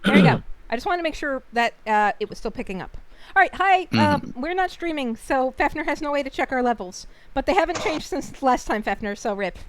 There you go. I just wanted to make sure that it was still picking up. All right, hi. Mhm. We're not streaming, so Fafner has no way to check our levels. But they haven't changed since last time, Fafner, so rip.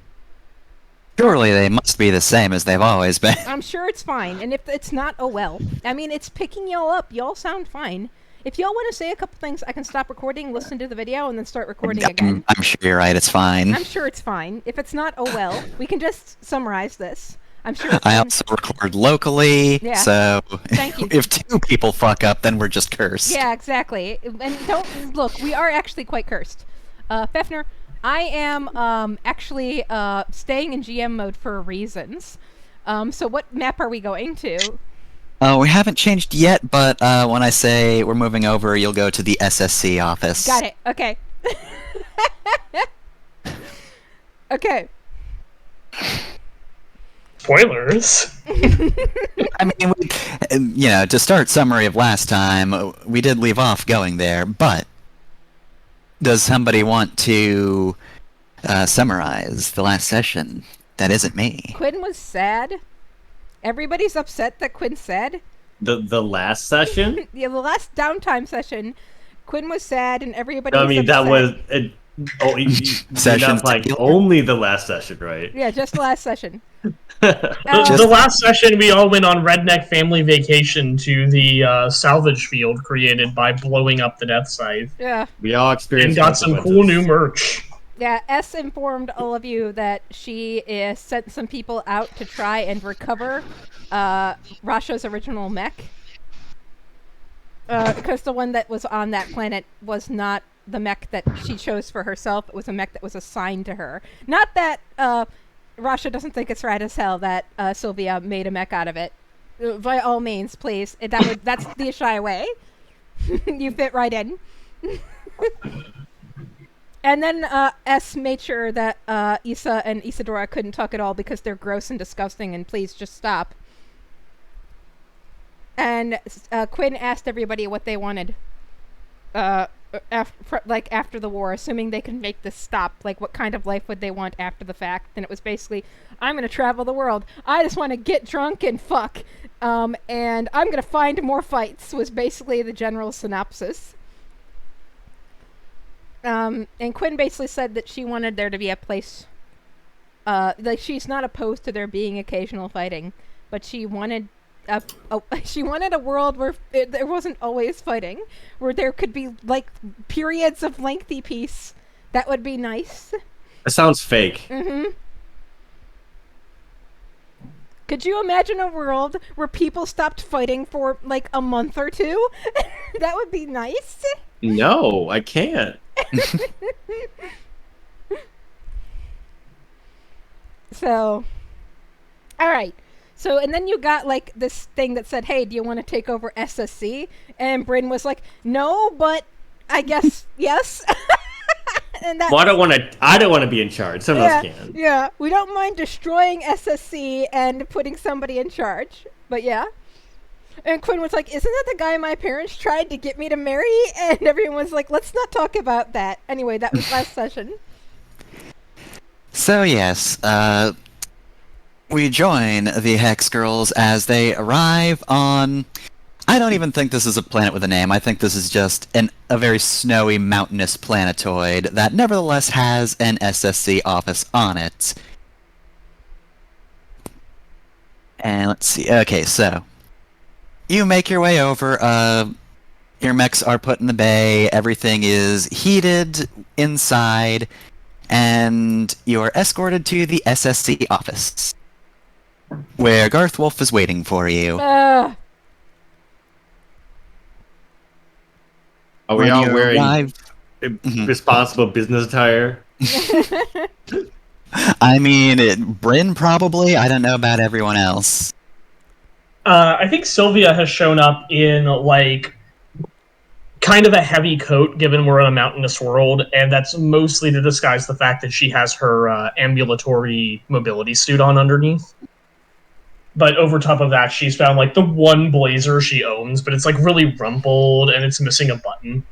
Surely they must be the same as they've always been. I'm sure it's fine, and if it's not, oh well. I mean, it's picking y'all up. Y'all sound fine. If y'all want to say a couple things, I can stop recording, listen to the video, and then start recording again. I'm sure you're right, it's fine. I'm sure it's fine. If it's not, oh well. We can just summarize this. I'm sure it's I fine. also record locally, Yeah. so Thank you. if two people fuck up, then we're just cursed. Yeah, exactly. And don't look. We are actually quite cursed. Fefner, I am actually staying in GM mode for reasons. So what map are we going to? We haven't changed yet, but when I say we're moving over, you'll go to the SSC office. Got it. Okay. Okay. Spoilers. I mean, to start summary of last time, we did leave off going there, but does somebody want to summarize the last session? That isn't me. Quinn was sad. Everybody's upset that Quinn's sad. The last session? Yeah, the last downtime session, Quinn was sad and everybody I was mean, upset. that was Sessions not like together. only the last session, right? Yeah, just the last session. The last session, we all went on redneck family vacation to the salvage field created by blowing up the Death Scythe. Yeah. We all And experienced got some cool new merch. Yeah, S informed all of you that she sent some people out to try and recover Rasha's original mech. Because the one that was on that planet was not the mech that she chose for herself. It was a mech that was assigned to her. Not that Rasha doesn't think it's rad as hell that Sylvia made a mech out of it. By all means, please. That's the Ashai way. You fit right in. And then S made sure that Issa and Isadora couldn't talk at all because they're gross and disgusting, and please just stop. And Quinn asked everybody what they wanted after the war, assuming they could make this stop. Like, what kind of life would they want after the fact? And it was basically, I'm going to travel the world. I just want to get drunk and fuck. And I'm going to find more fights, was basically the general synopsis. And Quinn basically said that she wanted there to be a place, like she's not opposed to there being occasional fighting, but she wanted she wanted a world where there wasn't always fighting, where there could be like periods of lengthy peace. That would be nice. That sounds fake. Mm-hmm. Could you imagine a world where people stopped fighting for like a month or two? That would be nice. No, I can't. So, all right. So, and then you got like this thing that said, "Hey, do you want to take over SSC?" And Bryn was like, "No, but I guess yes." And that. Well, I don't want to be in charge. Someone else can. Yeah, we don't mind destroying SSC and putting somebody in charge. But yeah. And Quinn was like, "Isn't that the guy my parents tried to get me to marry?" And everyone was like, "Let's not talk about that." Anyway, that was last session. So yes, we join the Hex Girls as they arrive on... I don't even think this is a planet with a name. I think this is just a very snowy, mountainous planetoid that nevertheless has an SSC office on it. And let's see. Okay, so you make your way over. Your mechs are put in the bay. Everything is heated inside. And you're escorted to the SSC office, where Garth Wolf is waiting for you. Are we When all you wearing arrive- responsible business attire? I mean, Bryn probably. I don't know about everyone else. I think Sylvia has shown up in like kind of a heavy coat, given we're in a mountainous world, and that's mostly to disguise the fact that she has her ambulatory mobility suit on underneath. But over top of that, she's found like the one blazer she owns, but it's like really rumpled and it's missing a button.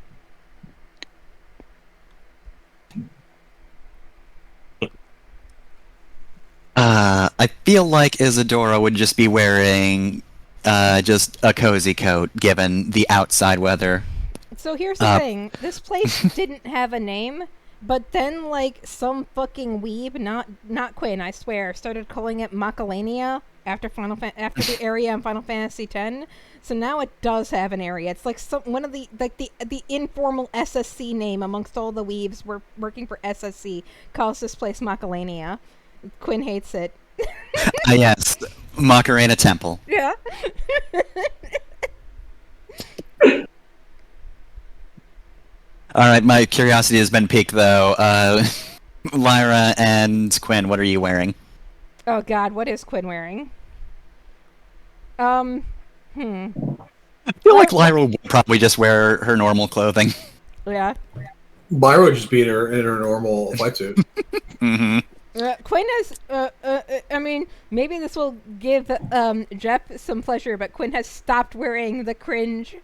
I feel like Isadora would just be wearing just a cozy coat given the outside weather. So here's the thing. This place didn't have a name, but then, like, some fucking weeb, not Quinn, I swear, started calling it Macalania after after the area in Final Fantasy X. So now it does have an area. It's like one of the informal SSC name amongst all the weebs working for SSC calls this place Macalania. Quinn hates it. Yes, Macarena Temple. Yeah. All right, my curiosity has been piqued, though. Lyra and Quinn, what are you wearing? Oh God, what is Quinn wearing? I feel like Lyra will probably just wear her normal clothing. Yeah. Lyra would just be in her normal fight suit. Mm-hmm. Quinn has, I mean, maybe this will give Jeff some pleasure, but Quinn has stopped wearing the cringe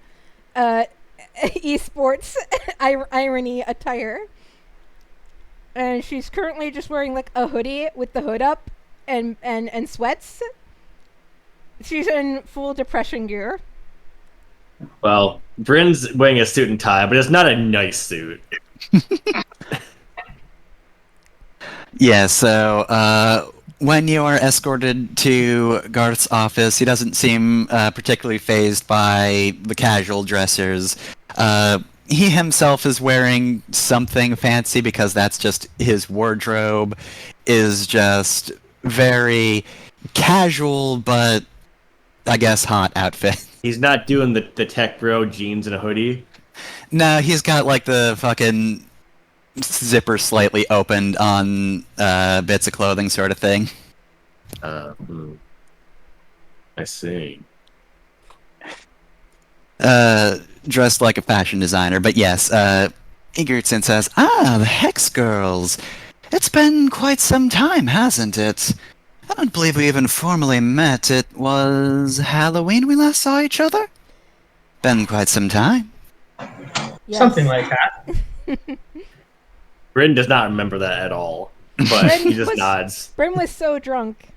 esports irony attire. And she's currently just wearing, like, a hoodie with the hood up and sweats. She's in full depression gear. Well, Bryn's wearing a suit and tie, but it's not a nice suit. Yeah, so when you are escorted to Garth's office, he doesn't seem particularly fazed by the casual dressers. He himself is wearing something fancy because that's just his wardrobe is just very casual, but I guess hot outfit. He's not doing the tech bro jeans and a hoodie. No, he's got like the fucking zipper slightly opened on bits of clothing sort of thing. I see. Dressed like a fashion designer, but yes, Egerton says, the Hex Girls. It's been quite some time, hasn't it? I don't believe we even formally met. It was Halloween we last saw each other? Been quite some time. Yes. Something like that. Bryn does not remember that at all, but he just nods. Bryn was so drunk.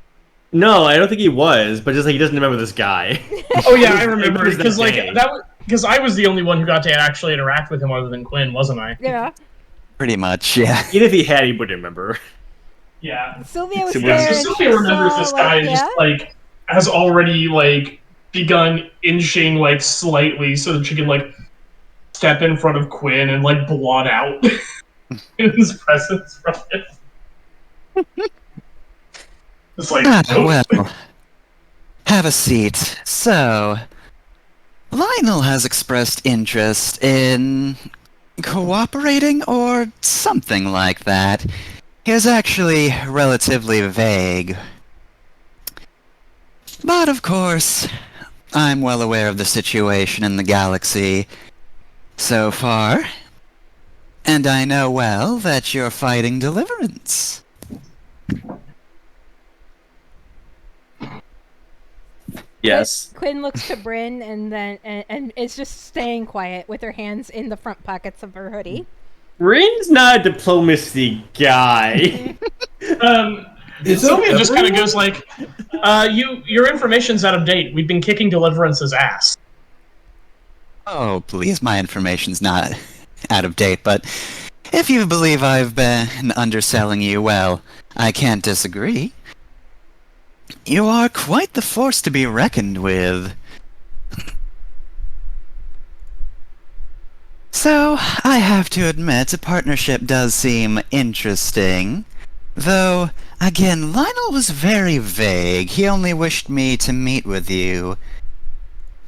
No, I don't think he was, but just like he doesn't remember this guy. Oh yeah, I remember It was because that like day. that was because I was the only one who got to actually interact with him other than Quinn, wasn't I? Yeah. Pretty much, yeah. Even if he had, he wouldn't remember. Yeah. Sylvia was So there. So and Sylvia she remembers saw, this guy like, just yeah? like has already like begun inching like slightly so that she can like step in front of Quinn and like blot out in his presence from him. It's like nope. Well, have a seat. So, Lionel has expressed interest in cooperating or something like that. He is actually relatively vague. But of course, I'm well aware of the situation in the galaxy so far. And I know well that you're fighting Deliverance. Yes. Quinn looks to Bryn and then and is just staying quiet with her hands in the front pockets of her hoodie. Bryn's not a diplomacy guy. Sylvia just kind of goes like, your information's out of date. We've been kicking Deliverance's ass. Oh, please, my information's not out of date, but if you believe I've been underselling you, well, I can't disagree. You are quite the force to be reckoned with. So, I have to admit, a partnership does seem interesting. Though, again, Lionel was very vague. He only wished me to meet with you.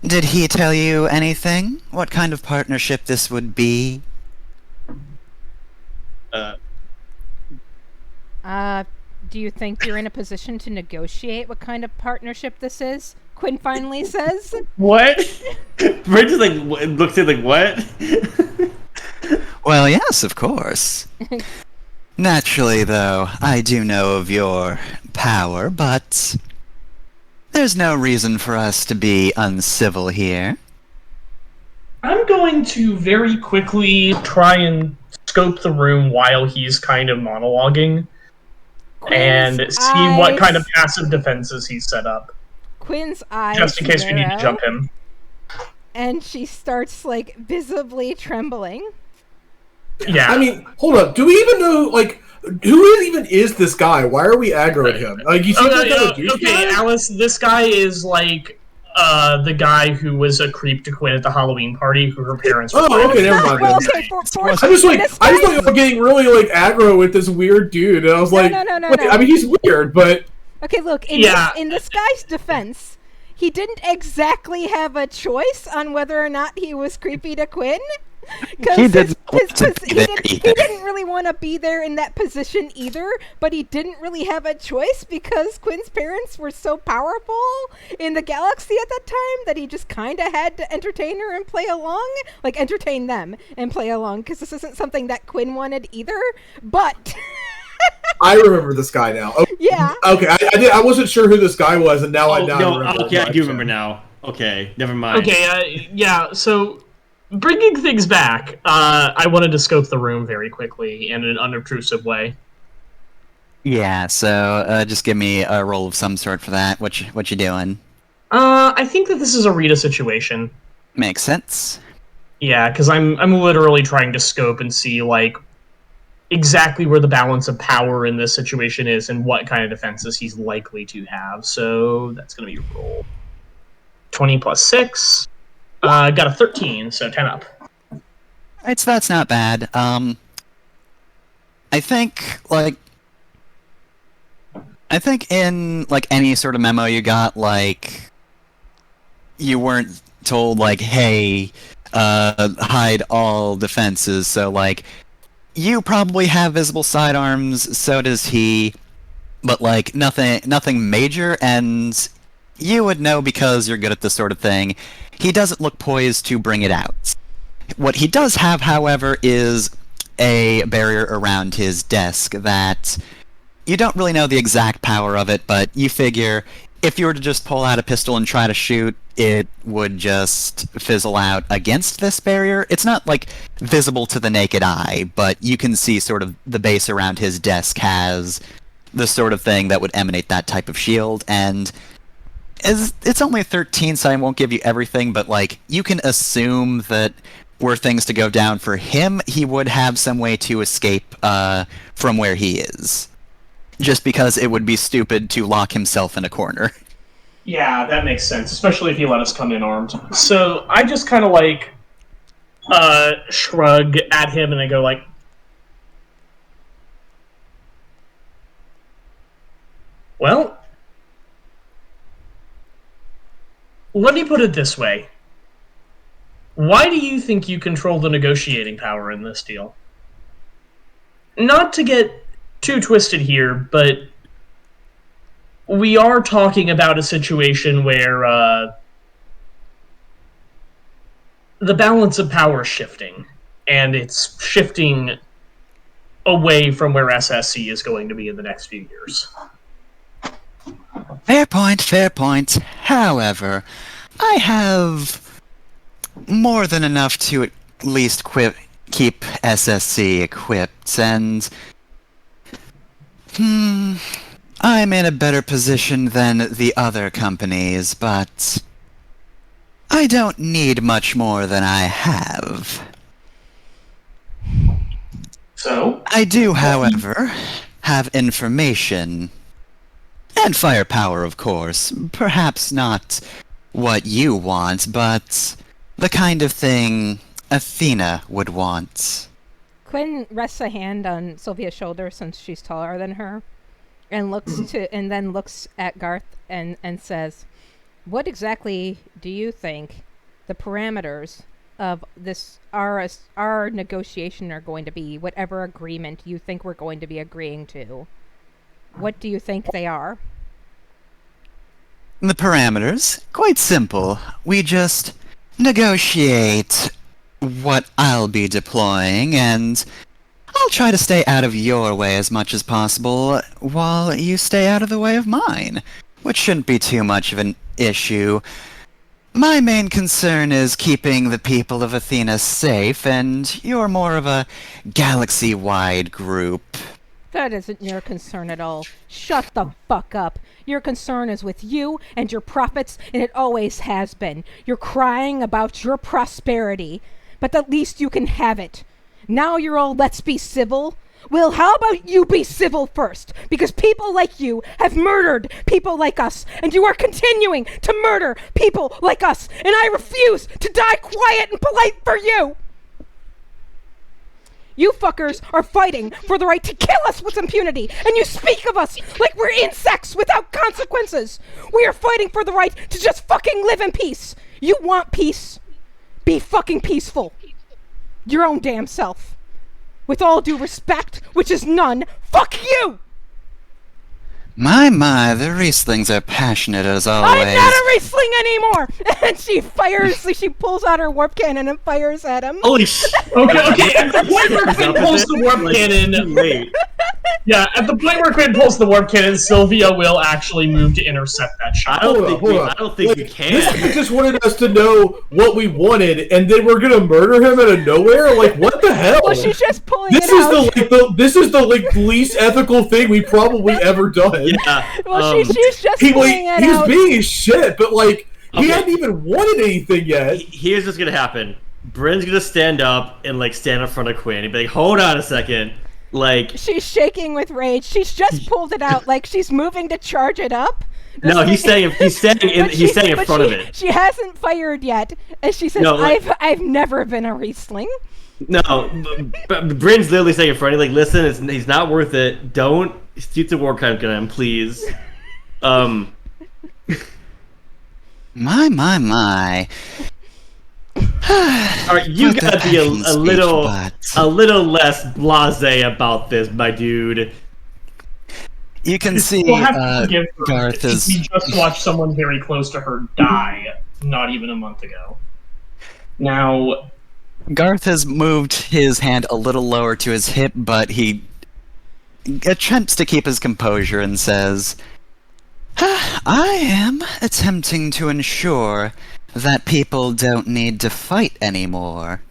Did he tell you anything? What kind of partnership this would be? Do you think you're in a position to negotiate what kind of partnership this is? Quinn finally says. What? Bryn just like looks at like what? Well, yes, of course. Naturally, though, I do know of your power, but there's no reason for us to be uncivil here. I'm going to very quickly try and scope the room while he's kind of monologuing and see what kind of passive defenses he's set up. Quinn's eyes Just in case we need to narrow, jump him. and she starts like visibly trembling. Yeah. I mean, hold up. Do we even know, like, who even is this guy? Why are we aggroing him? Like, you seem like a douchebag. Okay, Alice, this guy is like the guy who was a creep to Quinn at the Halloween party, who her parents were. Oh, okay, never mind. Well, then. okay, for I thought you were getting really like aggro with this weird dude, and I was like, no. wait, I mean, he's weird, but Okay, look, in this guy's defense, he didn't exactly have a choice on whether or not he was creepy to Quinn. He didn't want to be there he either. didn't really want to be there in that position either, but he didn't really have a choice because Quinn's parents were so powerful in the galaxy at that time that he just kind of had to entertain her and play along. Like, entertain them and play along, because this isn't something that Quinn wanted either, but... I remember this guy now. Okay. Yeah. Okay, I wasn't sure who this guy was, and now I remember. Okay, I do remember now. Okay, never mind. Okay, yeah, so bringing things back, I wanted to scope the room very quickly in an unobtrusive way. Yeah, so just give me a roll of some sort for that. What you doing? I think that this is a Rita situation. Makes sense. Yeah, because I'm literally trying to scope and see, like, exactly where the balance of power in this situation is and what kind of defenses he's likely to have. So that's going to be a roll. 20 plus 6. Got a 13, so 10 up. Alright, so that's not bad. I think in, like, any sort of memo you got, like, you weren't told, like, hey, hide all defenses, so, like, you probably have visible sidearms, so does he, but, like, nothing major, and you would know because you're good at this sort of thing. He doesn't look poised to bring it out. What he does have, however, is a barrier around his desk that you don't really know the exact power of it, but you figure if you were to just pull out a pistol and try to shoot, it would just fizzle out against this barrier. It's not, like, visible to the naked eye, but you can see sort of the base around his desk has the sort of thing that would emanate that type of shield, and it's only 13, so I won't give you everything, but, like, you can assume that were things to go down for him, he would have some way to escape from where he is. Just because it would be stupid to lock himself in a corner. Yeah, that makes sense, especially if you let us come in armed. So I just kind of, like, shrug at him and I go, like, well, let me put it this way. Why do you think you control the negotiating power in this deal? Not to get too twisted here, but we are talking about a situation where the balance of power is shifting, and it's shifting away from where SSC is going to be in the next few years. Fair point. However, I have more than enough to at least keep SSC equipped, and I'm in a better position than the other companies, but I don't need much more than I have. So? I do, however, have information. And firepower, of course. Perhaps not what you want, but the kind of thing Athena would want. Quinn rests a hand on Sylvia's shoulder since she's taller than her, and then looks at Garth and says, "What exactly do you think the parameters of this our negotiation are going to be? Whatever agreement you think we're going to be agreeing to, what do you think they are?" The parameters? Quite simple. We just negotiate what I'll be deploying, and I'll try to stay out of your way as much as possible, while you stay out of the way of mine, which shouldn't be too much of an issue. My main concern is keeping the people of Athena safe, and you're more of a galaxy-wide group. That isn't your concern at all. Shut the fuck up. Your concern is with you and your profits, and it always has been. You're crying about your prosperity, but at least you can have it. Now you're all let's be civil. Well, how about you be civil first? Because people like you have murdered people like us, and you are continuing to murder people like us, and I refuse to die quiet and polite for you! You fuckers are fighting for the right to kill us with impunity, and you speak of us like we're insects without consequences! We are fighting for the right to just fucking live in peace! You want peace? Be fucking peaceful! Your own damn self. With all due respect, which is none, fuck you! My, the Rieslings are passionate as always. I'm not a Riesling anymore! And she pulls out her warp cannon and fires at him. Holy shit! Okay. At the point where Quinn pulls the warp cannon, Wait. yeah, at the point where Quinn pulls the warp cannon, Sylvia will actually move to intercept that shot. I don't Hold on. think Like, you This can. guy just wanted us to know what we wanted, and then we're gonna murder him out of nowhere. Like, what the hell? Well, she's just pulling This it is out. this is the least ethical thing we probably ever done. Yeah. Well, she's just He pulling it was out. being his shit, but like he Okay. hadn't even wanted anything yet. Here's what's gonna happen. Bryn's gonna stand up and like stand in front of Quinn. He'd be like, "Hold on a second. Like, She's shaking with rage. She's just pulled it out, like she's moving to charge it up. no, he's standing in front of it. She hasn't fired yet, and she says, No, like- "I've never been a Riesling." No, but Bryn's literally saying in front of him, like, listen, he's not worth it. Don't shoot the war crime gun, please. My. All right, you Put gotta that be a back in speech, little but- less blasé about this, my dude. You can see We'll have to forgive her. Garth is. We just watched someone very close to her die not even a month ago. Now, Garth has moved his hand a little lower to his hip, but he attempts to keep his composure and says, I am attempting to ensure that people don't need to fight anymore.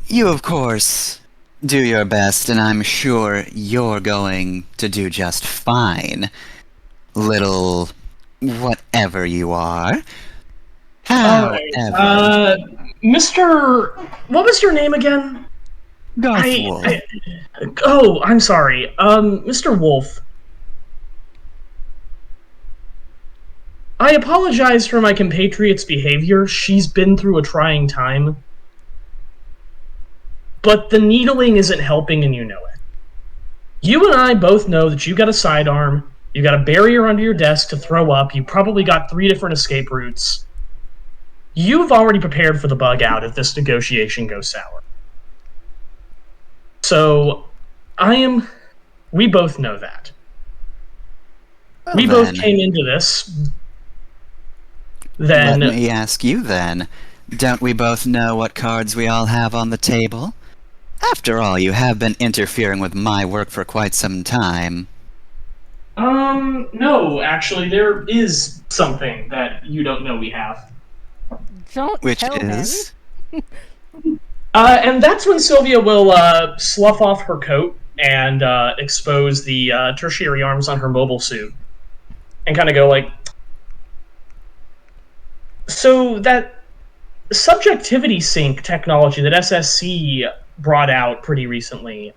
You, of course, do your best, and I'm sure you're going to do just fine. Little whatever you are. However, Mr. What was your name again? Garth Wolf. Oh, I'm sorry. Mr. Wolf. I apologize for my compatriot's behavior. She's been through a trying time. But the needling isn't helping, and you know it. You and I both know that you got a sidearm, you got a barrier under your desk to throw up, you probably got 3 different escape routes. You've already prepared for the bug out if this negotiation goes sour. So, we both know that. Well, We both then, came into this. Then, let me ask you then. Don't we both know what cards we all have on the table? After all, you have been interfering with my work for quite some time. no, actually, there is something that you don't know we have. Don't Which tell is... And that's when Sylvia will slough off her coat and expose the tertiary arms on her mobile suit. And kind of go like... So that subjectivity sync technology that SSC brought out pretty recently,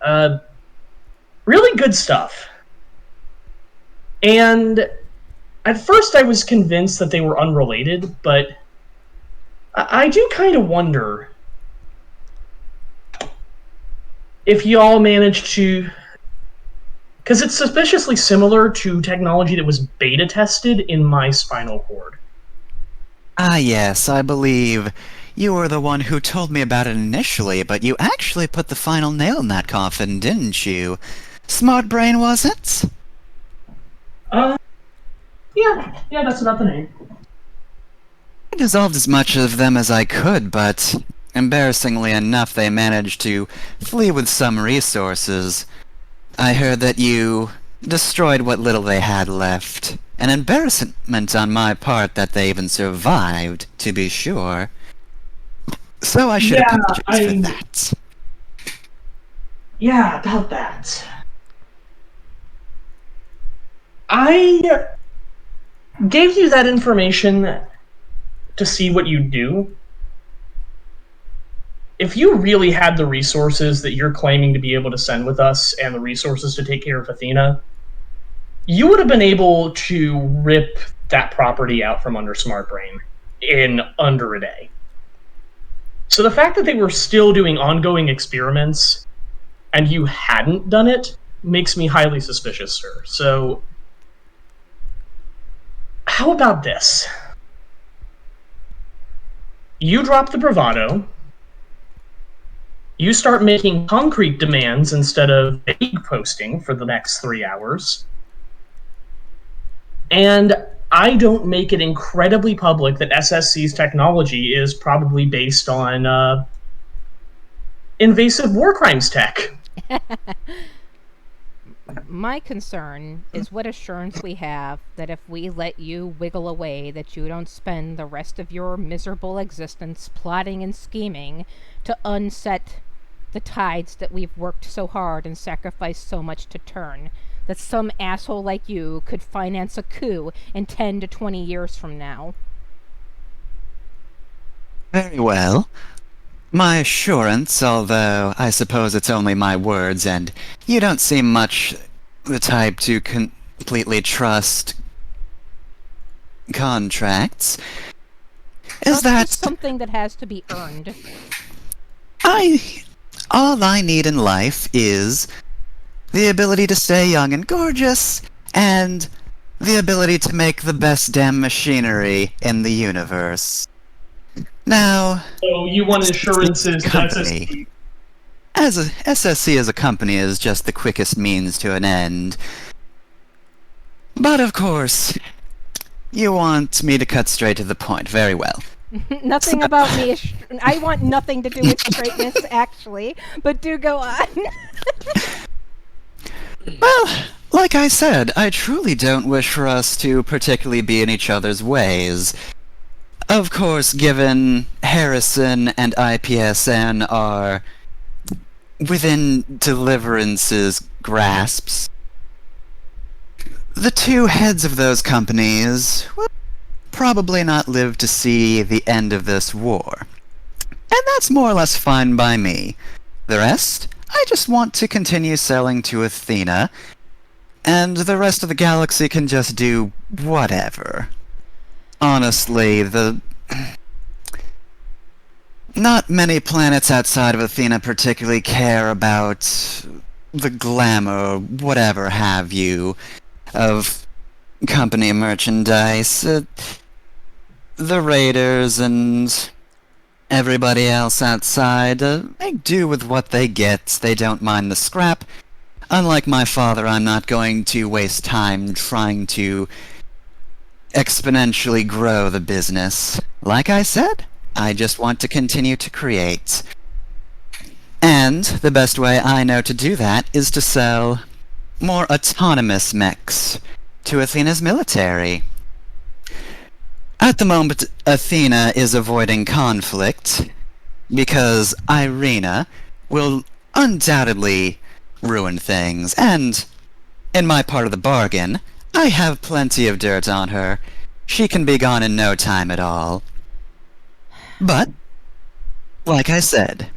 really good stuff. And at first I was convinced that they were unrelated, but I do kind of wonder if y'all managed to... Because it's suspiciously similar to technology that was beta tested in my spinal cord. Ah yes, I believe you were the one who told me about it initially, but you actually put the final nail in that coffin, didn't you? Smart brain, was it? Yeah, that's about the name. I dissolved as much of them as I could, but embarrassingly enough, they managed to flee with some resources. I heard that you destroyed what little they had left. An embarrassment on my part that they even survived, to be sure. So I should apologize for that. Yeah, about that. I gave you that information to see what you do. If you really had the resources that you're claiming to be able to send with us and the resources to take care of Athena, you would have been able to rip that property out from under Smart Brain in under a day. So the fact that they were still doing ongoing experiments and you hadn't done it makes me highly suspicious, sir. So how about this? You drop the bravado. You start making concrete demands instead of vague posting for the next 3 hours. And I don't make it incredibly public that SSC's technology is probably based on invasive war crimes tech. My concern is what assurance we have that if we let you wiggle away, that you don't spend the rest of your miserable existence plotting and scheming to unset the tides that we've worked so hard and sacrificed so much to turn. That some asshole like you could finance a coup in 10 to 20 years from now. Very well. My assurance, although I suppose it's only my words, and you don't seem much the type to completely trust contracts, is that something that has to be earned. All I need in life is the ability to stay young and gorgeous, and the ability to make the best damn machinery in the universe. Now... So you want assurances to SSC? SSC as a company is just the quickest means to an end. But of course, you want me to cut straight to the point. Very well. Nothing about me is... I want nothing to do with straightness, actually. But do go on. Well, like I said, I truly don't wish for us to particularly be in each other's ways. Of course, given Harrison and IPSN are within Deliverance's grasps, the two heads of those companies will probably not live to see the end of this war. And that's more or less fine by me. The rest, I just want to continue selling to Athena, and the rest of the galaxy can just do whatever. Honestly, not many planets outside of Athena particularly care about the glamour, whatever have you, of company merchandise. The raiders and everybody else outside make do with what they get. They don't mind the scrap. Unlike my father, I'm not going to waste time trying to exponentially grow the business. Like I said, I just want to continue to create. And the best way I know to do that is to sell more autonomous mechs to Athena's military. At the moment, Athena is avoiding conflict because Irina will undoubtedly ruin things, and in my part of the bargain, I have plenty of dirt on her. She can be gone in no time at all. But, like I said,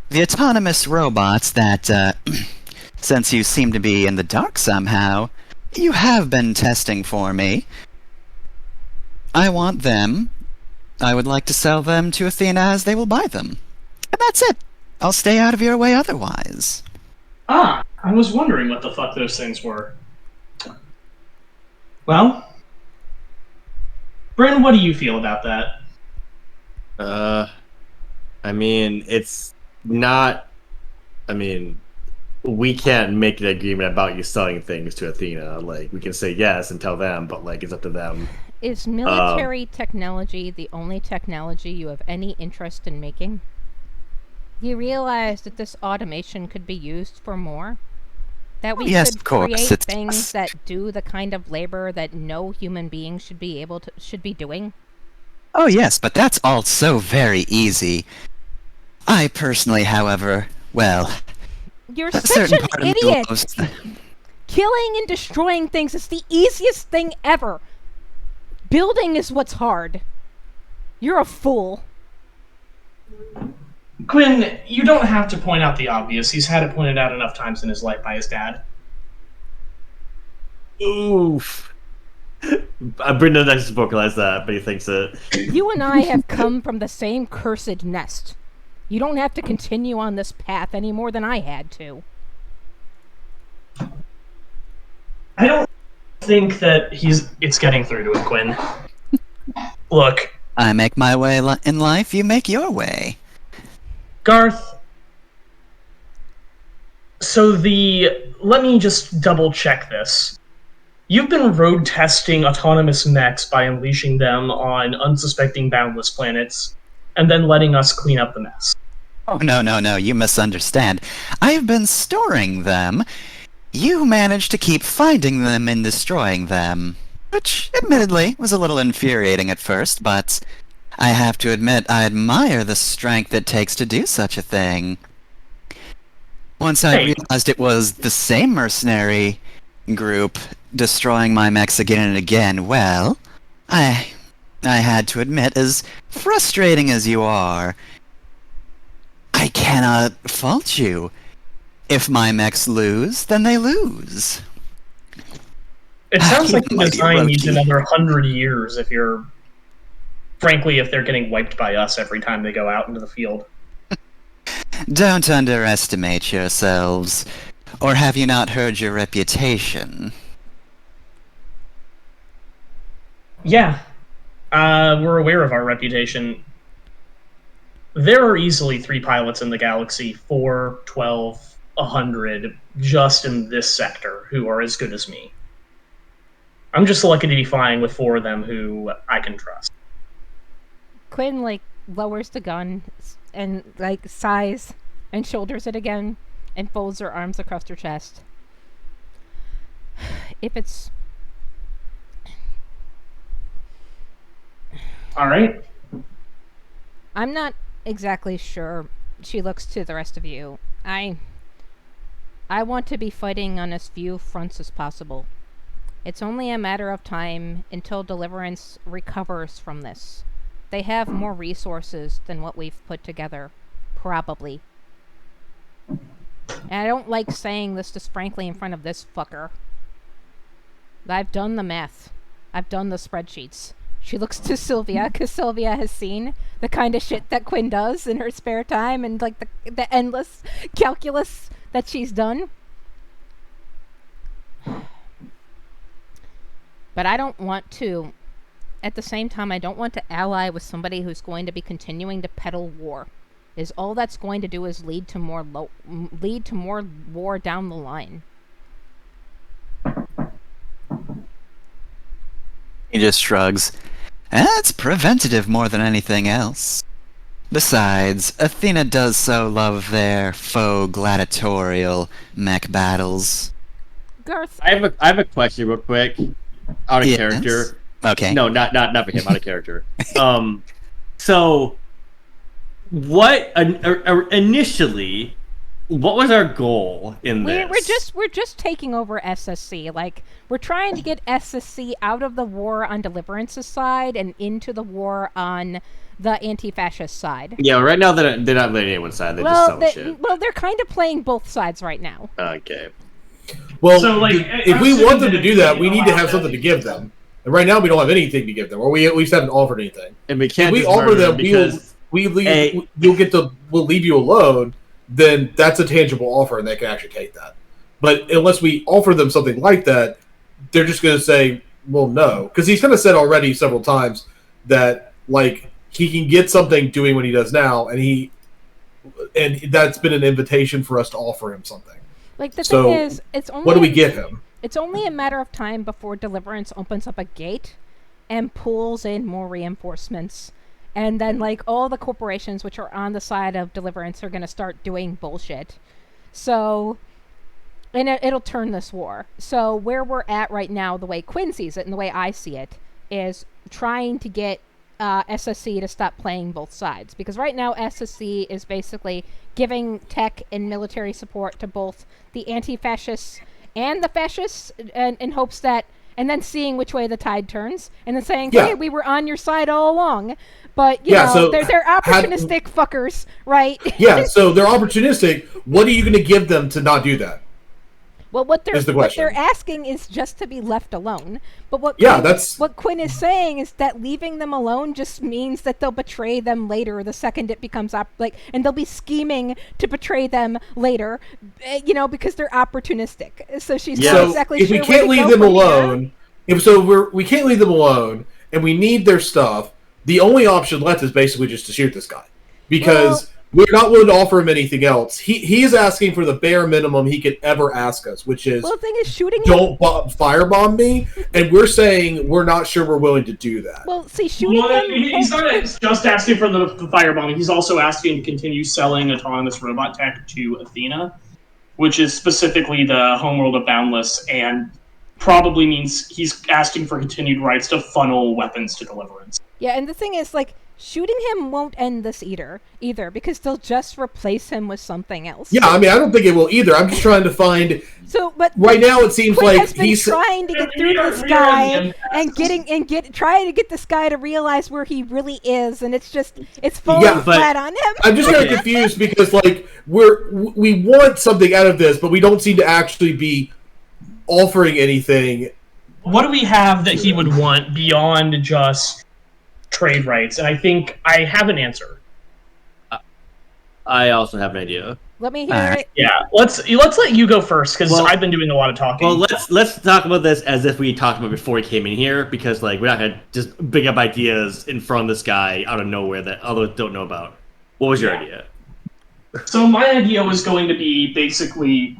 the autonomous robots that, since you seem to be in the dark somehow, you have been testing for me. I want them. I would like to sell them to Athena as they will buy them. And that's it. I'll stay out of your way otherwise. Ah, I was wondering what the fuck those things were. Well, Bryn, what do you feel about that? I mean, it's not... I mean, we can't make an agreement about you selling things to Athena. Like, we can say yes and tell them, but, like, it's up to them. Is military technology the only technology you have any interest in making? Do you realize that this automation could be used for more? That we yes, could of course, create things that do the kind of labor that no human being should be doing? Oh yes, but that's all so very easy. I personally, however, well... You're a such certain an part of me idiot! loves Killing and destroying things is the easiest thing ever. Building is what's hard. You're a fool. Quinn, you don't have to point out the obvious. He's had it pointed out enough times in his life by his dad. Oof. Brendan doesn't vocalize that, but he thinks it. You and I have come from the same cursed nest. You don't have to continue on this path any more than I had to. I don't think that it's getting through to him, Quinn. Look, I make my way in life, you make your way. Garth. So let me just double check this. You've been road testing autonomous mechs by unleashing them on unsuspecting boundless planets, and then letting us clean up the mess. Oh, no, you misunderstand. I've been storing them. You managed to keep finding them and destroying them. Which, admittedly, was a little infuriating at first, but I have to admit I admire the strength it takes to do such a thing. Once I realized it was the same mercenary group destroying my mechs again and again, well, I had to admit, as frustrating as you are, I cannot fault you. If my mechs lose, then they lose. It sounds like the Mighty design needs Roki. another 100 years if they're getting wiped by us every time they go out into the field. Don't underestimate yourselves. Or have you not heard your reputation? Yeah, we're aware of our reputation. There are easily 3 pilots in the galaxy, 4, 12, 100, just in this sector, who are as good as me. I'm just lucky to be flying with 4 of them who I can trust. Quinn, lowers the gun and, sighs and shoulders it again and folds her arms across her chest. If it's... Alright. I'm not exactly sure. She looks to the rest of you. I want to be fighting on as few fronts as possible. It's only a matter of time until Deliverance recovers from this. They have more resources than what we've put together. Probably. And I don't like saying this just frankly in front of this fucker. But I've done the math. I've done the spreadsheets. She looks to Sylvia, because Sylvia has seen the kind of shit that Quinn does in her spare time, and the endless calculus that she's done. But I don't want to, at the same time, I don't want to ally with somebody who's going to be continuing to peddle war. Is all that's going to do is lead to more war down the line. He just shrugs. That's preventative more than anything else. Besides, Athena does so love their faux gladiatorial mech battles. Garth, I have a question real quick, out of Yes. character. Okay. No, not for him, out of character. So, what initially? What was our goal in this? we're just taking over SSC. We're trying to get SSC out of the war on Deliverance's side and into the war on the anti-fascist side. Yeah, right now they're not letting anyone's side. They're just selling shit. Well, they're kind of playing both sides right now. Okay. Well, So, if we want them to do that, we need to have something to give them. And right now, we don't have anything to give them, or we at least haven't offered anything. And we can't. If we just offer murder them, because we'll leave you alone. Then that's a tangible offer, and they can actually take that. But unless we offer them something like that, they're just going to say, "Well, no," because he's kind of said already several times that he can get something doing what he does now, and that's been an invitation for us to offer him something. The So, thing is, it's only what do we give him? It's only a matter of time before Deliverance opens up a gate and pulls in more reinforcements. And then, all the corporations which are on the side of Deliverance are going to start doing bullshit. So, and it'll turn this war. So, where we're at right now, the way Quinn sees it and the way I see it, is trying to get SSC to stop playing both sides. Because right now, SSC is basically giving tech and military support to both the anti-fascists and the fascists in hopes that, and then seeing which way the tide turns, and then saying, Yeah. hey, we were on your side all along. But, you Yeah, know, so they're opportunistic fuckers, right? Yeah, so they're opportunistic. What are you going to give them to not do that? Well, what Is the question. they're asking is just to be left alone. But what Yeah, Quinn, that's- what Quinn is saying is that leaving them alone just means that they'll betray them later the second it becomes and they'll be scheming to betray them later, you know, because they're opportunistic. So she's not So exactly if sure we where can't to leave go them from here. alone, we can't leave them alone, and we need their stuff. The only option left is basically just to shoot this guy, because we're not willing to offer him anything else. He is asking for the bare minimum he could ever ask us, which is, Well, the thing is, shooting him. don't firebomb me, and we're saying we're not sure we're willing to do that. Well, see, shooting Well, him. he's not just asking for the firebombing. He's also asking to continue selling autonomous robot tech to Athena, which is specifically the homeworld of Boundless, and probably means he's asking for continued rights to funnel weapons to Deliverance. Yeah, and the thing is, like, shooting him won't end this either, because they'll just replace him with something else. Yeah, I mean, I don't think it will either. I'm just trying to find. So, but Right now, it seems Quinn like has been he's trying to get through to this guy and trying to get this guy to realize where he really is, and it's falling Yeah, but flat on him. I'm just kind of confused because, like, we want something out of this, but we don't seem to actually be offering anything. What do we have that he would want beyond just trade rights? And I think I have an answer. I also have an idea. Let me hear it. Yeah, let's let you go first, because Well- I've been doing a lot of talking. Well, let's talk about this as if we talked about it before he came in here, because like we're not gonna just bring up ideas in front of this guy out of nowhere that others don't know about. What was your idea? So my idea was going to be basically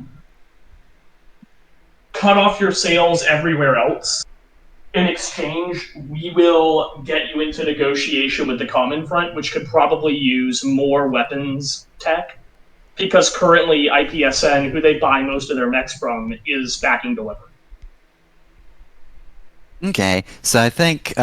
cut off your sales everywhere else. In exchange, we will get you into negotiation with the Common Front, which could probably use more weapons tech, because currently IPSN, who they buy most of their mechs from, is backing Deliver. Okay, so I think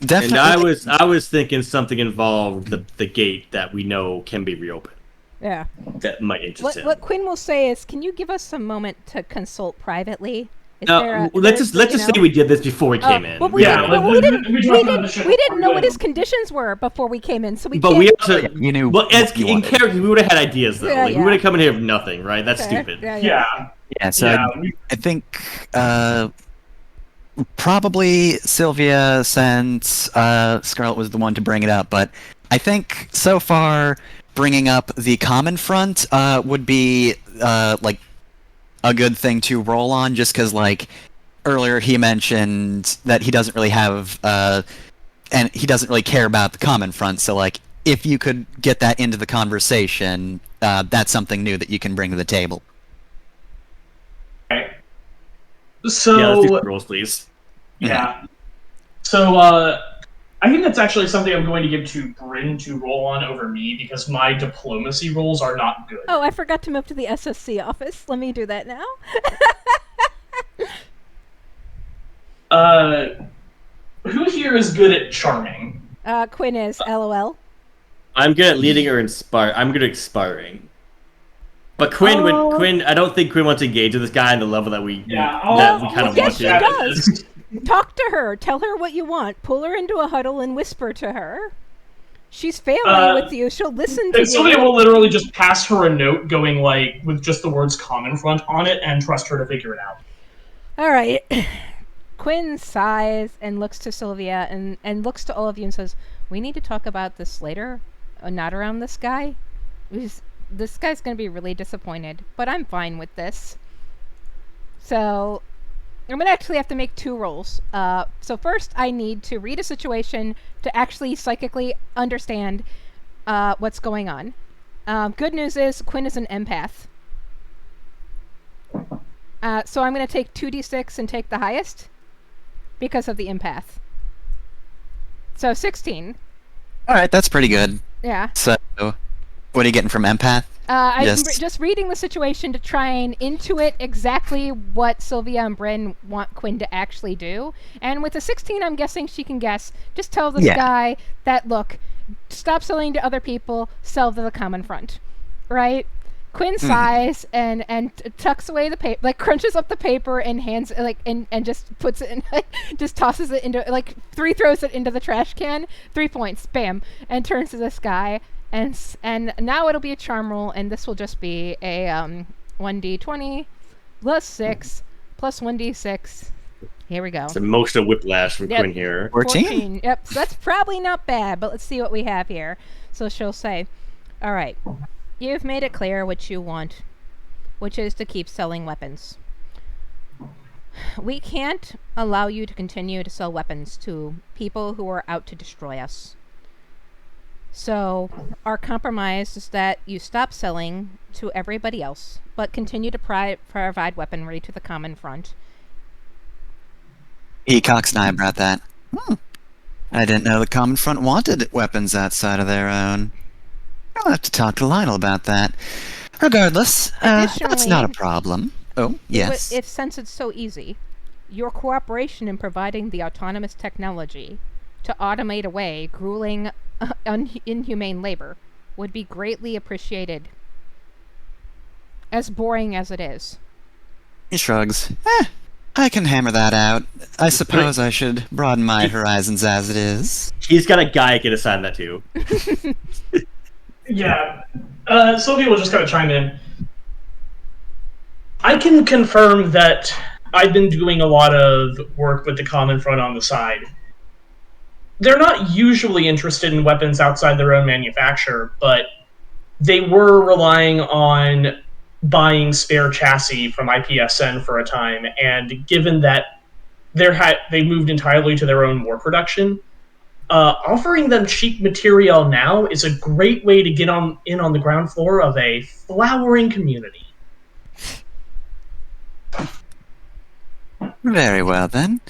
definitely. And I was thinking something involved the gate that we know can be reopened. Yeah. That might interest him. What Quinn will say is, can you give us a moment to consult privately? Let's just say we did this before we came in. Well, we didn't know what his his conditions were before we came in, so we. But can't... we also, You knew well, as what you in wanted. character, we would have had ideas though. Yeah, Like, yeah. we would have come in here with nothing, right? That's Okay. stupid. Yeah. Yeah, so Yeah, I think probably Sylvia, since Scarlett was the one to bring it up, but I think so far bringing up the Common Front would be like a good thing to roll on, just because like earlier he mentioned that he doesn't really have and he doesn't really care about the Common Front, so like if you could get that into the conversation, that's something new that you can bring to the table. Okay. Yeah, So let's do some rules, please. yeah. So I think that's actually something I'm going to give to Bryn to roll on over me, because my diplomacy rolls are not good. Oh, I forgot to move to the SSC office. Let me do that now. Who here is good at charming? Quinn is, LOL. I'm good at leading or inspire. I'm good at expiring. But Quinn Oh. Quinn, I don't think Quinn wants to engage with this guy on the level that we Yeah, kind of yes, want she to. does. Talk to her. Tell her what you want. Pull her into a huddle and whisper to her. She's family with you. She'll listen to And somebody you. will literally just pass her a note going like with just the words Common Front on it and trust her to figure it out. All right. Quinn sighs and looks to Sylvia and looks to all of you and says, "We need to talk about this later. Not around this guy. This guy's going to be really disappointed, but I'm fine with this." So I'm going to actually have to make 2 rolls. So first, I need to read a situation to actually psychically understand what's going on. Good news is Quinn is an empath. So I'm going to take 2d6 and take the highest because of the empath. So 16. All right, that's pretty good. Yeah. So, what are you getting from empath? I'm Yes. just reading the situation to try and intuit exactly what Sylvia and Bryn want Quinn to actually do. And with a 16, I'm guessing she can guess. Just tell this Yeah. guy that, look, stop selling to other people, sell to the Common Front. Right? Quinn sighs and tucks away the paper, like crunches up the paper and hands and just puts it in, just tosses it into throws it into the trash can. 3 points, bam, and turns to this guy and now it'll be a charm roll, and this will just be a 1d20 plus 6 plus 1d6. Here we go. It's emotional whiplash from Quinn here. 14? Yep, so that's probably not bad, but let's see what we have here. So she'll say, all right, you've made it clear what you want, which is to keep selling weapons. We can't allow you to continue to sell weapons to people who are out to destroy us. So our compromise is that you stop selling to everybody else, but continue to provide weaponry to the common front. He cocks an eyebrow at that. I didn't know the Common Front wanted weapons outside of their own. I'll have to talk to Lionel about that. Regardless, that's not a problem. Oh, yes. Since it's so easy, your cooperation in providing the autonomous technology to automate away grueling, inhumane labor would be greatly appreciated. As boring as it is. He shrugs. I can hammer that out. I suppose I should broaden my horizons as it is. He's got a guy I can assign that to. Yeah. Sylvia will just kind of chime in. I can confirm that I've been doing a lot of work with the Common Front on the side. They're not usually interested in weapons outside their own manufacture, but they were relying on buying spare chassis from IPSN for a time, and given that they moved entirely to their own war production, offering them cheap material now is a great way to get in on the ground floor of a flowering community. Very well, then.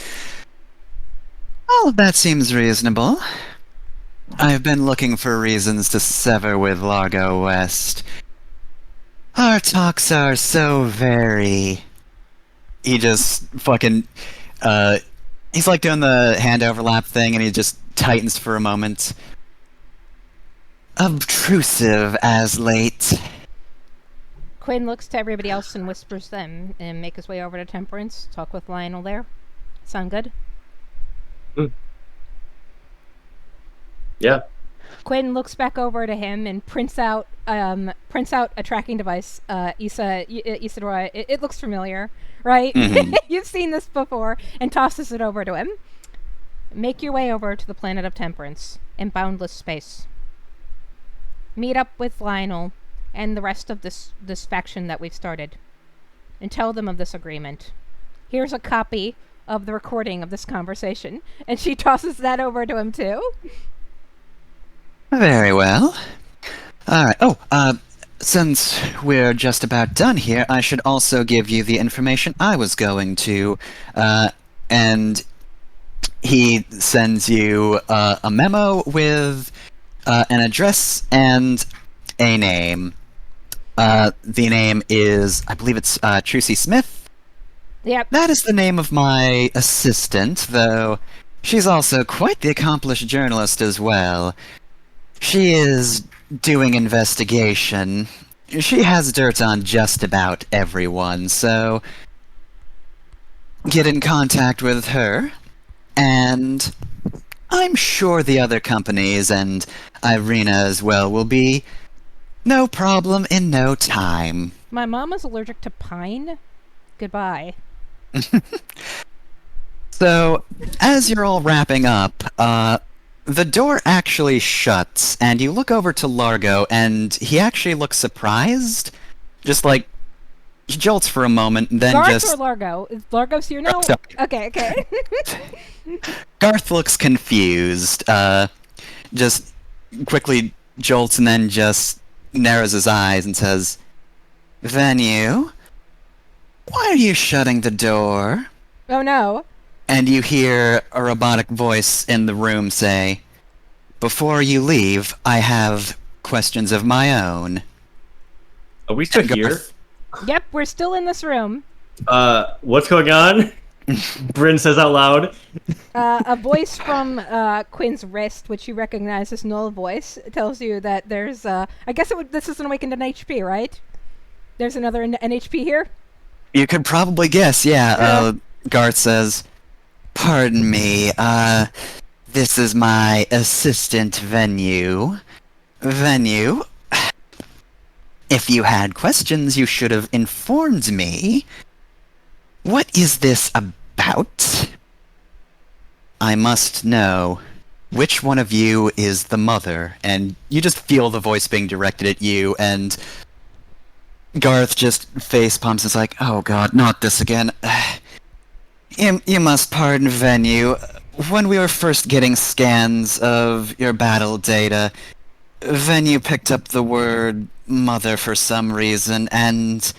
All of that seems reasonable. I've been looking for reasons to sever with Largo West. Our talks are so very... He just fucking... he's like doing the hand overlap thing, and he just tightens for a moment. Obtrusive as late. Quinn looks to everybody else and whispers them, and make his way over to Temperance. Talk with Lionel there. Sound good? Yeah. Quinn looks back over to him and prints out a tracking device. Isadora, it looks familiar, right? Mm-hmm. You've seen this before, and tosses it over to him. Make your way over to the planet of Temperance in boundless space. Meet up with Lionel and the rest of this faction that we've started, and tell them of this agreement. Here's a copy of the recording of this conversation, and she tosses that over to him too. Very well. Alright. Since we're just about done here, I should also give you the information I was going to. And he sends you a memo with an address and a name. The name is, I believe it's Trucy Smith. Yep. That is the name of my assistant, though she's also quite the accomplished journalist as well. She is doing investigation. She has dirt on just about everyone, so get in contact with her, and I'm sure the other companies and Irina as well will be no problem in no time. My mom is allergic to pine. Goodbye. So, as you're all wrapping up, the door actually shuts, and you look over to Largo, and he actually looks surprised. Just like, he jolts for a moment, and then Garth or Largo? Is Largo's here now? Oh, sorry. Okay. Garth looks confused, just quickly jolts and then just narrows his eyes and says, "Venue? Why are you shutting the door?" Oh no. And you hear a robotic voice in the room say, "Before you leave, I have questions of my own." Are we still Garth. here? Yep, we're still in this room. What's going on? Bryn says out loud. A voice from Quinn's wrist, which you recognize as Null voice, tells you that there's, I guess this is an Awakened in HP, right? There's another NHP here? You could probably guess, yeah. Garth says, "Pardon me, this is my assistant Venue. Venue, if you had questions, you should have informed me. What is this about? I must know. Which one of you is the mother?" And you just feel the voice being directed at you, and Garth just face palms and is like, "Oh god, not this again. You must pardon Venue. When we were first getting scans of your battle data, Venue picked up the word mother for some reason, and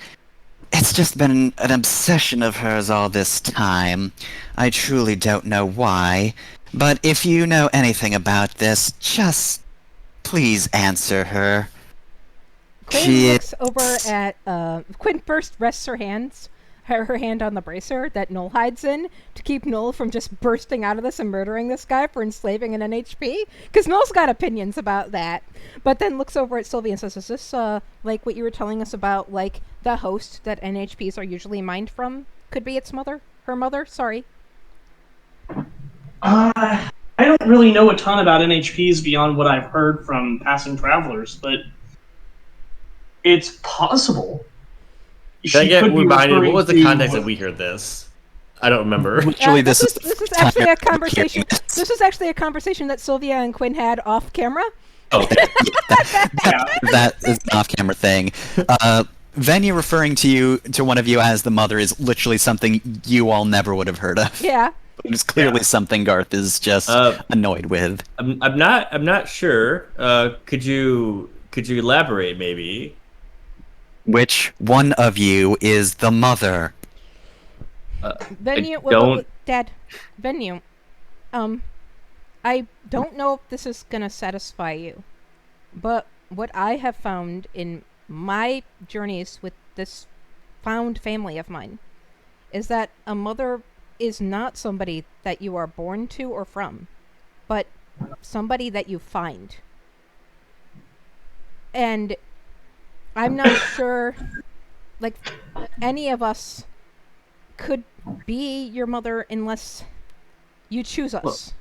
it's just been an obsession of hers all this time. I truly don't know why, but if you know anything about this, just please answer her." Quinn looks over at Quinn first rests her hand on the bracer that Null hides in to keep Null from just bursting out of this and murdering this guy for enslaving an NHP, because Null's got opinions about that. But then looks over at Sylvia and says, "Is this like what you were telling us about, like the host that NHPs are usually mined from? Could be its mother, her mother. Sorry." I don't really know a ton about NHPs beyond what I've heard from passing travelers, but it's possible. Can I get reminded? What was the to- context that we heard this? I don't remember. Actually, this is actually a time conversation. This is actually a conversation that Sylvia and Quinn had off camera. Oh, that is an off-camera thing. Venue referring to one of you as the mother is literally something you all never would have heard of. Yeah. It's clearly something Garth is just annoyed with. I'm not sure. Could you elaborate maybe? Which one of you is the mother? Venue, don't- Dad, Venue. I don't know if this is gonna satisfy you, but what I have found in my journeys with this found family of mine is that a mother is not somebody that you are born to or from, but somebody that you find. And I'm not sure, like, any of us could be your mother unless you choose us.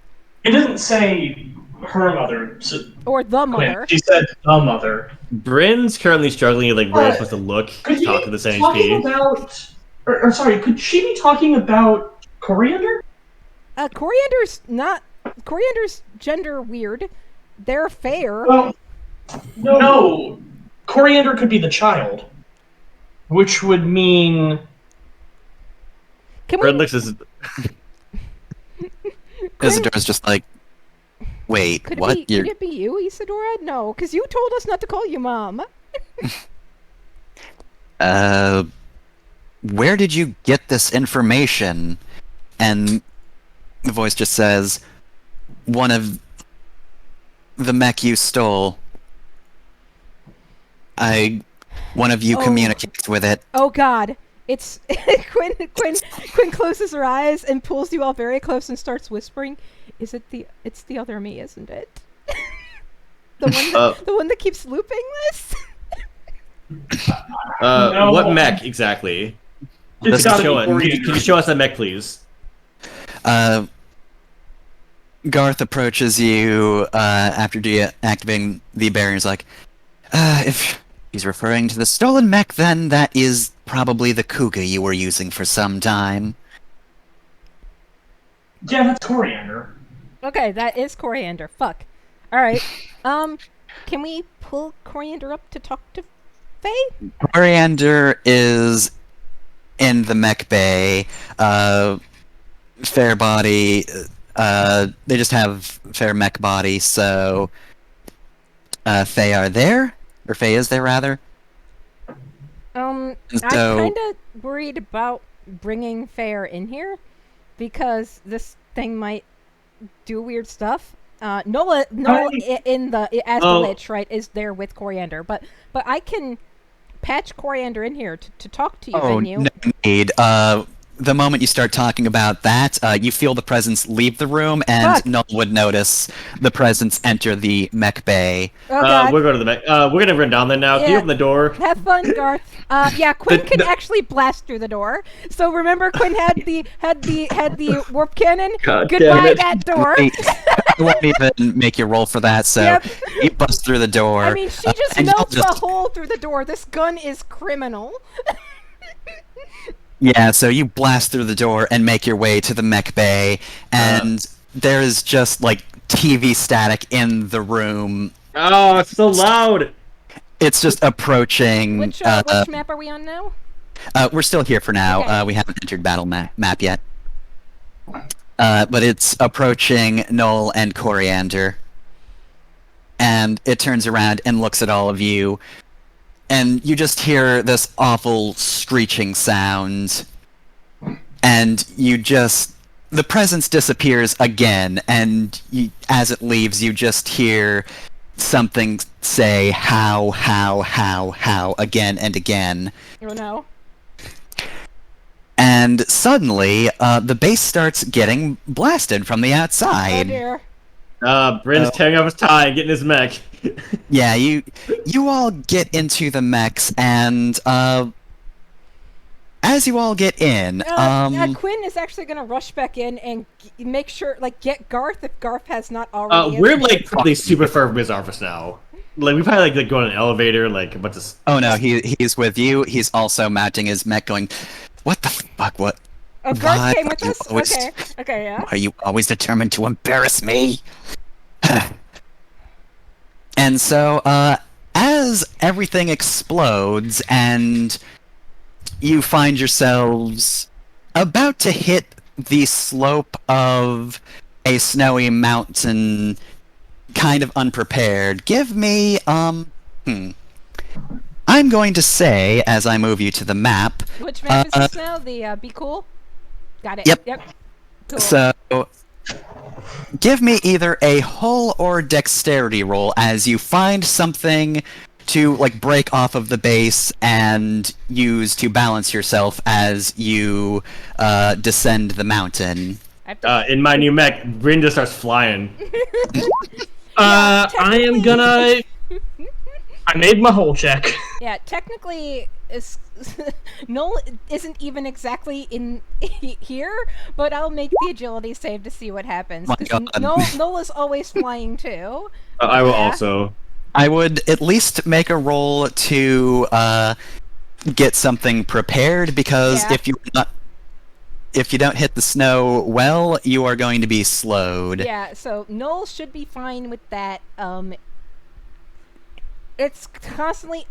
It doesn't say her mother. So, Or the mother. she said the mother. Bryn's currently struggling with where I'm supposed to look to talk to this talking NHP. about, or sorry, could she be talking about Coriander? Coriander's gender weird. They're fair. Well, no. Coriander could be the child, which would mean Can Bryn we? looks as Isidora's just like, wait, Could what? could it be you, Isadora? No, because you told us not to call you Mom. Where did you get this information? And the voice just says, one of the mech you stole. One of you communicates with it. Oh God! It's Quinn closes her eyes and pulls you all very close and starts whispering. It's the other me, isn't it? the one that keeps looping this. No. What mech exactly? it's gotta be Can Coriander. you show us that mech, please? Garth approaches you after deactivating the barrier. He's like, if he's referring to the stolen mech, then that is probably the Kuga you were using for some time. Yeah, that's Coriander. Okay, that is Coriander. Fuck. All right. Can we pull Coriander up to talk to Faye? Coriander is in the mech bay. Fair body. They just have fair mech body, so Faye are there, or Faye is there rather. I'm So- kind of worried about bringing Fair in here because this thing might do weird stuff. Nola in the as the Oh. Lich, right, is there with Coriander, but I can patch Coriander in here to talk to you, Oh, Venue. no need. the moment you start talking about that, you feel the presence leave the room, and Fuck. no one would notice the presence enter the mech bay. Oh god. We're going to the back. We're gonna run down there now. Can you Yeah. open the door? Have fun, Garth. Yeah, Quinn can actually blast through the door. So remember, Quinn had the warp cannon. God damn Goodbye it. that door. Wait, I won't even make you roll for that, so Yep. you bust through the door. I mean, she just and you'll melts just- a hole through the door. This gun is criminal. Yeah, so you blast through the door and make your way to the mech bay, and there's just, like, TV static in the room. Oh, it's so loud. It's just approaching. Which map are we on now? We're still here for now. Okay. We haven't entered battle map yet. But it's approaching Noel and Coriander. And it turns around and looks at all of you. And you just hear this awful screeching sound. And you just... The presence disappears again, and as it leaves, you just hear something say, how, again and again. Oh no. And suddenly, the base starts getting blasted from the Oh outside. dear. Bryn's tearing off his tie and getting his mech. Yeah, you all get into the mechs, and as you all get in, Quinn is actually gonna rush back in and make sure, like, get Garth if Garth has not already. We're like probably super far from his office now. Like we probably like go on an elevator, like a bunch of. oh no, he's with you. He's also mounting his mech, going, "What the fuck? What? Oh, Garth Why came are with you us. always- Okay. Okay. Yeah. Are you always determined to embarrass me?" And so, as everything explodes and you find yourselves about to hit the slope of a snowy mountain, kind of unprepared, give me, I'm going to say, as I move you to the map, Which map is this now? The Be Cool. Got it. Yep. Yep. Cool. so give me either a hull or dexterity roll as you find something to, like, break off of the base and use to balance yourself as you descend the mountain. I have to- In my new mech, Bryn just starts flying. I am gonna. I made my whole check. Yeah, technically, Noel isn't even exactly in here, but I'll make the agility save to see what happens. My 'Cause God. Noel is always flying too. I will Yeah. also. I would at least make a roll to get something prepared, because Yeah. if you don't hit the snow well, you are going to be slowed. Yeah, so Noel should be fine with that. It's constantly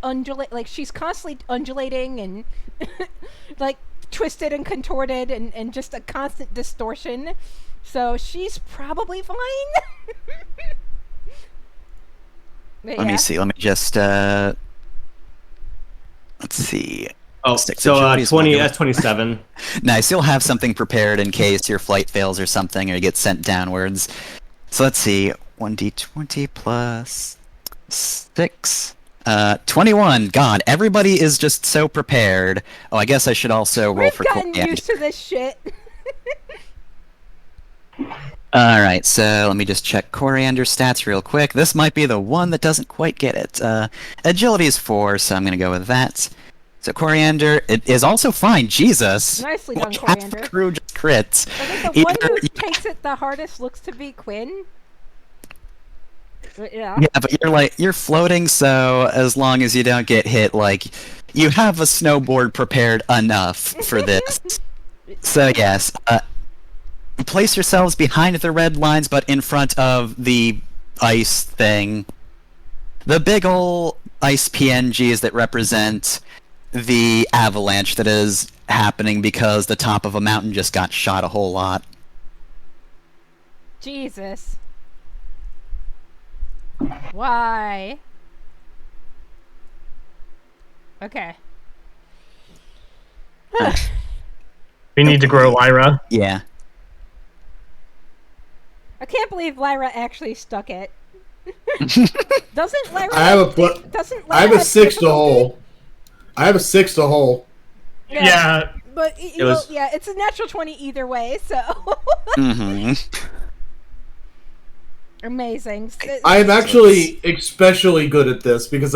she's constantly undulating and like twisted and contorted and just a constant distortion. So she's probably fine. But Let yeah. me see. Let me just let's see. Oh, Six so agility is 20. one. That's 27. Nice. You'll have something prepared in case your flight fails or something, or you get sent downwards. So let's see. 1d20 plus 6. 21. God, everybody is just so prepared. Oh, I guess I should also roll We've for gotten Coriander. used to this shit. Alright, so let me just check Coriander stats real quick. This might be the one that doesn't quite get it. Agility is 4, so I'm gonna go with that. So Coriander, it is also fine. Jesus! Nicely done, Like, half the Coriander. crew just crits. I think the one Either who you- takes it the hardest looks to be Quinn. But yeah. Yeah, but you're floating, so as long as you don't get hit, like, you have a snowboard prepared enough for this. So yes, place yourselves behind the red lines, but in front of the ice thing. The big ol' ice PNGs that represent the avalanche that is happening because the top of a mountain just got shot a whole lot. Jesus. Why? Okay. We need to grow Lyra. Yeah. I can't believe Lyra actually stuck it. Doesn't Lyra? I have doesn't I have Lyra a 6 to difficulty? hole. I have a 6 to hole. Yeah. But yeah, it's a natural 20 either way. So Mm-hmm. amazing. I'm actually especially good at this because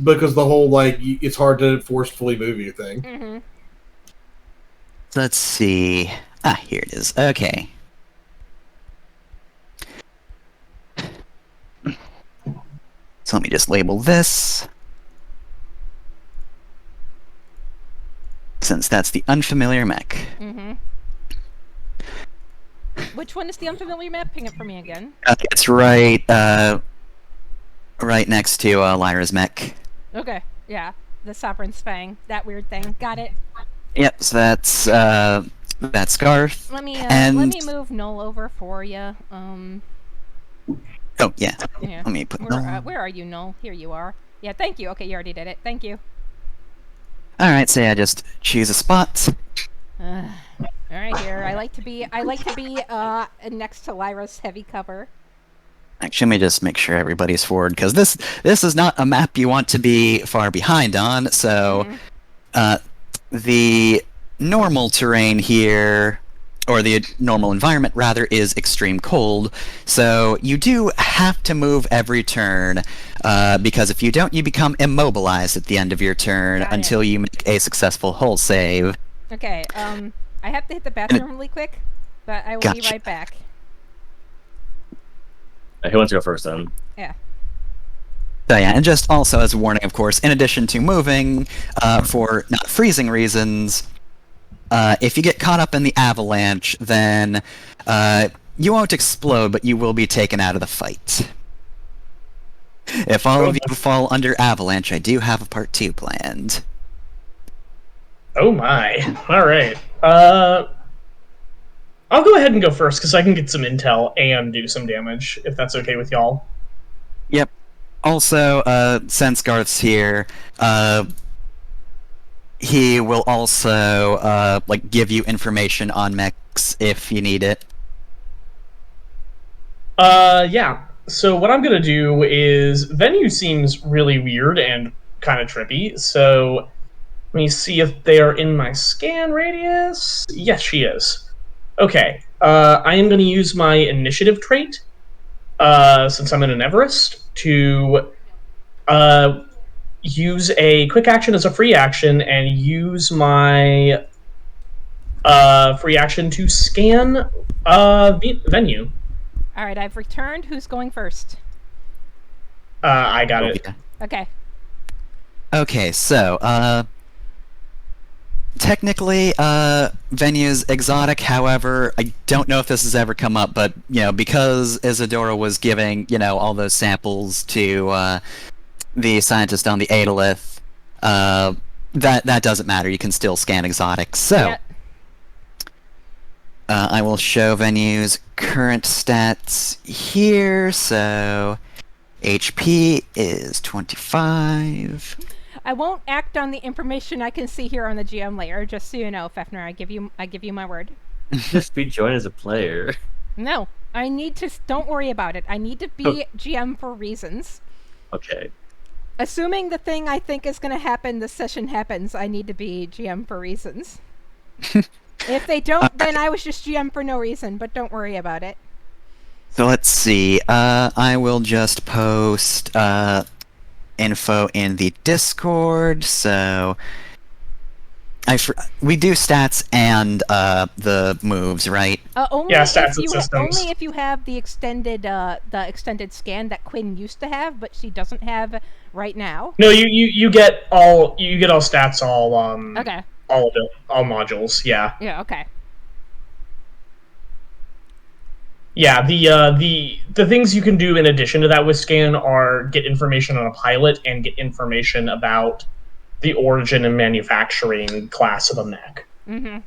because the whole it's hard to forcefully move you thing. Mm-hmm. Let's see. Here it is. Okay. So let me just label this. Since that's the unfamiliar mech. Mm-hmm. Which one is the unfamiliar map? Ping it for me again. It's right next to Lyra's mech. Okay, yeah. The Sovereign's Fang. That weird thing. Got it. Yep, so that's Scarf. Let me and... move Null over for you. Oh, yeah. Yeah. Let me put Null. Where are you, Null? Here you are. Yeah, thank you. Okay, you already did it. Thank you. Alright, so I just choose a spot. Alright, here. I like to be next to Lyra's heavy cover. Actually, let me just make sure everybody's forward, because this is not a map you want to be far behind on, so the normal terrain here, or the normal environment, rather, is extreme cold, so you do have to move every turn, because if you don't, you become immobilized at the end of your turn until you make a successful hull save. Okay, I have to hit the bathroom really quick, but I will be right back. Who wants to go first, then? Yeah. So yeah, and just also as a warning, of course, in addition to moving, for not freezing reasons, if you get caught up in the avalanche, then you won't explode, but you will be taken out of the fight. If all of you fall under avalanche, I do have a part 2 planned. Oh my. Alright. I'll go ahead and go first, because I can get some intel and do some damage, if that's okay with y'all. Yep. Also, since Garth's here, he will also, give you information on mechs if you need it. Yeah. So what I'm gonna do is, Venue seems really weird and kind of trippy, so let me see if they are in my scan radius. Yes, she is. Okay, I am going to use my initiative trait, since I'm in an Everest, to use a quick action as a free action and use my free action to scan Venue. Alright, I've returned. Who's going first? I got it. Yeah. Okay. Okay, so, technically, Venue's exotic, however, I don't know if this has ever come up, but, because Isadora was giving, all those samples to, the scientist on the Aetolith, that doesn't matter, you can still scan exotics, so... Yeah. I will show Venue's current stats here, so... HP is 25... I won't act on the information I can see here on the GM layer, just so you know, Fefner. I give you my word. Just be joined as a player. No, I need to. Don't worry about it. I need to be GM for reasons. Okay. Assuming the thing I think is going to happen, the session happens. I need to be GM for reasons. If they don't, then I was just GM for no reason. But don't worry about it. So let's see. I will just post info in the Discord, so we do stats and the moves, right? Only Yeah, stats if and systems. only if you have the extended scan that Quinn used to have, but she doesn't have right now. No, you get all stats, all Okay. all modules. Yeah. Yeah. Okay. Yeah, the things you can do in addition to that with scan are get information on a pilot and get information about the origin and manufacturing class of a mech. Mm-hmm.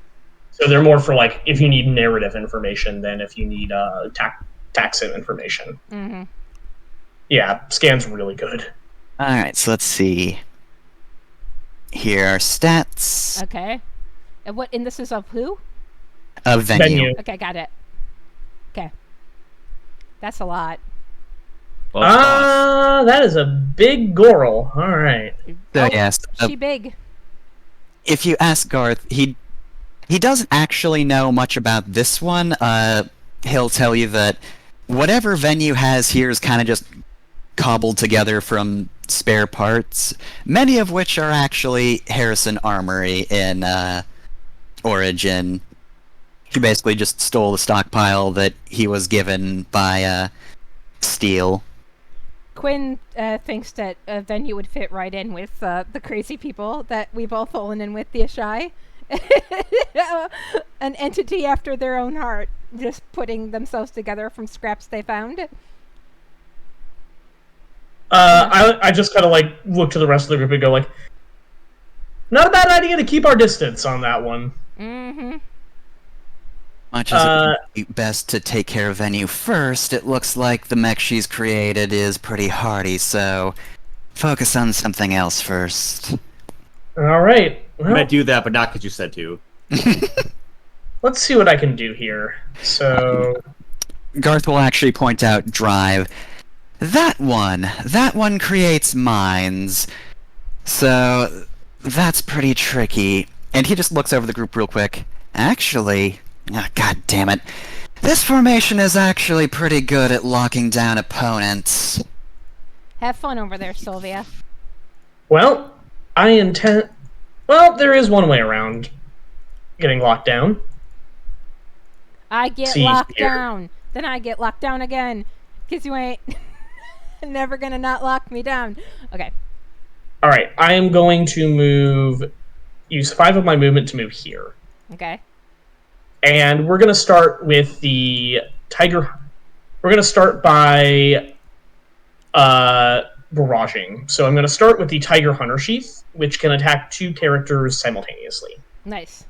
So they're more for if you need narrative information than if you need tax information. Mm-hmm. Yeah, scan's really good. Alright, so let's see. Here are stats. Okay. And this is of who? Of Venue. Okay, got it. Okay. That's a lot. That is a big Goral. All right. So Oh, yes, She big. if you ask Garth, he doesn't actually know much about this one. He'll tell you that whatever venue has here is kind of just cobbled together from spare parts, many of which are actually Harrison Armory in Origin. He basically just stole the stockpile that he was given by Steele. Quinn thinks that a venue would fit right in with the crazy people that we've all fallen in with, the Ashai. An entity after their own heart, just putting themselves together from scraps they found. I just kind of like look to the rest of the group and go like, not a bad idea to keep our distance on that one. Mm-hmm. Much as it would be best to take care of Venue first, it looks like the mech she's created is pretty hardy, so focus on something else first. All right. I might do that, but not because you said to. Let's see what I can do here. So, Garth will actually point out Drive. That one creates mines. So, that's pretty tricky. And he just looks over the group real quick. Actually, god damn it. This formation is actually pretty good at locking down opponents. Have fun over there, Sylvia. well, I intend. Well, there is one way around getting locked down. I get See locked here. down. Then I get locked down again. Because you ain't never gonna not lock me down. Okay. All right, I am going to use 5 of my movement to move here. Okay. And we're going to start with the Tiger. We're going to start by barraging. So I'm going to start with the Tiger Hunter Sheath, which can attack 2 characters simultaneously. Nice.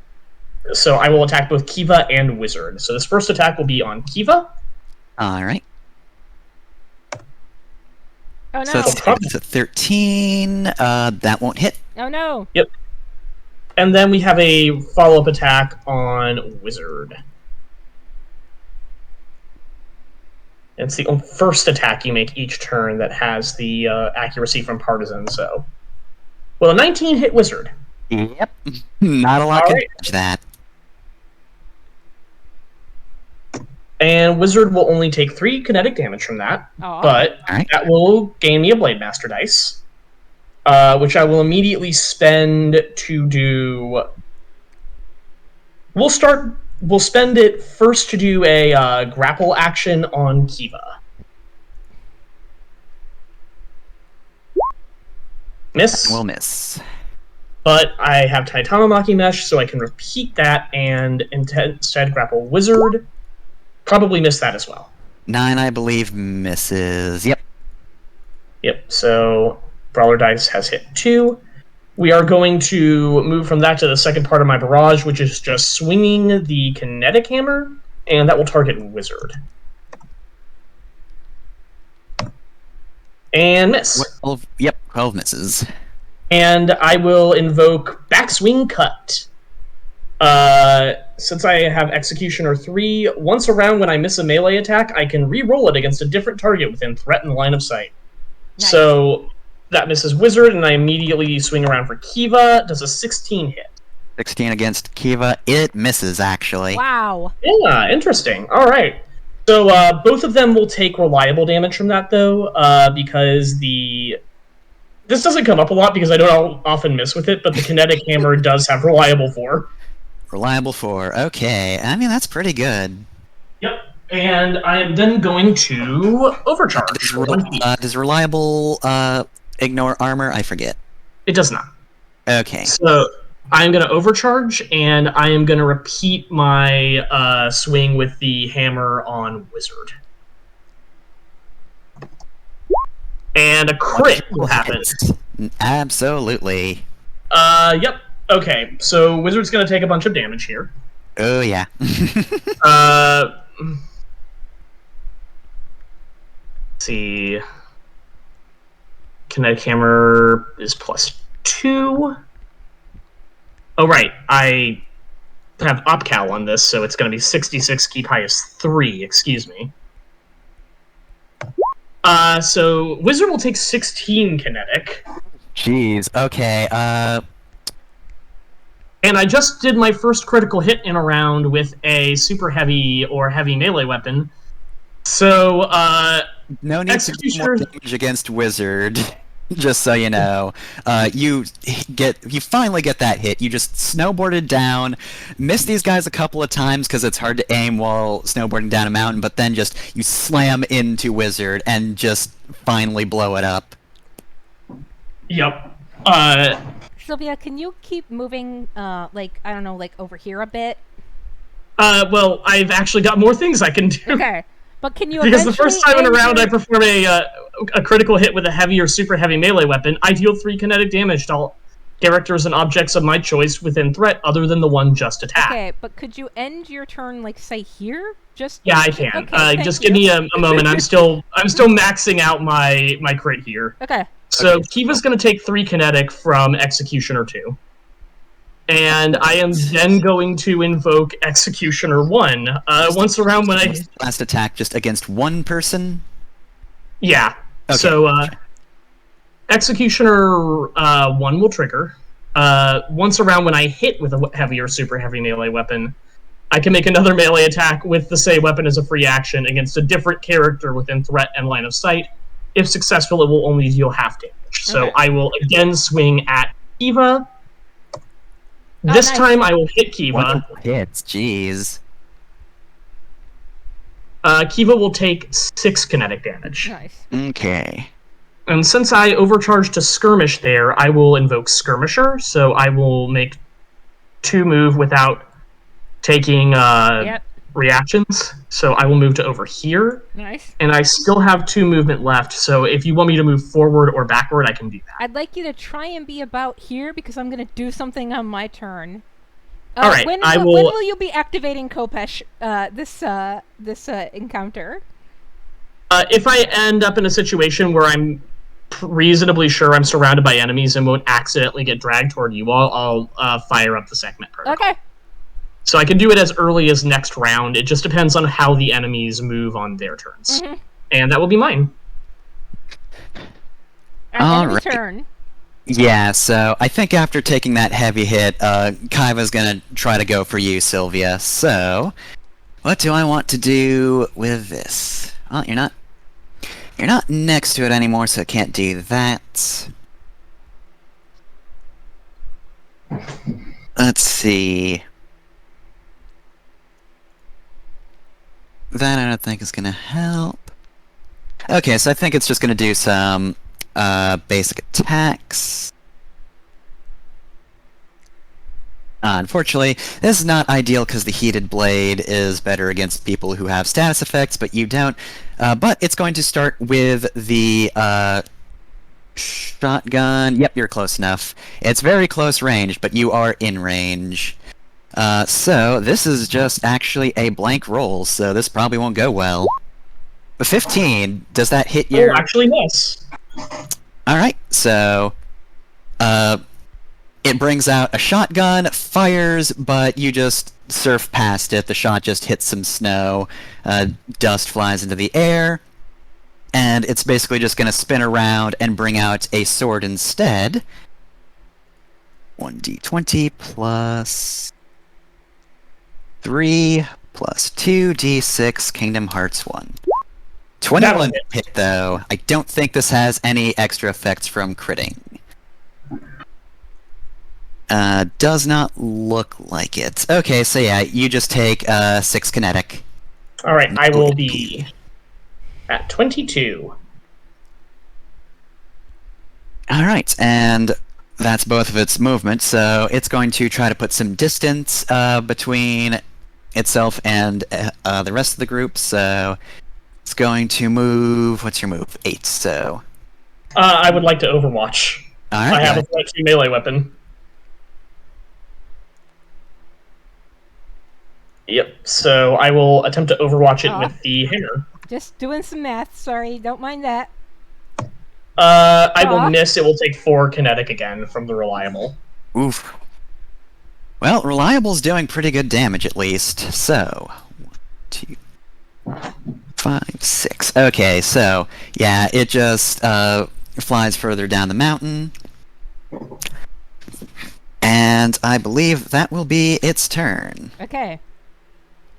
So I will attack both Kiva and Wizard. So this first attack will be on Kiva. Alright. Oh no. So it's a 13. That won't hit. Oh no. Yep. And then we have a follow-up attack on Wizard. It's the first attack you make each turn that has the accuracy from Partisan, so... Well, a 19 hit Wizard. Yep. Not a lot All can right. touch that. And Wizard will only take 3 kinetic damage from that, Aw. but Alright. that will gain me a Blade Master dice, which I will immediately spend to do... We'll spend it first to do a grapple action on Kiva. Miss. Will miss. But I have Titanomaki Mesh, so I can repeat that and instead grapple Wizard. Probably miss that as well. 9, I believe, misses. Yep. Yep, so Brawler Dice has hit 2. We are going to move from that to the second part of my barrage, which is just swinging the Kinetic Hammer, and that will target Wizard. And miss. 12, yep, 12 misses. And I will invoke Backswing Cut. Since I have Executioner 3, once a round when I miss a melee attack, I can re-roll it against a different target within threat and line of sight. Nice. So that misses Wizard, and I immediately swing around for Kiva. Does a 16 hit? 16 against Kiva. It misses, actually. Wow. Yeah, interesting. All right. So both of them will take reliable damage from that, though, because this doesn't come up a lot because I don't often miss with it, but the Kinetic Hammer does have reliable 4. Reliable 4. Okay. I mean, that's pretty good. Yep. And I am then going to overcharge. Does reliable ignore armor? I forget. It does not. Okay. So I'm going to overcharge, and I am going to repeat my swing with the hammer on Wizard. And a crit will happen. Absolutely. Yep. Okay, so Wizard's going to take a bunch of damage here. Oh, yeah. Let's see. Kinetic Hammer is +2. Oh, right. I have Opcal on this, so it's going to be 66, keep highest 3, excuse me. So Wizard will take 16 kinetic. Jeez. Okay. And I just did my first critical hit in a round with a super heavy or heavy melee weapon. So, No need to do more Executioner. damage against Wizard. Just so you know, you finally get that hit. You just snowboarded down, missed these guys a couple of times because it's hard to aim while snowboarding down a mountain. But then just you slam into Wizard and just finally blow it up. Yep. Sylvia, can you keep moving, like, I don't know, like over here a bit? Well, I've actually got more things I can do. Okay. But can you Because the first time in a eventually round I end your- perform a critical hit with a heavy or super heavy melee weapon, I deal 3 kinetic damage to all characters and objects of my choice within threat other than the one just attacked. Okay, but could you end your turn, like, say here? Just Yeah, I can. Okay, thank just you. give me a moment. I'm still maxing out my crit here. Okay. So Kiva's going to take 3 kinetic from Executioner 2. And I am then going to invoke Executioner 1. Once around when I... Last attack just against one person. Yeah. Okay. So, Executioner 1 will trigger. Once around when I hit with a heavy or super heavy melee weapon, I can make another melee attack with the same weapon as a free action against a different character within threat and line of sight. If successful, it will only deal half damage. So Okay. I will again swing at Kiva. This nice. time I will hit Kiva. One hits, jeez. Kiva will take 6 kinetic damage. Nice. Okay. And since I overcharged to Skirmish there, I will invoke Skirmisher, so I will make 2 move without taking Yep. reactions. So I will move to over here, Nice. and I still have 2 movement left, so if you want me to move forward or backward, I can do that. I'd like you to try and be about here because I'm gonna do something on my turn. All right, when I when will- will you be activating Kopesh? This encounter. If I end up in a situation where I'm reasonably sure I'm surrounded by enemies and won't accidentally get dragged toward you all, I'll fire up the segment protocol. Okay. So I can do it as early as next round. It just depends on how the enemies move on their turns. Mhm. And that will be mine. Enemy Alright. turn. Yeah, so I think after taking that heavy hit, Kaiva's gonna try to go for you, Sylvia. So, what do I want to do with this? Well, you're not next to it anymore, so I can't do that. Let's see. That I don't think is gonna help. Okay, so I think it's just gonna do some basic attacks. Unfortunately, this is not ideal because the heated blade is better against people who have status effects, but you don't. But it's going to start with the shotgun. Yep, you're close enough. It's very close range, but you are in range. So this is just actually a blank roll, so this probably won't go well. 15, does that hit your... Oh, actually, yes. Alright, so it brings out a shotgun, fires, but you just surf past it. The shot just hits some snow, dust flies into the air, and it's basically just going to spin around and bring out a sword instead. 1d20 plus 3 plus 2d6 Kingdom Hearts 1. 21 That'll hit, though. I don't think this has any extra effects from critting. Does not look like it. Okay, so yeah, you just take 6 kinetic. All right, I will be at 22. Alright, and that's both of its movements, so it's going to try to put some distance between itself and the rest of the group, so it's going to move... What's your move? 8, so... I would like to Overwatch. Alright, I have yeah. a threat 2 melee weapon. Yep, so I will attempt to Overwatch it Aw. with the hammer. Just doing some math. Sorry, don't mind that. I will Aw. miss. It will take 4 kinetic again from the reliable. Oof. Well, Reliable's doing pretty good damage at least. So, 1, 2, 5, 6. Okay, so yeah, it just flies further down the mountain, And I believe that will be its turn. Okay.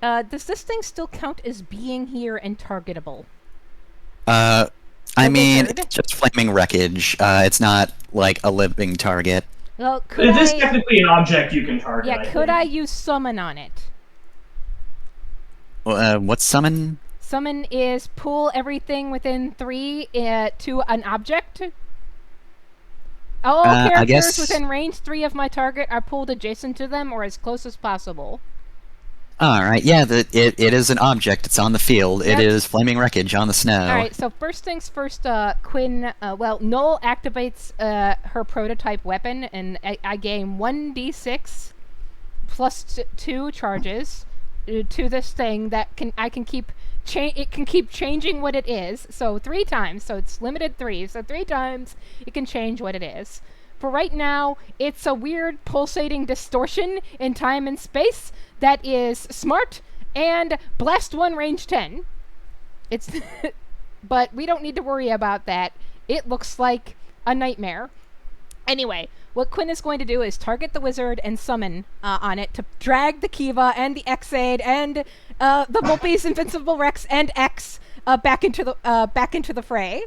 Does this thing still count as being here and targetable? I The mean, wizard? it's just flaming wreckage. It's not like a living target. Well, could It is I... technically an object you can target. Yeah, could I use summon on it? What's summon? Summon is pull everything within 3 to an object. All I characters guess- within range 3 of my target are pulled adjacent to them or as close as possible. Alright, yeah, it is an object. It's on the field. Yep. It is flaming wreckage on the snow. Alright, so first things first, Quinn, Noel activates her prototype weapon, and I gain 1d6 plus 2 charges to this thing that it can keep changing what it is. So 3 times, so it's limited 3, so 3 times it can change what it is. For right now, it's a weird pulsating distortion in time and space that is smart and blast 1 range 10. It's but we don't need to worry about that. It looks like a nightmare. Anyway, what Quinn is going to do is target the wizard and summon on it to drag the Kiva and the X-Aid and the Vulpes, Invincible Rex, and X back into the fray.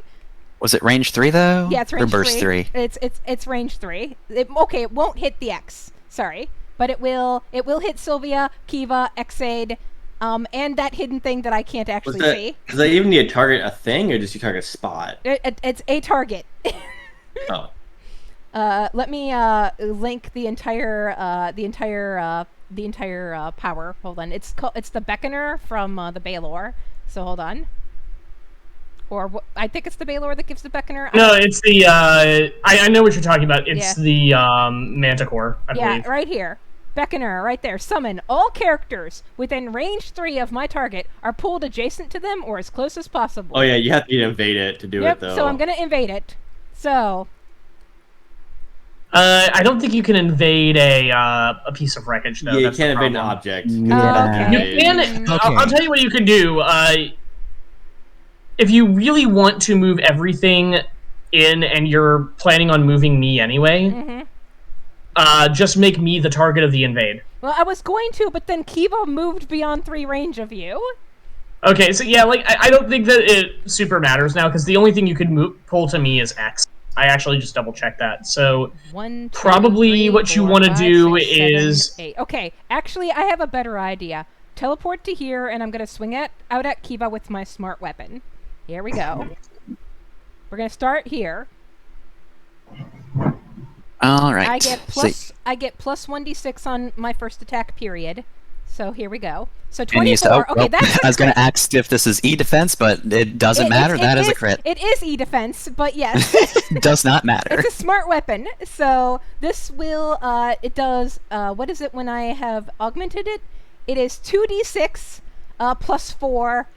Was it range 3 though? Yeah, it's range or burst 3. It's range 3. It won't hit the X. Sorry, but it will hit Sylvia, Kiva, X-Aid, and that hidden thing that I can't actually see. Does that even need to target a thing, or just you target a spot? It's a target. Oh. Let me link the entire power. Hold on. It's the Beckoner from the Baylor. So hold on. Or I think it's the Baylor that gives the Beckoner. No, it's the I know what you're talking about. It's Yeah. the Manticore, I Yeah, believe. right here. Beckoner, right there. Summon all characters within range 3 of my target are pulled adjacent to them or as close as possible. Oh yeah, you have to invade it to do Yep. it though. So I'm gonna invade it. So I don't think you can invade a piece of wreckage though. Yeah, you That's the can't invade an problem. object. okay. You can. Mm. I'll tell you what you can do. If you really want to move everything in, and you're planning on moving me anyway, just make me the target of the invade. Well, I was going to, but then Kiva moved beyond 3 range of you. Okay, so yeah, like I don't think that it super matters now because the only thing you could pull to me is X. I actually just double checked that. So 1, 2, probably 3, what you 4, want to 5, do 6, 7, is 8. Okay, actually, I have a better idea. Teleport to here, and I'm gonna swing it out at Kiva with my smart weapon. Here we go. We're gonna start here. Alright. I get plus 1d6 on my first attack period. So here we go. So 24. Okay, that's a I was going crit. to ask if this is E-defense, but it doesn't matter. That is a crit. It is E-defense, but yes. Does not matter. It's a smart weapon. So this will, it does, what is it when I have augmented it? It is 2d6 plus 4.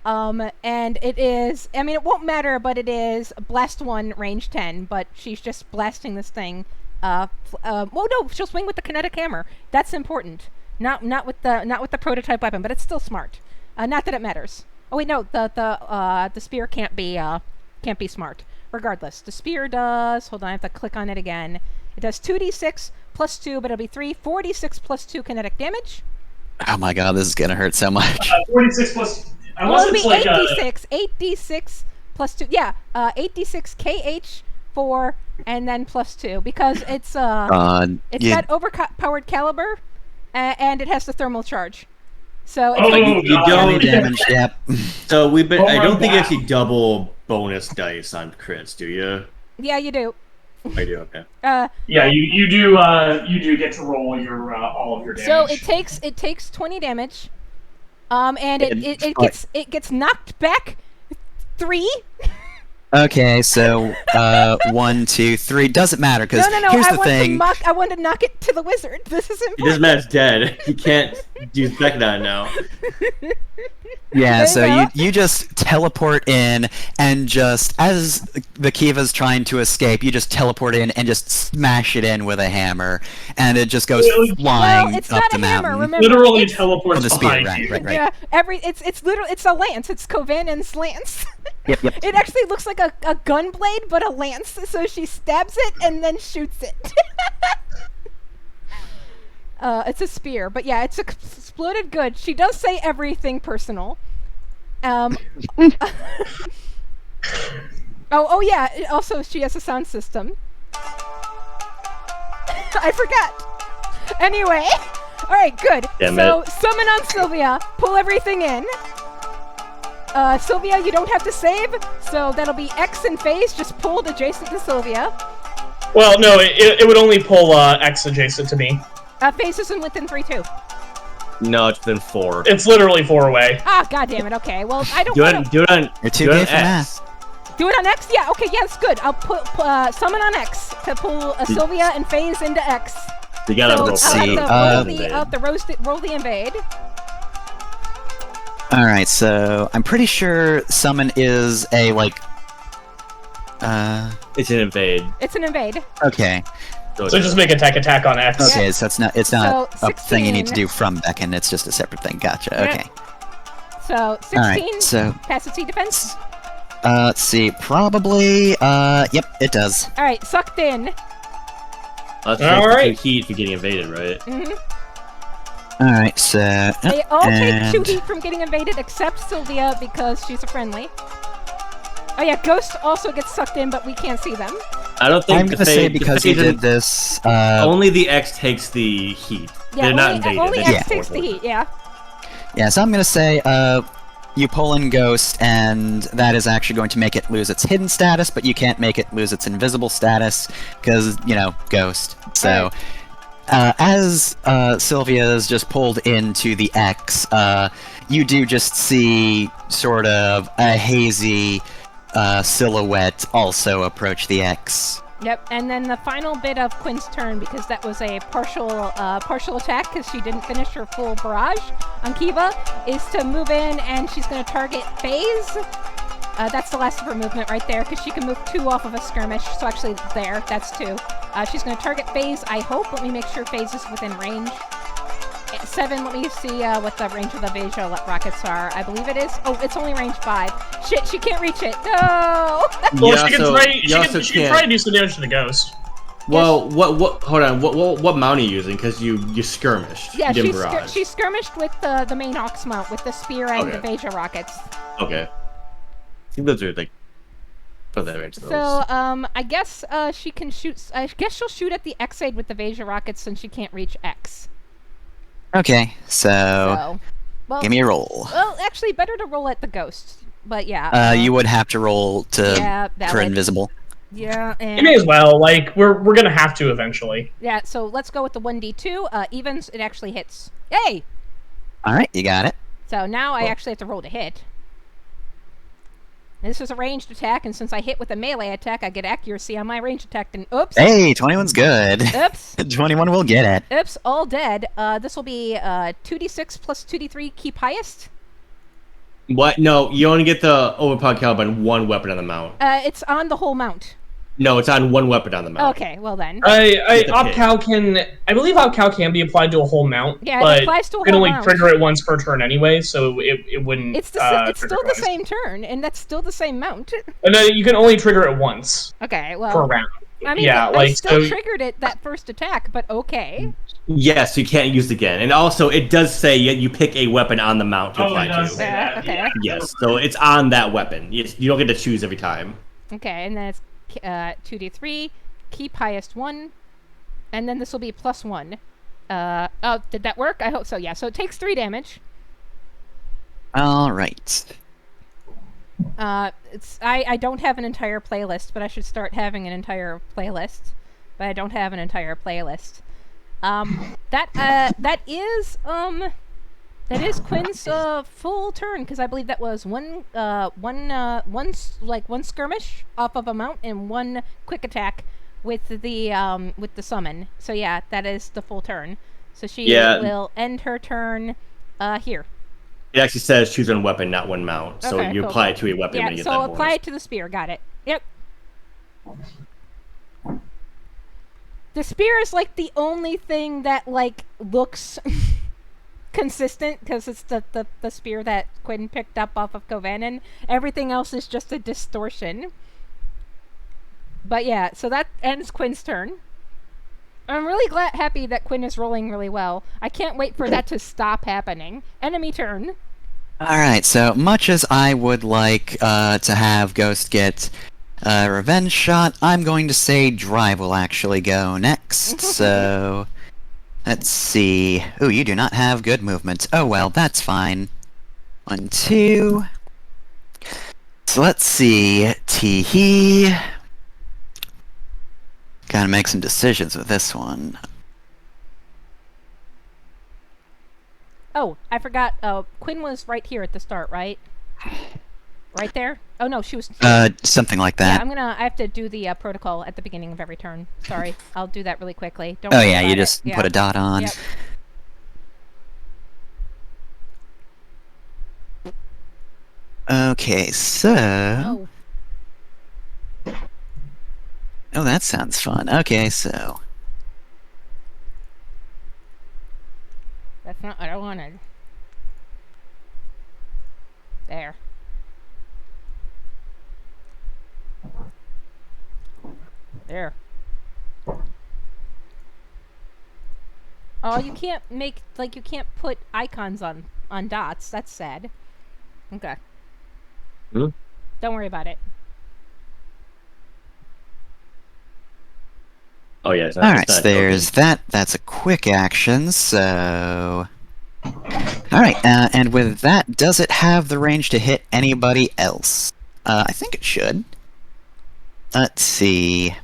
And it is, I mean, it won't matter, but it is blast 1, range 10, but she's just blasting this thing. Well, no, she'll swing with the kinetic hammer. That's important. Not with the prototype weapon, but it's still smart. Not that it matters. Oh wait, no, the spear can't be smart. Regardless, the spear does. Hold on, I have to click on it again. It does 2d6 plus 2, but it'll be 4d6 plus 2 kinetic damage. Oh my god, this is going to hurt so much. 46 plus. Well, Unless it'll be it's like 8d6 plus 2. Yeah, 8d6 KH4 and then plus 2 because it's got overpowered caliber and it has the thermal charge. So it's Oh, like, You don't. damage, yep. So I don't think you down. actually double bonus dice on crits, do you? yeah, you do. I do. Okay. Yeah, you do get to roll your all of your So damage. it takes 20 damage. And it gets knocked back 3. Okay, so 1, 2, 3 doesn't matter because No. here's I the want thing. I want to knock it to the wizard. This is It important. doesn't matter. It's dead. You can't use Becknut now. Yeah, There so you go. you just teleport in and just as the Kiva's trying to escape, you just teleport in and just smash it in with a hammer, and it just goes flying Well, it's up not the a hammer. mountain. Remember, Literally it's, teleports Oh, the spear, behind right, you. right. yeah. It's a lance. It's Kovanen's lance. Yep. It actually looks like a gun blade, but a lance. So she stabs it and then shoots it. It's a spear, but yeah, it's exploded good. She does say everything personal. Oh yeah. Also, she has a sound system. I forgot. Anyway, all right, good. Damn So it. summon on Sylvia. Pull everything in. Sylvia, you don't have to save, so that'll be X and phase just pulled adjacent to Sylvia. Well, no, it would only pull X adjacent to me. Phase isn't within 3-2. No, it's been 4. It's literally 4 away. Ah, god damn it. Okay, well, I don't Do want it, do it on. You're too do it gay on for X. Do it on X? Yeah, okay, yeah, that's good. I'll put summon on X to pull Sylvia and phase into X. You gotta So roll. let's I'll see, have to roll the invade. All right, so I'm pretty sure summon is a like. It's an invade. It's an invade. Okay. So just make attack on X. Okay, so it's not So, a thing you need to 16. do from Beacon. It's just a separate thing. Gotcha. Yep. Okay. So 16. All right. So Passive defense. let's see. Probably. Yep. It does. All right, sucked in. That's All right. 2 heat for getting invaded, right? Mm-hmm. All right. So. They all and- take 2 heat from getting invaded, except Sylvia because she's a friendly. Oh yeah, Ghost also gets sucked in, but we can't see them. I don't think I'm the gonna say phase- the because you phase did this. Only the X takes the heat. Yeah, They're not invaded. only They X just takes the force heat. Yeah. Yeah. So I'm gonna say. You pull in Ghost, and that is actually going to make it lose its hidden status, but you can't make it lose its invisible status because Ghost. So. As Sylvia is just pulled into the X, you do just see sort of a hazy silhouette also approach the X. Yep, and then the final bit of Quinn's turn, because that was a partial attack, because she didn't finish her full barrage on Kiva, is to move in, and she's going to target phase. That's the last of her movement right there, because she can move 2 off of a skirmish. So actually, that's 2. She's going to target phase, I hope. Let me make sure phase is within range. 7, let me see what the range of the Veja rockets are. I believe it is. Oh, it's only range 5. Shit, she can't reach it. No! Well, Yeah, she can so try. you She also can can't- try to do some damage to the ghost. Well, what? Hold on. What mount are you using? Because you skirmished. Yeah, you didn't barrage. she skirmished with the main Ox mount, with the spear and the Okay. Veja rockets. Okay. I think those are like. Put that range. Those. So, I guess she can shoot. I guess she'll shoot at the X-Aid with the Veja rockets since she can't reach X. Okay, so Well, give me a roll. well, actually, better to roll at the ghost. But yeah. You would have to roll to Yeah, for valid. invisible. Yeah, You may and as well. Like we're gonna have to eventually. yeah. So let's go with the 1d2. Evens, it actually hits. Yay! All right, you got it. So now I actually have to roll to hit. This is a ranged attack, and since I hit with a melee attack, I get accuracy on my ranged attack. And oops, Hey, 21's good. oops, 21 will get it. oops, all dead. This will be 2d6 plus 2d3. Keep highest. What? No, you only get the overpowered caliber on 1 weapon on the mount. It's on the whole mount. No, it's on 1 weapon on the mount. Okay, well then. I the Opcal can. I believe Opcal can be applied to a whole mount. Yeah, it but applies to a you can whole only mount. trigger it once per turn anyway, so it wouldn't. It's trigger still it the twice. same turn, and that's still the same mount. And then you can only trigger it once Okay, per well, round. I mean, yeah, I like still so. triggered it that first attack, but okay. Yes, you can't use it again. And also, it does say you pick a weapon on the mount to Oh, apply it does to. say that. Okay. Yeah. Yes, so it's on that weapon. You don't get to choose every time. Okay, and then it's 2d3, keep highest 1, and then this will be plus 1. Oh, did that work? I hope so, yeah. So it takes 3 damage. All right. I don't have an entire playlist, but I should start having an entire playlist. But I don't have an entire playlist. That is Quinn's full turn, because I believe that was one skirmish off of a mount and 1 quick attack with the summon. So yeah, that is the full turn. So she will end her turn here. It actually says choose one weapon, not one mount. So Okay, you cool. apply it to a weapon when Yeah, you get so that apply bonus. it to the spear. Got it. Yep. The spear is like the only thing that like looks consistent, because it's the spear that Quinn picked up off of Kovanen. Everything else is just a distortion. But yeah, so that ends Quinn's turn. I'm really happy that Quinn is rolling really well. I can't wait for that to stop happening. Enemy turn. Alright, so much as I would like to have Ghost get a revenge shot, I'm going to say Drive will actually go next. So, let's see. Ooh, you do not have good movement. Oh well, that's fine. 1, 2. So let's see. Tee-hee. Gotta make some decisions with this one. Oh, I forgot. Quinn was right here at the start, right? Right there? Oh no, she was. Something like Yeah, that. I have to do the protocol at the beginning of every turn. Sorry, I'll do that really quickly. Don't. Oh worry yeah, about you it. just Yeah. put a dot on. Yep. Okay, so... Oh. Oh, that sounds fun. Okay, so... That's not what I wanted. There. There. Oh, you can't make, like, you can't put icons on dots. That's sad. Okay. Hmm? Don't worry about it. Oh yeah. Alright, so there's that. That's a quick action, so... Alright, and with that, does it have the range to hit anybody else? I think it should. Let's see...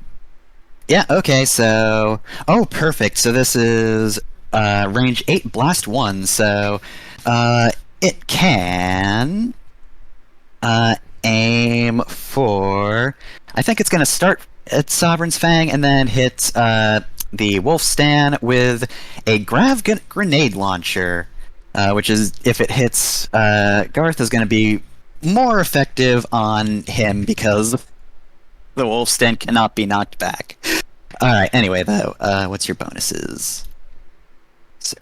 Yeah, okay, so... Oh, perfect, so this is, range 8, blast 1, so... It can... aim for... I think it's gonna start at Sovereign's Fang and then hit, the Wolf Stan with a Grav Grenade Launcher, which is, if it hits Garth, is going to be more effective on him because the Wolf Stan cannot be knocked back. Alright, anyway, though, what's your bonuses? So,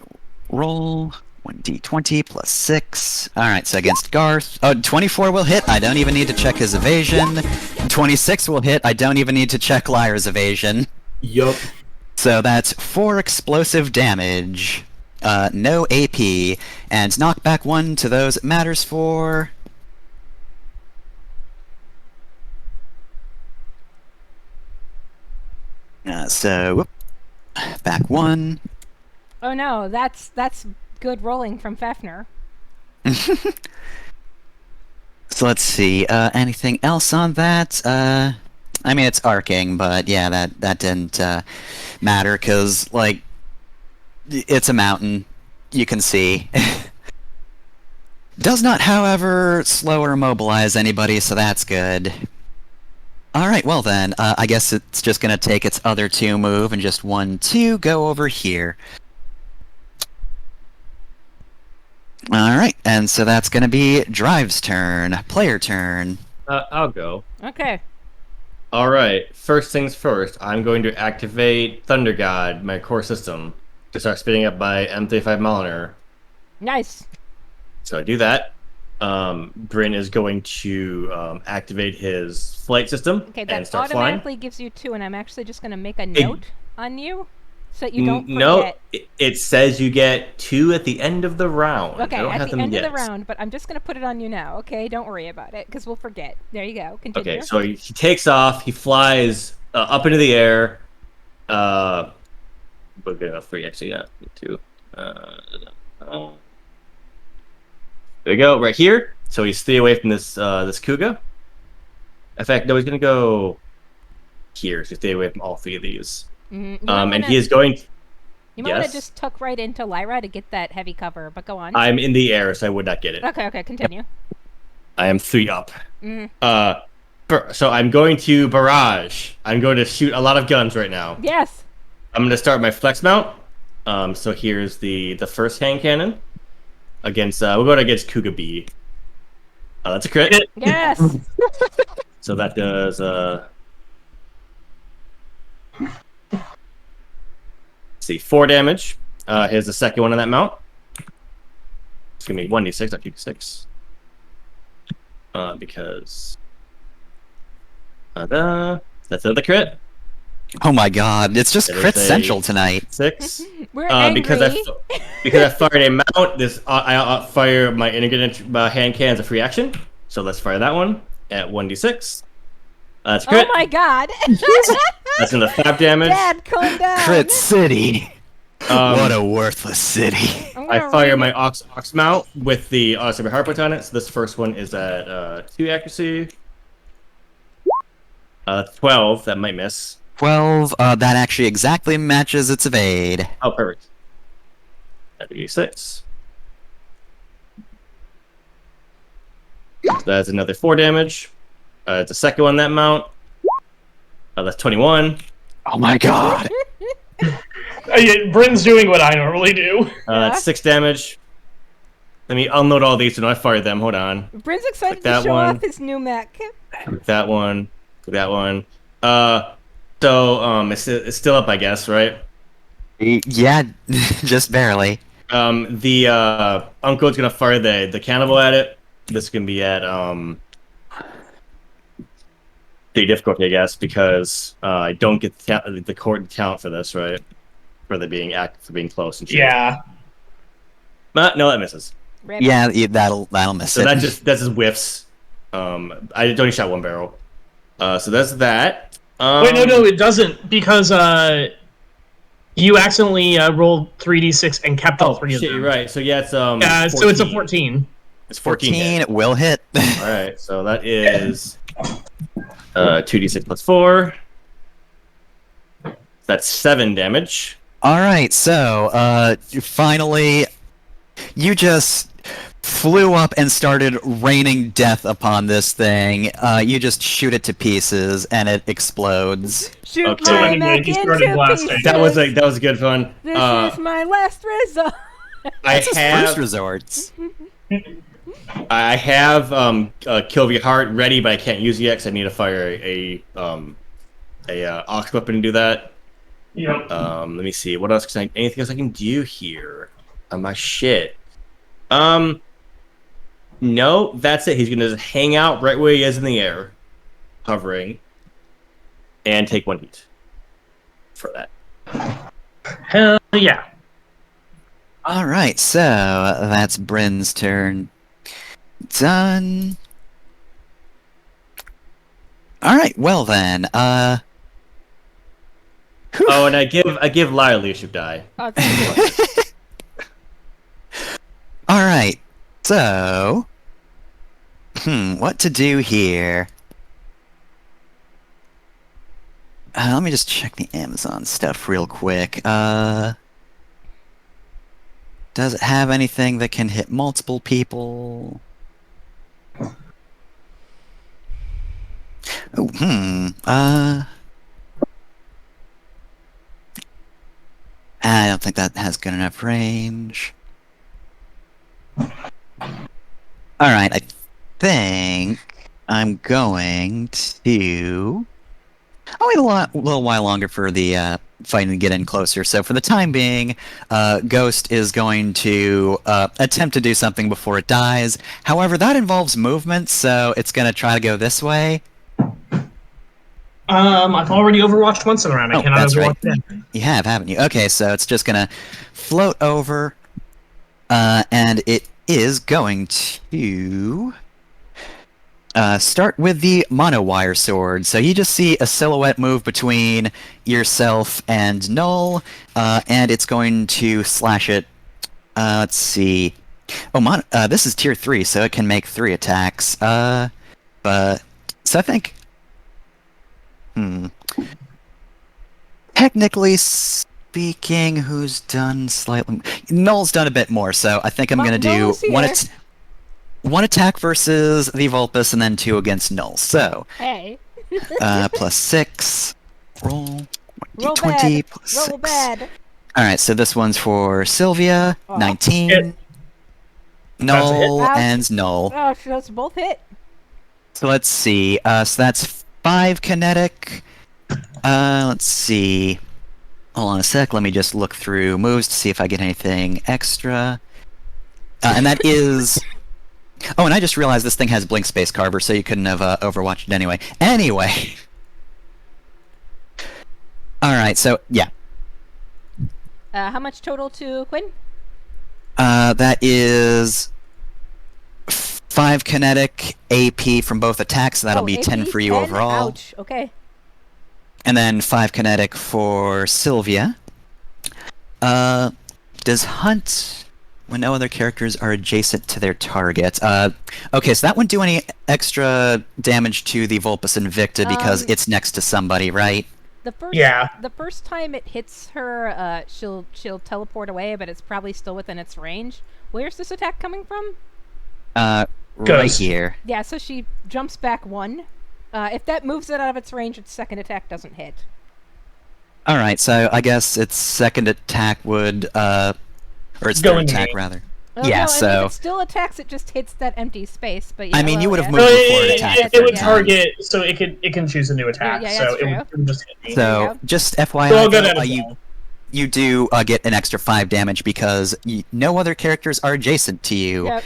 roll 1d20 plus 6. Alright, so against Garth... Oh, 24 will hit, I don't even need to check his evasion. 26 will hit, I don't even need to check Lyra's evasion. Yup. So that's 4 explosive damage, no AP, and knockback 1 to those it matters for. Whoop, back 1. Oh no, that's good rolling from Fafnir. So let's see, anything else on that? I mean, it's arcing, but yeah, that didn't matter, because, like, it's a mountain. You can see. Does not, however, slow or immobilize anybody, so that's good. Alright, well then, I guess it's just gonna take its other 2 move and just 1, 2, go over here. Alright, and so that's gonna be Drive's turn. Player turn. I'll go. Okay. All right. First things first. I'm going to activate Thunder God, my core system, to start spinning up my M35 Moliner. Nice. So I do that. Bryn is going to activate his flight system Okay, and that start flying. automatically gives you 2, and I'm actually just going to make a note on you so that you don't forget. No, it says you get 2 at the end of the round. Okay, I don't at have the them end yet. of the round, but I'm just going to put it on you now, okay? Don't worry about it, because we'll forget. There you go. Continue. Okay, so he takes off. He flies up into the air. But good enough for you, actually. Yeah, 2. There we go, right here. So he's 3 away from this this Kuga. In fact, no, he's gonna go here. So stay away from all 3 of these. And he is going. You might want to Yes? just tuck right into Lyra to get that heavy cover, but go on. I'm in the air, so I would not get it. Okay, continue. I am 3 up. So I'm going to barrage. I'm going to shoot a lot of guns right now. Yes. I'm going to start my flex mount. So here's the first hand cannon against. We'll go against Kuga B. That's a crit. Yes. So that does. Let's see, 4 damage. Here's the second one on that mount. It's gonna be 1d6, not 2d6. Because that's another crit. Oh my god, it's just That crit is a central tonight. 6. We're angry. Because I fired a mount, I fire my integrated hand cannon as a free action. So let's fire that one at 1d6. That's crit. Oh my god. That's another 5 damage. Dad, calm down. Crit city. What a worthless city. I fire my ox mount with the Saber Harput on it. So this first one is at 2 accuracy. 12. That might miss. 12. That actually exactly matches its evade. Oh, perfect. That'd be 6. So that's another 4 damage. It's a second one that mount. That's 21. Oh my god. Bryn's doing what I normally do. That's 6 damage. Let me unload all these so I fire them. Hold on. Bryn's excited to that show one. off his new mech. That one. That one. It's still up, I guess, right? Yeah, just barely. The uncle's gonna fire the cannibal at it. This can be at the difficulty, I guess, because I don't get the court count for this, right? For the being close and shit. Yeah. No, that misses. Rip. Yeah, that'll miss So it. that just whiffs. I only shot one barrel. So that's that. Wait, no, it doesn't, because you accidentally rolled 3d6 and kept all three of shit, them. you're right. So yeah, it's So it's a 14. It's 14. 14 will hit. All right, so that is 2d6 plus 4. That's 7 damage. Alright, so, finally, you just flew up and started raining death upon this thing. You just shoot it to pieces, and it explodes. Shoot Okay. my Anyway, mech he started into blasting. pieces. That was good fun. This is my last result. That's his I first have resorts. Kill the Heart ready, but I can't use it yet because I need to fire a ox weapon to do that. Yep. Let me see. What else? Anything else I can do here? My shit. No, that's it. He's gonna just hang out right where he is in the air, hovering, and take 1 hit for that. Hell yeah. Alright, so that's Bryn's turn. Done. Alright, well then, Oh, and I give Lyra leadership die. Oh, thank you. Alright, so... what to do here? Let me just check the Amazon stuff real quick. Does it have anything that can hit multiple people? Oh, I don't think that has good enough range. Alright, I think I'm going to... I'll wait a little while longer for the fighting to get in closer. So for the time being, Ghost is going to attempt to do something before it dies. However, that involves movement, so it's going to try to go this way. I've already overwatched once in a round. I Oh, cannot that's right. overwatch again. You have, haven't you? Okay, so it's just going to float over, and it is going to... start with the monowire sword. So you just see a silhouette move between yourself and Null, and it's going to slash it. Let's see. Oh, this is tier 3, so it can make 3 attacks. So I think... Technically speaking, who's done slightly... Null's done a bit more, so I think I'm going to do Null's here. one attack versus the Vulpus, and then 2 against Null. So, Hey. plus 6. Roll. Roll D20 bad. plus Roll 6. bad. Alright, so this one's for Sylvia. Aw. 19. Hit. Null Ouch. and Null. Oh, so that's both hit. So let's see. So that's 5 kinetic. Let's see. Hold on a sec. Let me just look through moves to see if I get anything extra. And that is... Oh, and I just realized this thing has Blink Space Carver, so you couldn't have overwatched it anyway. Anyway. All right, so yeah, How much total to Quinn? that is 5 kinetic AP from both attacks. So that'll be 10 for you 10? overall, Ouch. Okay. and then 5 kinetic for Sylvia. Does Hunt when no other characters are adjacent to their target? Okay, so that wouldn't do any extra damage to the Vulpus Invicta because it's next to somebody, right? The first time it hits her, she'll teleport away, but it's probably still within its range. Where's this attack coming from? Right Ghost. here. Yeah, so she jumps back 1. If that moves it out of its range, its second attack doesn't hit. All right, so I guess its second attack would, or its Go third into attack me. rather. Oh, Yeah, no, so I mean, if it still attacks, it just hits that empty space. But yeah, I mean, you would have No, moved before it it, attacked. it, the it would third time. target, so it can choose a new attack. Yeah, so that's it would just hit me. There you So go. just So I'll FYI, go though, that as you well. you do get an extra 5 damage because no other characters are adjacent to you. Yep.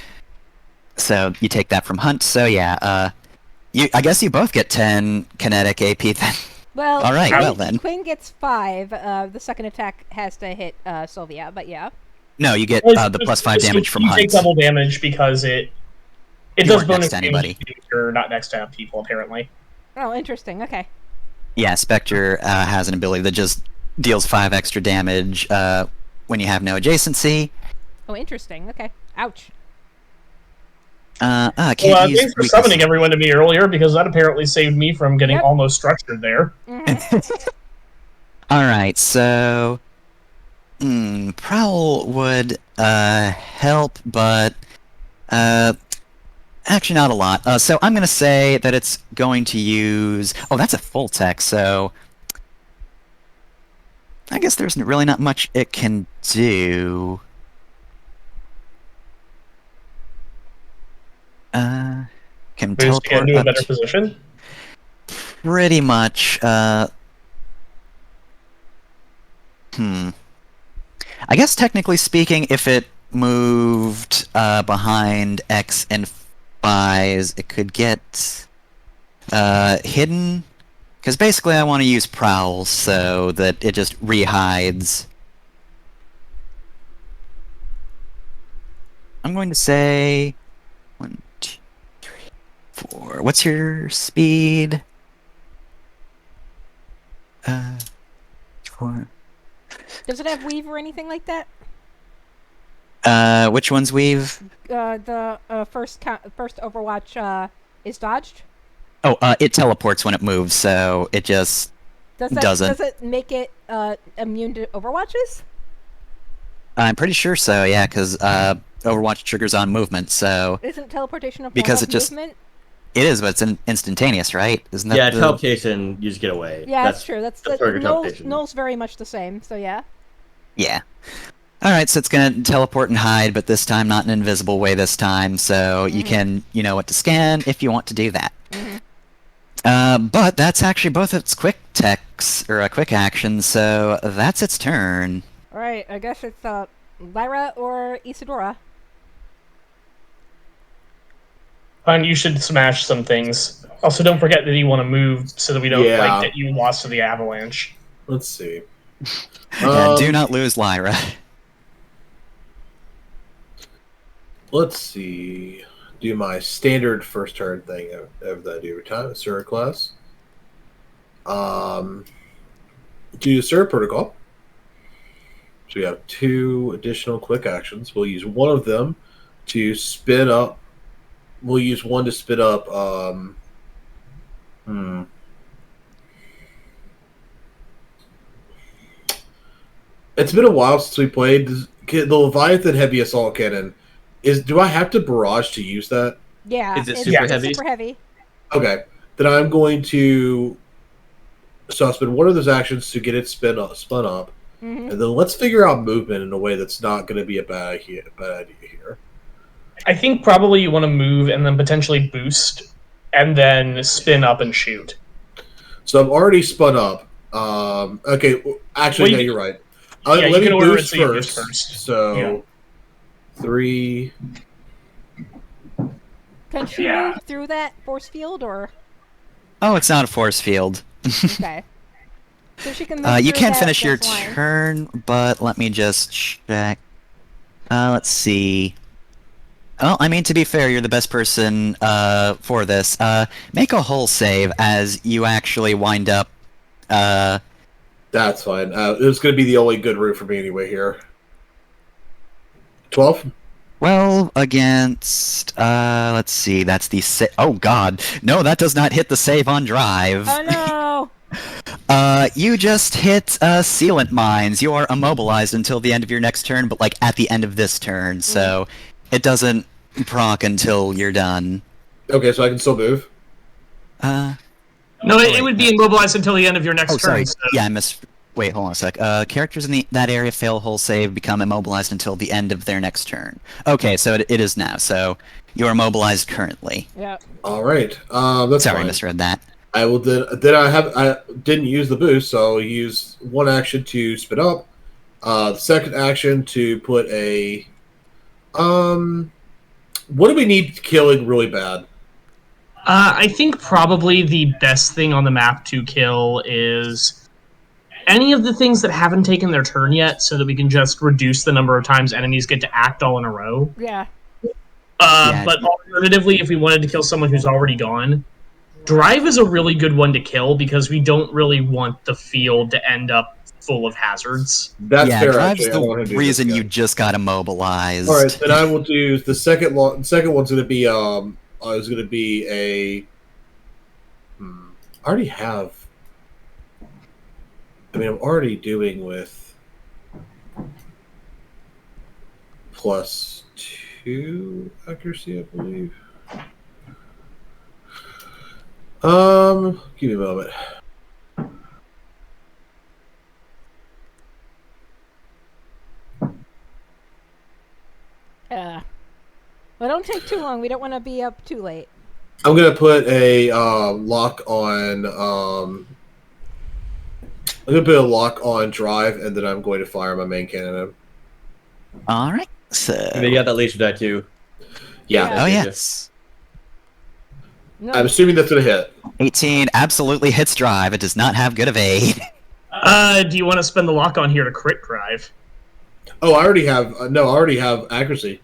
So you take that from Hunt. So yeah, I guess you both get 10 kinetic AP then. Well, All right, Quinn, well then. Quinn gets 5. The second attack has to hit Sylvia, but yeah. No, you get Well, the plus 5 so damage from you Hunt. take double damage because it You does weren't next bonus to damage anybody. if you're not next to people, apparently. Oh, interesting. Okay. Yeah, Spectre has an ability that just deals 5 extra damage when you have no adjacency. Oh, interesting. Okay. Ouch. Can't Well, use thanks for weaknesses. summoning everyone to me earlier, because that apparently saved me from getting Yep. almost structured there. Alright, so... Prowl would help, but... actually not a lot. So I'm gonna say that it's going to use... Oh, that's a full tech, so... I guess there's really not much it can do. Can Boost to get teleport into a up better to- position. Pretty much. I guess technically speaking, if it moved behind X and Phi's, it could get hidden. Because basically I want to use Prowl so that it just rehides. I'm going to say 1, 2, 3, 4. What's your speed? 4. Does it have weave or anything like that? Which one's weave? The first Overwatch is dodged. Oh, it teleports when it moves, so it just doesn't. Does it make it immune to Overwatches? I'm pretty sure so, yeah, because Overwatch triggers on movement, so Isn't teleportation a form Because of it just- movement? it is, but it's instantaneous, right? Isn't that Yeah, the... teleportation, you just get away. Yeah, that's true. That's target Null's, teleportation. Null's very much the same. So yeah. Yeah. Alright, so it's gonna teleport and hide, but this time not in an invisible way this time, so you can, you know what to scan if you want to do that. But that's actually both its quick techs, or quick actions, so that's its turn. All right. I guess it's Lyra or Isadora. And you should smash some things. Also, don't forget that you want to move so that we don't Yeah. get you lost to the avalanche. Let's see. Yeah, do not lose Lyra. Let's see. Do my standard first turn thing of that I do every time. Sir class. Do Sir protocol. So we have 2 additional quick actions. We'll use one of them to spin up. We'll use one to spin up. It's been a while since we played the Leviathan Heavy Assault Cannon. Do I have to barrage to use that? Yeah. Is it it's super heavy? Super heavy. Okay, then I'm going to. So I'll spend one of those actions to get it spun up, and then let's figure out movement in a way that's not going to be a bad idea here. I think probably you want to move and then potentially boost, and then spin up and shoot. So I'm already spun up. Okay, actually, Well, no, you're right. yeah, you let me can order it boost so you first. boost first. So Yeah. 3. Can she Yeah. move through that force field or? Oh, it's not a force field. Okay. So she can. Move You through can that finish your line. turn, but let me just check. Let's see. Well, I mean, to be fair, you're the best person for this. Make a hull save as you actually wind up. That's fine. It was going to be the only good route for me anyway here. 12? Well, against. Let's see. That's the. Oh, God. No, that does not hit the save on drive. Oh no! You just hit sealant mines. You are immobilized until the end of your next turn, but like at the end of this turn, so it doesn't proc until you're done. Okay, so I can still move. No, it would be immobilized until the end of your next Oh, turn. sorry. So. Yeah, I missed. Wait, hold on a sec. Characters in that area fail hull save, become immobilized until the end of their next turn. Okay, so it is now. So you are immobilized currently. Yeah. All right. That's Sorry, fine. misread that. I will then I didn't use the boost, so I'll use one action to spin up. The second action to put a what do we need killing really bad? I think probably the best thing on the map to kill is any of the things that haven't taken their turn yet, so that we can just reduce the number of times enemies get to act all in a row. Yeah. Yeah. But alternatively, if we wanted to kill someone who's already gone, Drive is a really good one to kill because we don't really want the field to end up full of hazards. That's Yeah, fair. drive's Actually, I don't want to the do reason this you again. just got immobilized. All right, then I will do the second. Second one's going to be is going to be a. I already have. I mean, I'm already doing with +2 accuracy, I believe. Give me a moment. Well, don't take too long. We don't want to be up too late. I'm gonna put a lock on. I'm gonna put a lock on drive, and then I'm going to fire my main cannon. All right. So. You got that laser die too. Yeah, Oh yes. No. I'm assuming that's gonna hit. 18 absolutely hits drive. It does not have good evade. Do you want to spend the lock on here to crit Drive? Oh, I already have. No, I already have accuracy.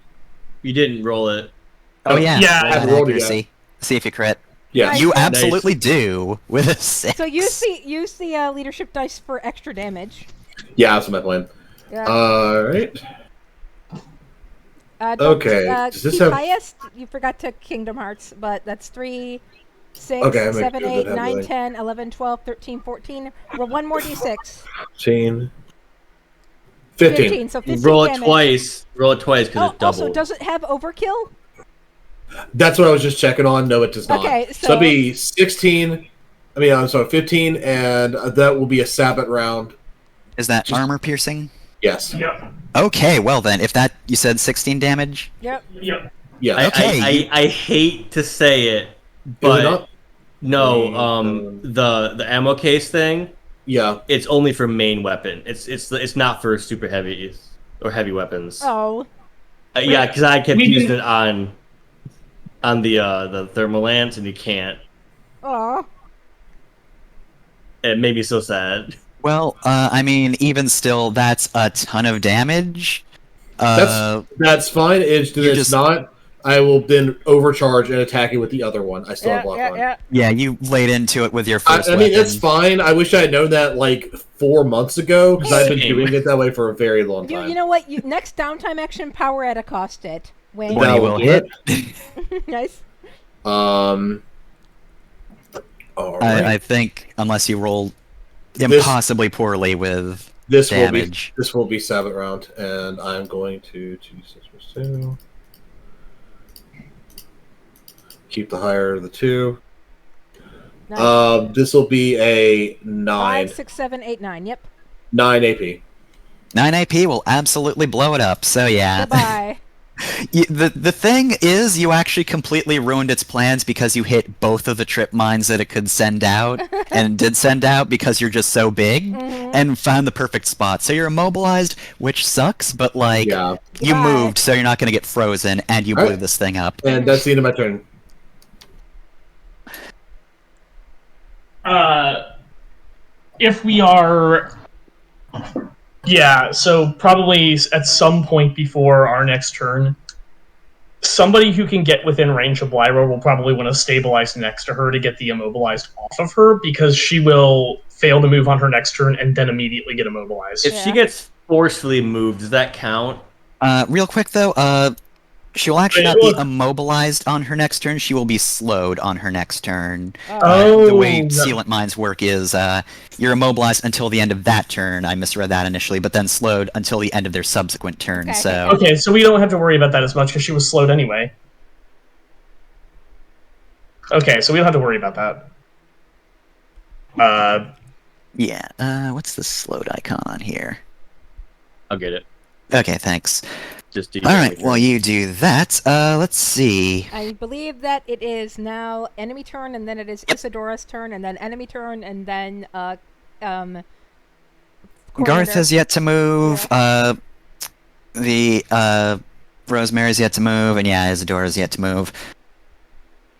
You didn't roll it. Oh yeah. Yeah, roll I that rolled it, accuracy. See if you crit. Yeah. Nice. You Nice. absolutely do with a 6. So use the leadership dice for extra damage. Yeah, that's my plan. Yeah. All right. Don't, okay, does this keep have- highest. You forgot to Kingdom Hearts, but that's 3, 6, Okay, I'm 7, gonna 8, have 9, like- 10, 11, 12, 13, 14. Roll one more d6. 15. 15. So 15 Roll it damage. twice. Roll it twice because Oh, it's double. also, does it have overkill? That's what I was just checking on. No, it does not. Okay, so it'll be 16. I mean, I'm sorry, 15, and that will be a Sabbath round. Is that Just- armor piercing? Yes. Yep. Okay, well then, if that you said 16 damage. Yep. Yep. Yeah. Okay. I hate to say it, Is it but not? no, the ammo case thing, Yeah. it's only for main weapon. It's not for super heavies or heavy weapons. Oh. Yeah, because I kept We using did- it on the thermal lance, and you can't. Oh. It made me so sad. Well, I mean, even still, that's a ton of damage. That's fine. It's you it's just- not. I will then overcharge and attack it with the other one. I still have lock on. Yeah, you laid into it with your I first mean, weapon. it's fine. I wish I had known that like 4 months ago because I've been Same. doing it that way for a very long You time. know what? Next downtime action, power at a cost it. Wayne. When That you will will do hit. Nice. All right. I think, unless you roll This- impossibly poorly with This damage. will be 7th round, and I'm going to 2, 6, 2. Keep the higher of the 2. Nice. This will be a 9. 5, 6, 7, 8, 9. Yep. 9 AP. 9 AP will absolutely blow it up, so yeah. Goodbye. The thing is, you actually completely ruined its plans because you hit both of the trip mines that it could send out, and did send out because you're just so big, and found the perfect spot. So you're immobilized, which sucks, but like, Yeah. you Goodbye. moved, so you're not going to get frozen, and you blew Alright. this thing up. And that's the end of my turn. if we are... Yeah, so probably at some point before our next turn, somebody who can get within range of Lyra will probably want to stabilize next to her to get the immobilized off of her, because she will fail to move on her next turn and then immediately get immobilized. If she gets forcefully moved, does that count? Real quick though, she will actually not be immobilized on her next turn. She will be slowed on her next turn. The way Sealant Mines work is, you're immobilized until the end of that turn. I misread that initially, but then slowed until the end of their subsequent turn. Okay, Okay, so we don't have to worry about that as much because she was slowed anyway. Okay, so we don't have to worry about that. Yeah, what's the slowed icon here? I'll get it. Okay, thanks. Just do Alright, while you do that, let's see. I believe that it is now enemy turn, and then it is Isadora's turn, and then enemy turn, and then, Garth Coriander. has yet to move, Rosemary's yet to move, and yeah, Isadora's yet to move.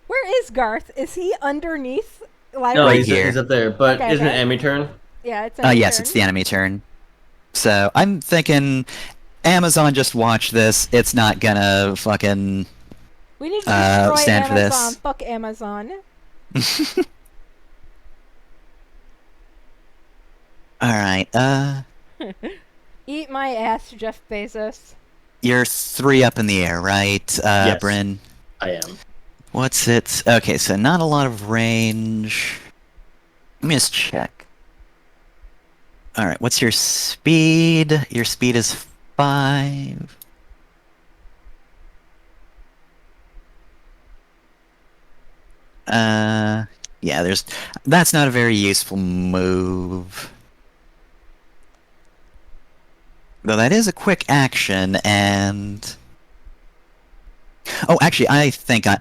Where is Garth? Is he underneath Lyra? No, Right he's, here. he's up there. But Okay, isn't it okay. enemy turn? Yeah, it's enemy Yes, turn. it's the enemy turn. So, I'm thinking Amazon just watch this. It's not gonna fucking... We need to destroy stand for this. Amazon. Fuck Amazon. Alright, Eat my ass, Jeff Bezos. you're 3 up in the air, right, Yes. Bryn? I am. What's it? Okay, so not a lot of range. Let me just check. Alright, what's your speed? Your speed is 5. Yeah, that's not a very useful move. Though that is a quick action, and... Oh, actually, I think I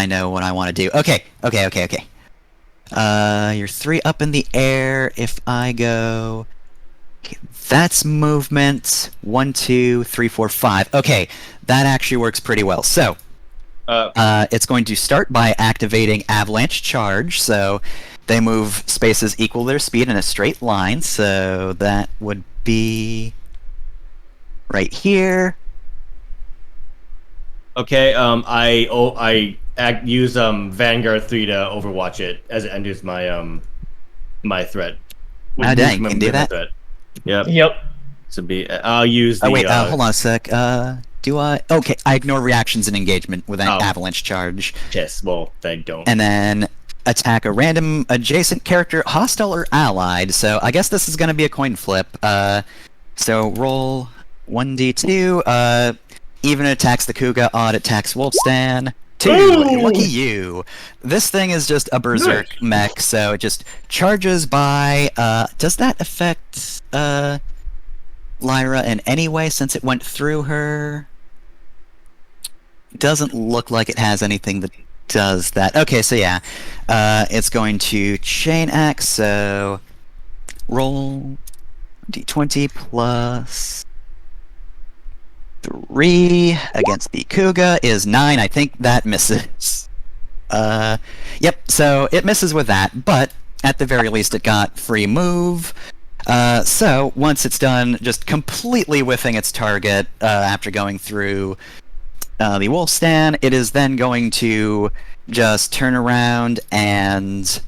know what I want to do. Okay. You're 3 up in the air. If I go... Okay, that's movement. 1, 2, 3, 4, 5. Okay, that actually works pretty well. So, it's going to start by activating Avalanche Charge, so they move spaces equal to their speed in a straight line, so that would be... right here. Okay, I use Vanguard 3 to overwatch it as it enters my my threat. Oh, dang, you can do that? Threat. Yep. Yep. So I'll use the... Oh, wait, hold on a sec. Do I... Okay, I ignore reactions and engagement with an Oh. Avalanche Charge. Yes, well, I don't. And then attack a random adjacent character, hostile or allied. So I guess this is going to be a coin flip. So roll 1d2. Even attacks the Kuga, odd attacks Wolfstan. 2, Ooh! lucky you. This thing is just a berserk mech, so it just charges by... does that affect Lyra in any way since it went through her? Doesn't look like it has anything that does that. Okay, so yeah. It's going to chain axe, so... roll d20 plus... 3 against the Kuga is 9. I think that misses. Yep, so it misses with that, but at the very least it got free move. So once it's done just completely whiffing its target after going through the Wolfstan, it is then going to just turn around and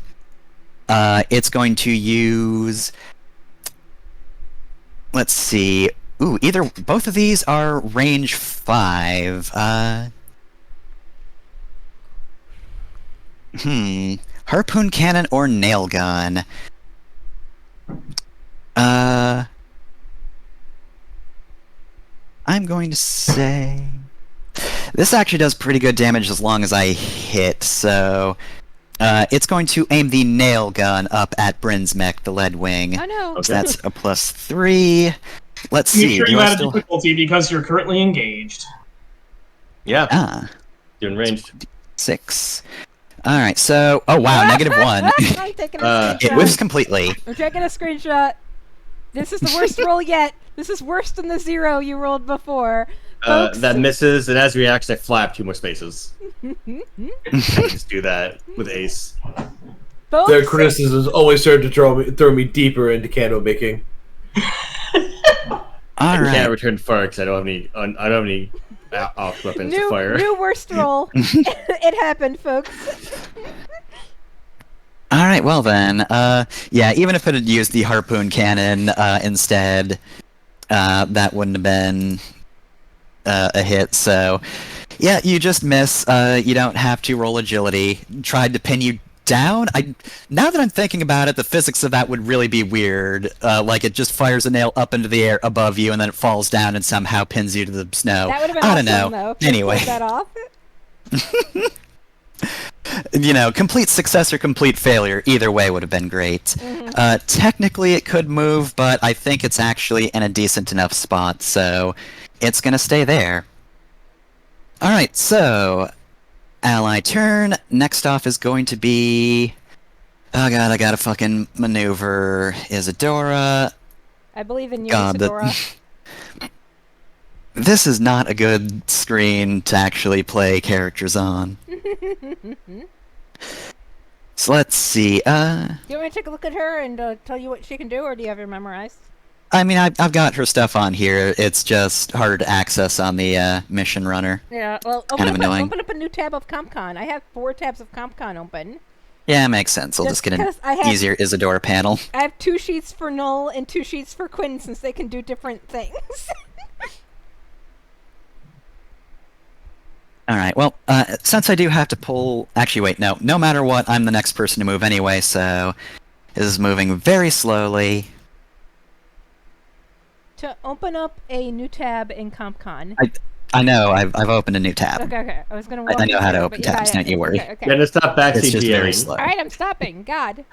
it's going to use... Let's see... Ooh, both of these are range 5. Harpoon cannon or nail gun? I'm going to say... This actually does pretty good damage as long as I hit, so... it's going to aim the nail gun up at Bryn's mech, the lead wing. Oh no. So that's a +3. Let's see. Make sure do you I add still... a difficulty because you're currently engaged. Yeah, doing ranged. 6. Alright, so... Oh wow, -1. I'm taking a screenshot. It whiffs completely. I'm taking a screenshot. This is the worst roll yet. This is worse than the 0 you rolled before. Folks. That misses, and as reacts, I flap 2 more spaces. I just do that with Ace. Folks, Their criticisms always serve to throw me deeper into candle making. All I right. can't return fire because I don't have any off weapons to fire. new worst roll. It happened, folks. All right. Well then, yeah. Even if it had used the harpoon cannon instead, that wouldn't have been a hit. So, yeah, you just miss. You don't have to roll agility. Tried to pin you down. Now that I'm thinking about it, the physics of that would really be weird. Like it just fires a nail up into the air above you, and then it falls down and somehow pins you to the snow. That would have been I awesome, don't know. though. If you Anyway, pulled that off. you know, complete success or complete failure, either way would have been great. Mm-hmm. Technically, it could move, but I think it's actually in a decent enough spot, so it's gonna stay there. All right, so ally turn. Next off is going to be. Oh god, I gotta fucking maneuver Isadora. I believe in you, God, Isadora. This is not a good screen to actually play characters on. So let's see. Do you want me to take a look at her and tell you what she can do, or do you have her memorized? I mean, I've got her stuff on here. It's just harder to access on the mission runner. Yeah, well, Kind of annoying. open up a new tab of CompCon. I have 4 tabs of CompCon open. Yeah, makes sense. I'll Just just get an 'cause I have- easier Isadora panel. I have 2 sheets for Null and 2 sheets for Quinn, since they can do different things. Alright, well, since I do have to pull... Actually, wait, no. No matter what, I'm the next person to move anyway, so... This is moving very slowly. To open up a new tab in CompCon. I know, I've opened a new tab. Okay. I was gonna walk I know you how to through, open but you got tabs, it. don't you worry. Okay. Then stop It's just very backseat slow. Alright, I'm stopping. God.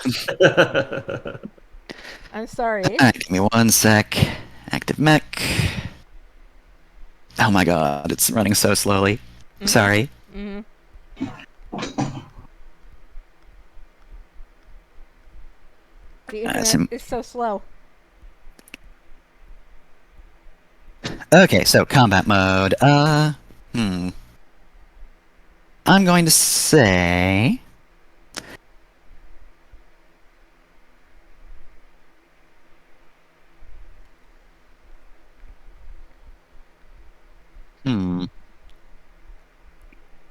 I'm sorry. Alright, give me one sec. Active mech. Oh my god, it's running so slowly. Sorry. Mm-hmm. The internet is so slow. Okay, so combat mode. I'm going to say...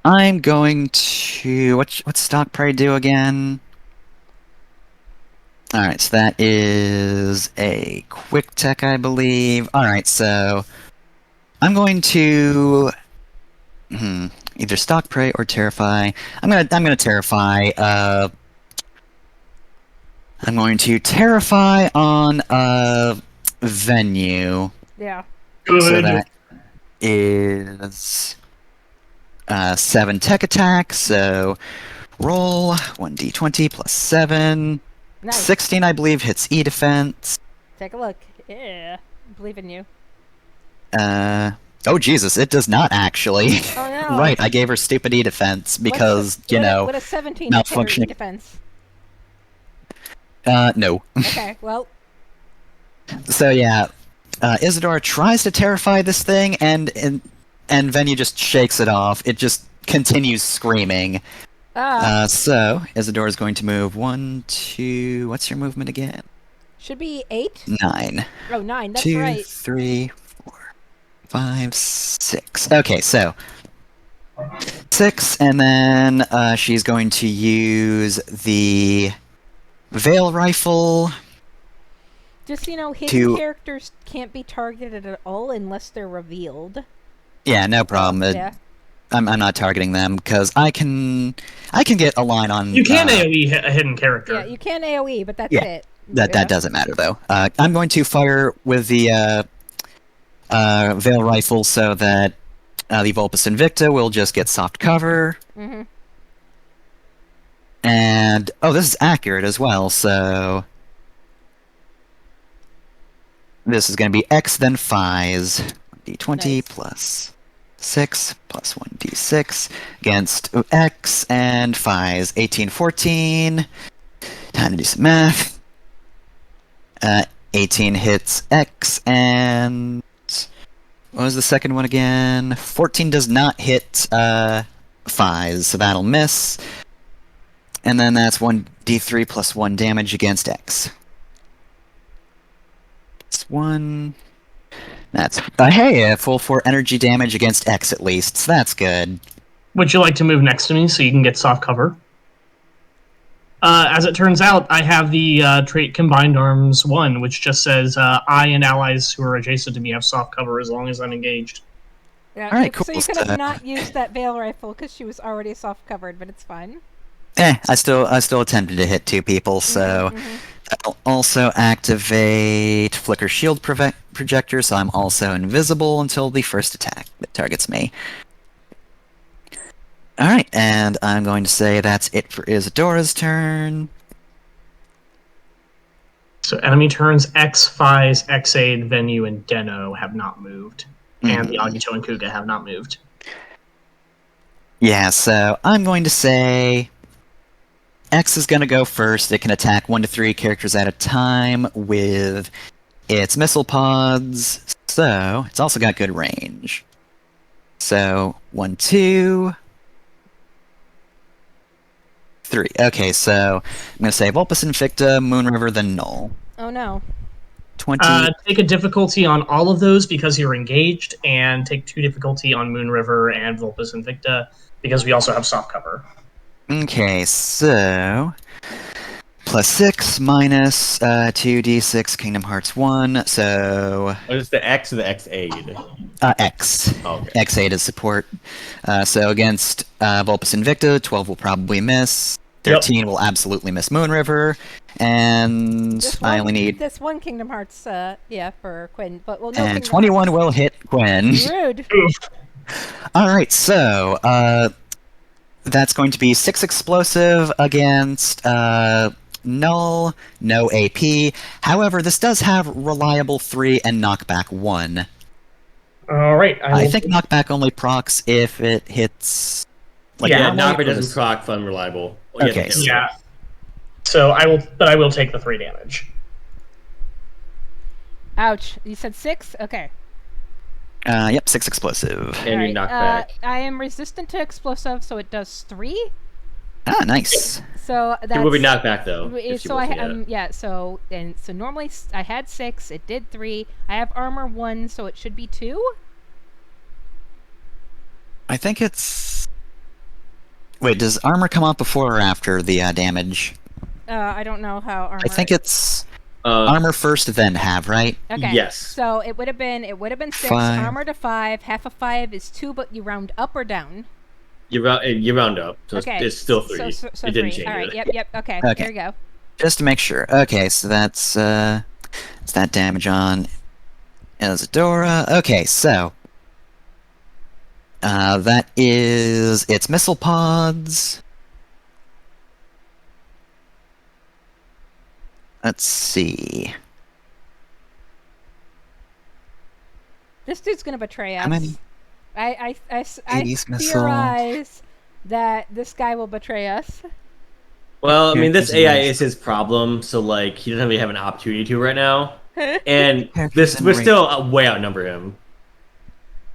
I'm going to... What's Stock Prey do again? Alright, so that is a quick tech, I believe. Alright, so... I'm going to... either Stock Prey or Terrify. I'm gonna Terrify. I'm going to Terrify on Venue. Yeah. Good. So that is 7 tech attack, so roll 1d20 plus 7. Nice. 16, I believe, hits E defense. Take a look. Yeah. I believe in you. Oh Jesus, it does not actually. Oh no. Right, I gave her stupid E defense because, you know, What a 17 hit her malfunctioning. defense. No. Okay, well, So yeah, Isadora tries to terrify this thing, and Venue just shakes it off. It just continues screaming. So Isadora's going to move 1, 2. What's your movement again? should be 8. 9. Oh, 9, that's 2, right. 3, 4, 5, 6. Okay, so 6, and then she's going to use the Veil Rifle. Just so you know, hidden to- characters can't be targeted at all unless they're revealed. Yeah, no problem. Yeah. I'm not targeting them because I can get a line on. You can AoE hit a hidden character. Yeah, you can AoE, but that's Yeah, it. That doesn't matter though. I'm going to fire with the Veil Rifle so that the Vulpus Invicta will just get soft cover. Mm-hmm. And this is accurate as well. So this is going to be X then Phis. 1d20 Nice. plus 6 plus 1d6 against X and Phis. 18, 14. Time to do some math. 18 hits X and... What was the second one again? 14 does not hit Phis, so that'll miss. And then that's 1d3 plus 1 damage against X. It's 1. That's hey, a full 4 energy damage against X at least. So that's good. Would you like to move next to me so you can get soft cover? As it turns out, I have the trait Combined Arms 1, which just says I and allies who are adjacent to me have soft cover as long as I'm engaged. Yeah, All right, so cool. you could have not used that veil rifle because she was already soft covered, but it's fine. I still attempted to hit 2 people, so I'll also activate Flicker Shield Projector, so I'm also invisible until the first attack that targets me. Alright, and I'm going to say that's it for Isadora's turn. So enemy turns X, Fies, Xaid, Venue, and Deno have not moved. And the Agito and Kuga have not moved. Yeah, so I'm going to say X is going to go first. It can attack 1 to 3 characters at a time with its missile pods, so it's also got good range. So 1, 2, 3. Okay, so I'm going to say Vulpus Invicta, Moonriver, then Null. Oh no. 20. Take a difficulty on all of those because you're engaged, and take 2 difficulty on Moonriver and Vulpus Invicta because we also have soft cover. Okay, so plus 6 minus 2d6 Kingdom Hearts 1, so What is the X or the X-Aid? X. Oh, okay. X8 is support. So against Vulpus Invicta, 12 will probably miss. 13 will absolutely miss Moonriver. And I only need... this one Kingdom Hearts, for Quinn, but well, no. And Kingdom 21 Hearts. will hit Gwen. Rude. Alright, so that's going to be 6 explosive against Null, no AP. However, this does have reliable 3 and knockback 1. All right. I think knockback only procs if it hits. Like, Yeah, Knockback or doesn't does- proc fun reliable. Okay, Yeah. So I will take the 3 damage. Ouch. You said 6? Okay. Yep, 6 explosive. And you knock back. I am resistant to explosive, so it does 3. Ah, nice. So that's. It will be knocked back though. if she So wasn't yet. yeah. So normally I had 6. It did 3. I have armor 1, so it should be 2. I think it's. Wait, does armor come out before or after the damage? I don't know how armor. I think it's armor first, then have, right? Okay. Yes. So it would have been 6. 5. Armor to 5. Half of 5 is 2, but you round up or down. You round up, so Okay. it's still 3. So it didn't 3. change All right. it. Yep. Okay. Okay. Here we go. Just to make sure. Okay, so that's that damage on Isadora. Okay, so that is its missile pods. Let's see. This dude's gonna betray us. How many? I 80s missile. theorize that this guy will betray us. Well, I mean, this Characters in AI range. is his problem, so like he doesn't really have an opportunity to right now, and Characters in we're range. still way outnumber him.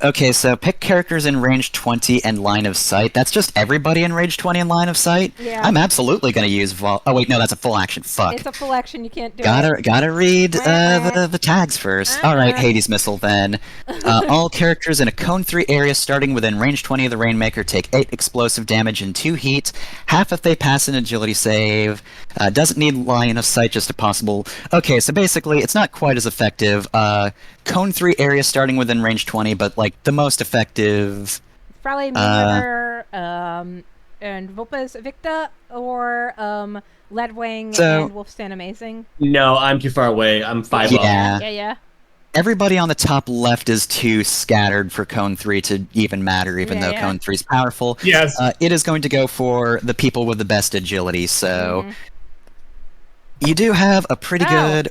Okay, so pick characters in range 20 and line of sight. That's just everybody in range 20 and line of sight? Yeah. I'm absolutely going to use oh wait, no, that's a full action. Fuck. It's a full action. You can't do it. Gotta read the tags first. Alright, Hades Missile then. All characters in a Cone 3 area starting within range 20 of the Rainmaker take 8 explosive damage and 2 heat. Half if they pass an agility save. Doesn't need line of sight, just a possible... Okay, so basically, it's not quite as effective. Cone 3 area starting within range 20, but like the most effective... Probably Moonriver, and Vulpes Victa, or Leadwing So- and Wolfstand Amazing. No, I'm too far away. I'm 5 up. Yeah. Yeah. Everybody on the top left is too scattered for Cone 3 to even matter, even though Yeah. Cone 3 is powerful. Yes. It is going to go for the people with the best agility, so... Mhm. You do have a pretty Ow. good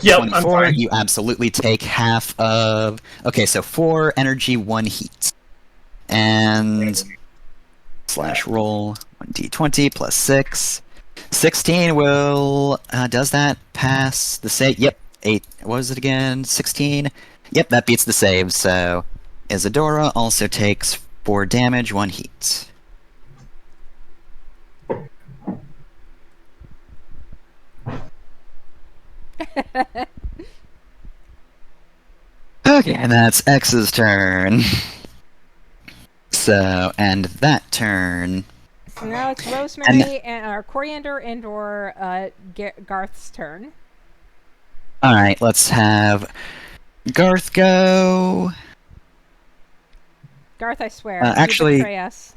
Yep, I'm 24. fine. You absolutely take half of... Okay, so 4 energy, 1 heat. And... Slash roll 1d20 plus 6. 16 will... does that pass the save? Yep. 8. What was it again? 16? Yep, that beats the save, so... Isadora also takes 4 damage, 1 heat. Okay, and that's X's turn. So, and that turn. So now it's Rosemary or Coriander and or Garth's turn. All right, let's have Garth go. Garth, I swear, actually- you betray us.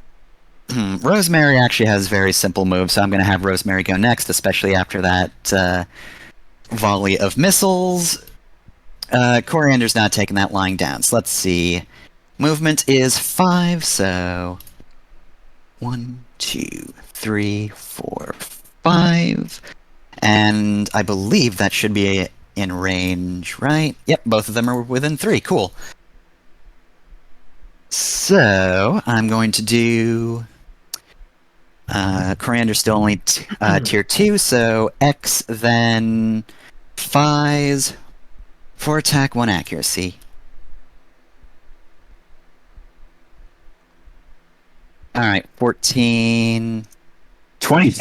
Rosemary actually has very simple moves, so I'm going to have Rosemary go next, especially after that volley of missiles. Coriander's not taking that lying down, so let's see. Movement is 5, so 1, 2, 3, 4, 5. And I believe that should be in range, right? Yep, both of them are within 3. Cool. So, I'm going to do... Coriander's still only tier 2, so X, then 5s, 4 attack, 1 accuracy. Alright, 14... 20,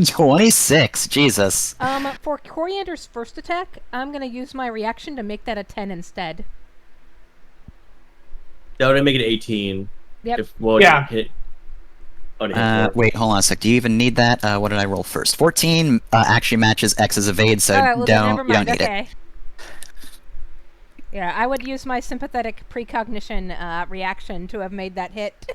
26, Jesus. For Coriander's first attack, I'm gonna use my reaction to make that a 10 instead. That would make it 18. Yep. Yeah. Hit. Oh, to hit 4. Wait, hold on a sec. Do you even need that? What did I roll first? 14 actually matches X's evade, so Alright, well, then never you don't mind. need Okay. it. Yeah, I would use my sympathetic precognition reaction to have made that hit.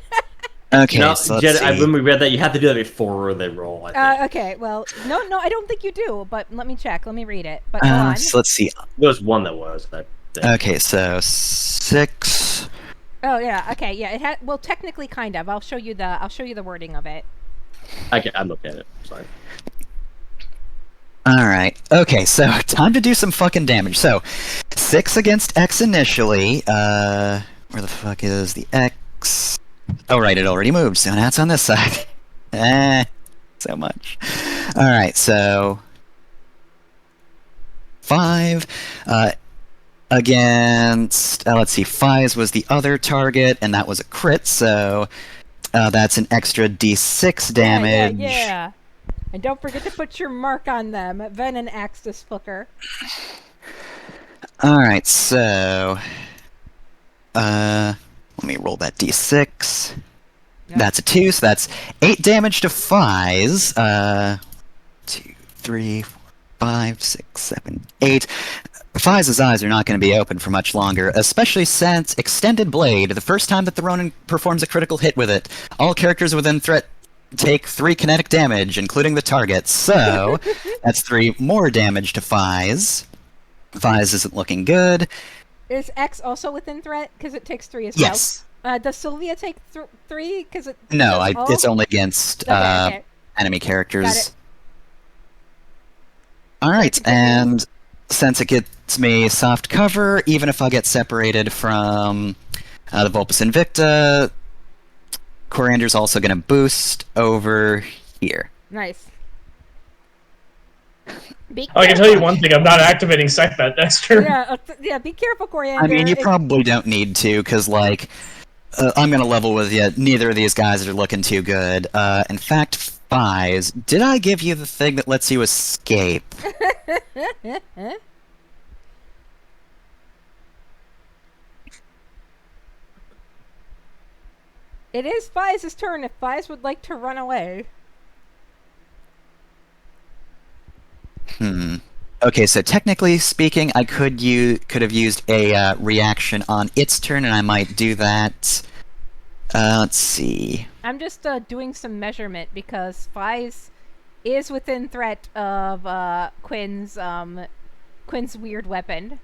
Okay, No, so let's Jed, see. when we read that, you have to do that before they roll. I think. Okay, well, no, I don't think you do, but let me check. Let me read it. But go on. So let's see. There was one that was. I think. Okay, so 6. Oh yeah, okay, yeah. It had well, technically, kind of. I'll show you the wording of it. I'm looking at it. Sorry. Alright. Okay, so time to do some fucking damage. So, 6 against X initially. Where the fuck is the X? Oh, right, it already moved, so now it's on this side. So much. Alright, so... 5. Against... let's see, 5 was the other target, and that was a crit, so... that's an extra d6 damage. Yeah. And don't forget to put your mark on them. Ven and Axis Flicker. Alright, so... let me roll that d6. Yep. That's a 2, so that's 8 damage to Fies. 2, 3, 4, 5, 6, 7, 8. Fies' eyes are not going to be open for much longer, especially since Extended Blade, the first time that the Ronin performs a critical hit with it, all characters within threat take 3 kinetic damage, including the target. So, that's 3 more damage to Fies. Fies isn't looking good. Is X also within threat? Because it takes 3 as Yes. well. Does Sylvia take 3? Because it No, does all? it's only against Okay. enemy characters. Got it. Alright, Continue. and since it gets me soft cover, even if I get separated from the Vulpus Invicta, Coriander's also going to boost over here. Nice. Be I can tell you careful. one thing: I'm not activating Scythe next turn. Yeah, be careful, Coriander. I mean, you It- probably don't need to, because, like, I'm going to level with you. Neither of these guys are looking too good. In fact, Fies, did I give you the thing that lets you escape? It is Fies' turn if Fies would like to run away. Okay, so technically speaking, I could have used a reaction on its turn, and I might do that. Let's see. I'm just doing some measurement because Fies is within threat of Quinn's weird weapon.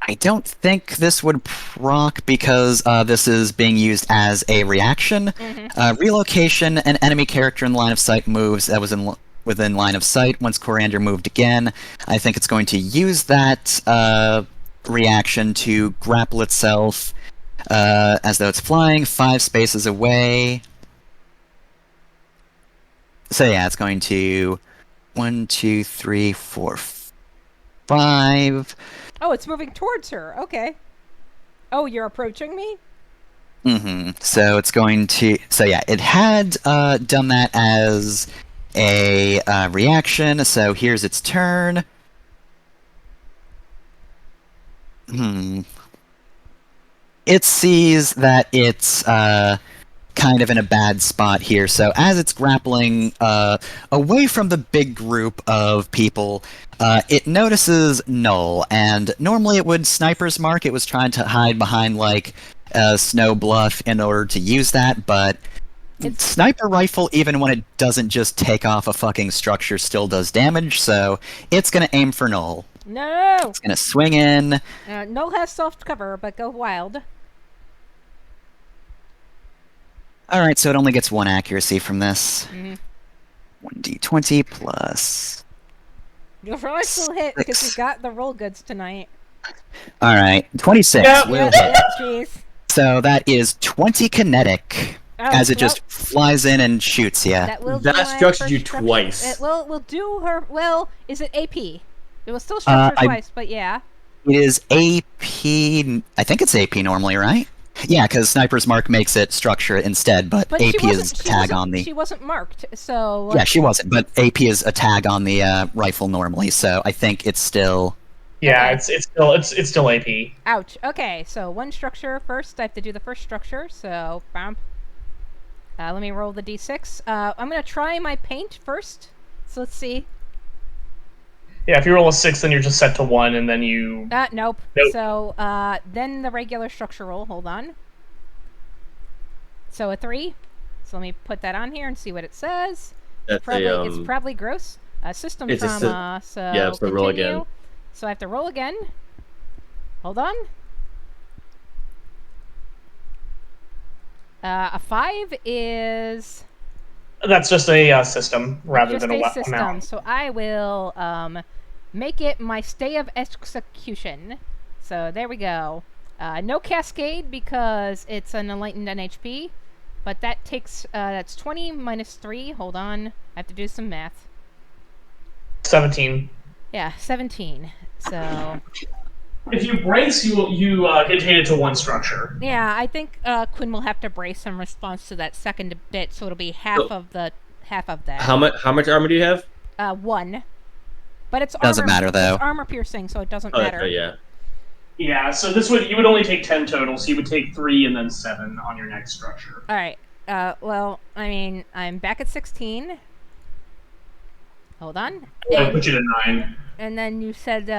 I don't think this would proc because this is being used as a reaction. Mm-hmm. Relocation, an enemy character in line of sight moves that was within line of sight. Once Coriander moved again, I think it's going to use that reaction to grapple itself as though it's flying 5 spaces away. So yeah, it's going to 1, 2, 3, 4, 5. Oh, it's moving towards her. Okay. Oh, you're approaching me? So it's going to... So yeah, it had done that as a reaction, so here's its turn. It sees that it's kind of in a bad spot here. So as it's grappling away from the big group of people, it notices Null. And normally it would Sniper's Mark. It was trying to hide behind like a snow bluff in order to use that, but Sniper Rifle, even when it doesn't just take off a fucking structure, still does damage. So it's gonna aim for Null. No! It's gonna swing in. Null has soft cover, but go wild. Alright, so it only gets 1 accuracy from this. Mhm. 1d20 plus... You'll probably still hit because you got the roll goods tonight. Alright, 26. Yeah. will Yeah, hit. yeah, jeez. So that is 20 kinetic. Oh, As it well, just flies in and shoots you. that will That do my structured first you structure. twice. It will do her. Well, is it AP? It will still structure I- twice, but yeah. It is AP... I think it's AP normally, right? Yeah, because Sniper's Mark makes it structure instead, but But AP she wasn't, is a she tag wasn't, on the... She wasn't marked, so. Yeah, she wasn't, but AP is a tag on the rifle normally, so I think it's still... Yeah, Okay. it's still AP. Ouch. Okay, so one structure first. I have to do the first structure, so bump. Let me roll the d6. I'm gonna try my paint first. So let's see. Yeah, if you roll a 6, then you're just set to 1, and then you. Nope. Nope. So then the regular structure roll. Hold on. So a 3. So let me put that on here and see what it says. That's Probably, a, it's probably gross. System it's a sy- trauma. So yeah, so roll continue. again. So I have to roll again. Hold on. A 5 is That's just a system rather just than a a system. amount. So I will make it my stay of execution. So there we go. No cascade because it's an enlightened NHP, but that takes that's 20 minus 3. Hold on, I have to do some math. 17. Yeah, 17. So If you brace, you contain it to 1 structure. yeah, I think Quinn will have to brace in response to that second bit, so it'll be half So- of that. How much armor do you have? 1. But it's Doesn't armor, matter, though. It's armor piercing, so it doesn't Oh, that's matter. right, yeah. Yeah, so you would only take 10 total, so you would take 3 and then 7 on your next structure. All right. Well, I mean, I'm back at 16. Hold on. That would And, put you to 9. and then you said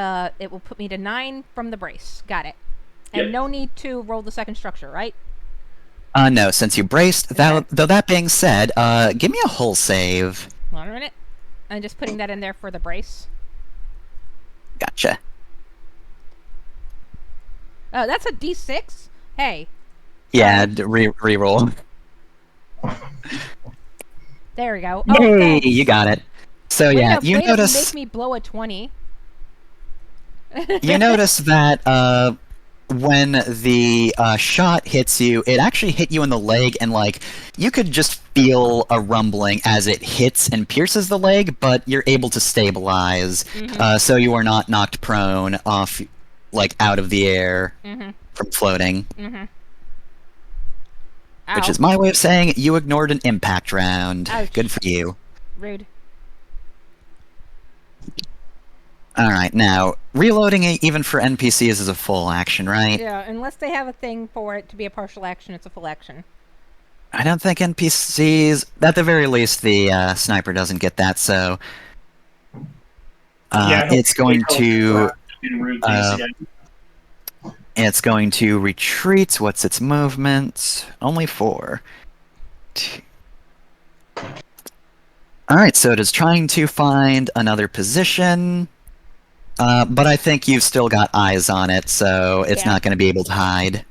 it will put me to 9 from the brace. Got it. And Yep. no need to roll the second structure, right? no, since you braced. Okay. Though that being said, give me a hull save. Hold on a minute. I'm just putting that in there for the brace. Gotcha. Oh, that's a D6? Hey, Yeah, re-roll. there we go. Oh, Yay, thanks. you got it. So Way yeah, to- you way to notice... make me blow a 20. You notice that when the shot hits you, it actually hit you in the leg, and like you could just feel a rumbling as it hits and pierces the leg, but you're able to stabilize, so you are not knocked prone off, like out of the air from floating. Which Ow. is my way of saying you ignored an impact round. Ouch. Good for you. Rude. Alright, now, reloading it even for NPCs is a full action, right? Yeah, unless they have a thing for it to be a partial action, it's a full action. I don't think NPCs... At the very least, the sniper doesn't get that, so... it's going to... It's going to retreat. What's its movement? Only 4. Alright, so it is trying to find another position. But I think you've still got eyes on it, so it's Yeah. not going to be able to hide.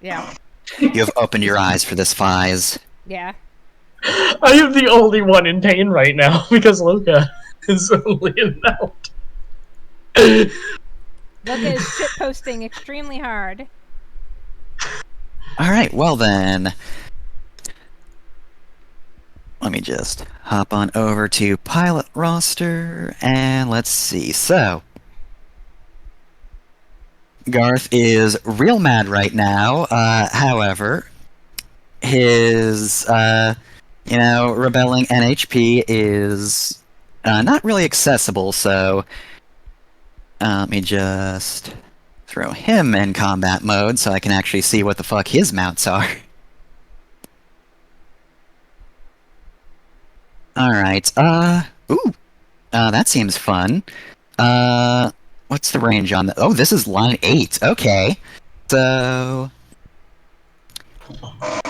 Yeah. You have opened your eyes for this Fize. Yeah. I am the only one in pain right now because Luca is only in out. Luca is shitposting extremely hard. Alright, well then. Let me just hop on over to pilot roster, and let's see. So, Garth is real mad right now. However, his, rebelling NHP is not really accessible, so let me just throw him in combat mode so I can actually see what the fuck his mounts are. Alright, that seems fun. What's the range on that? Oh, this is line 8, okay. So...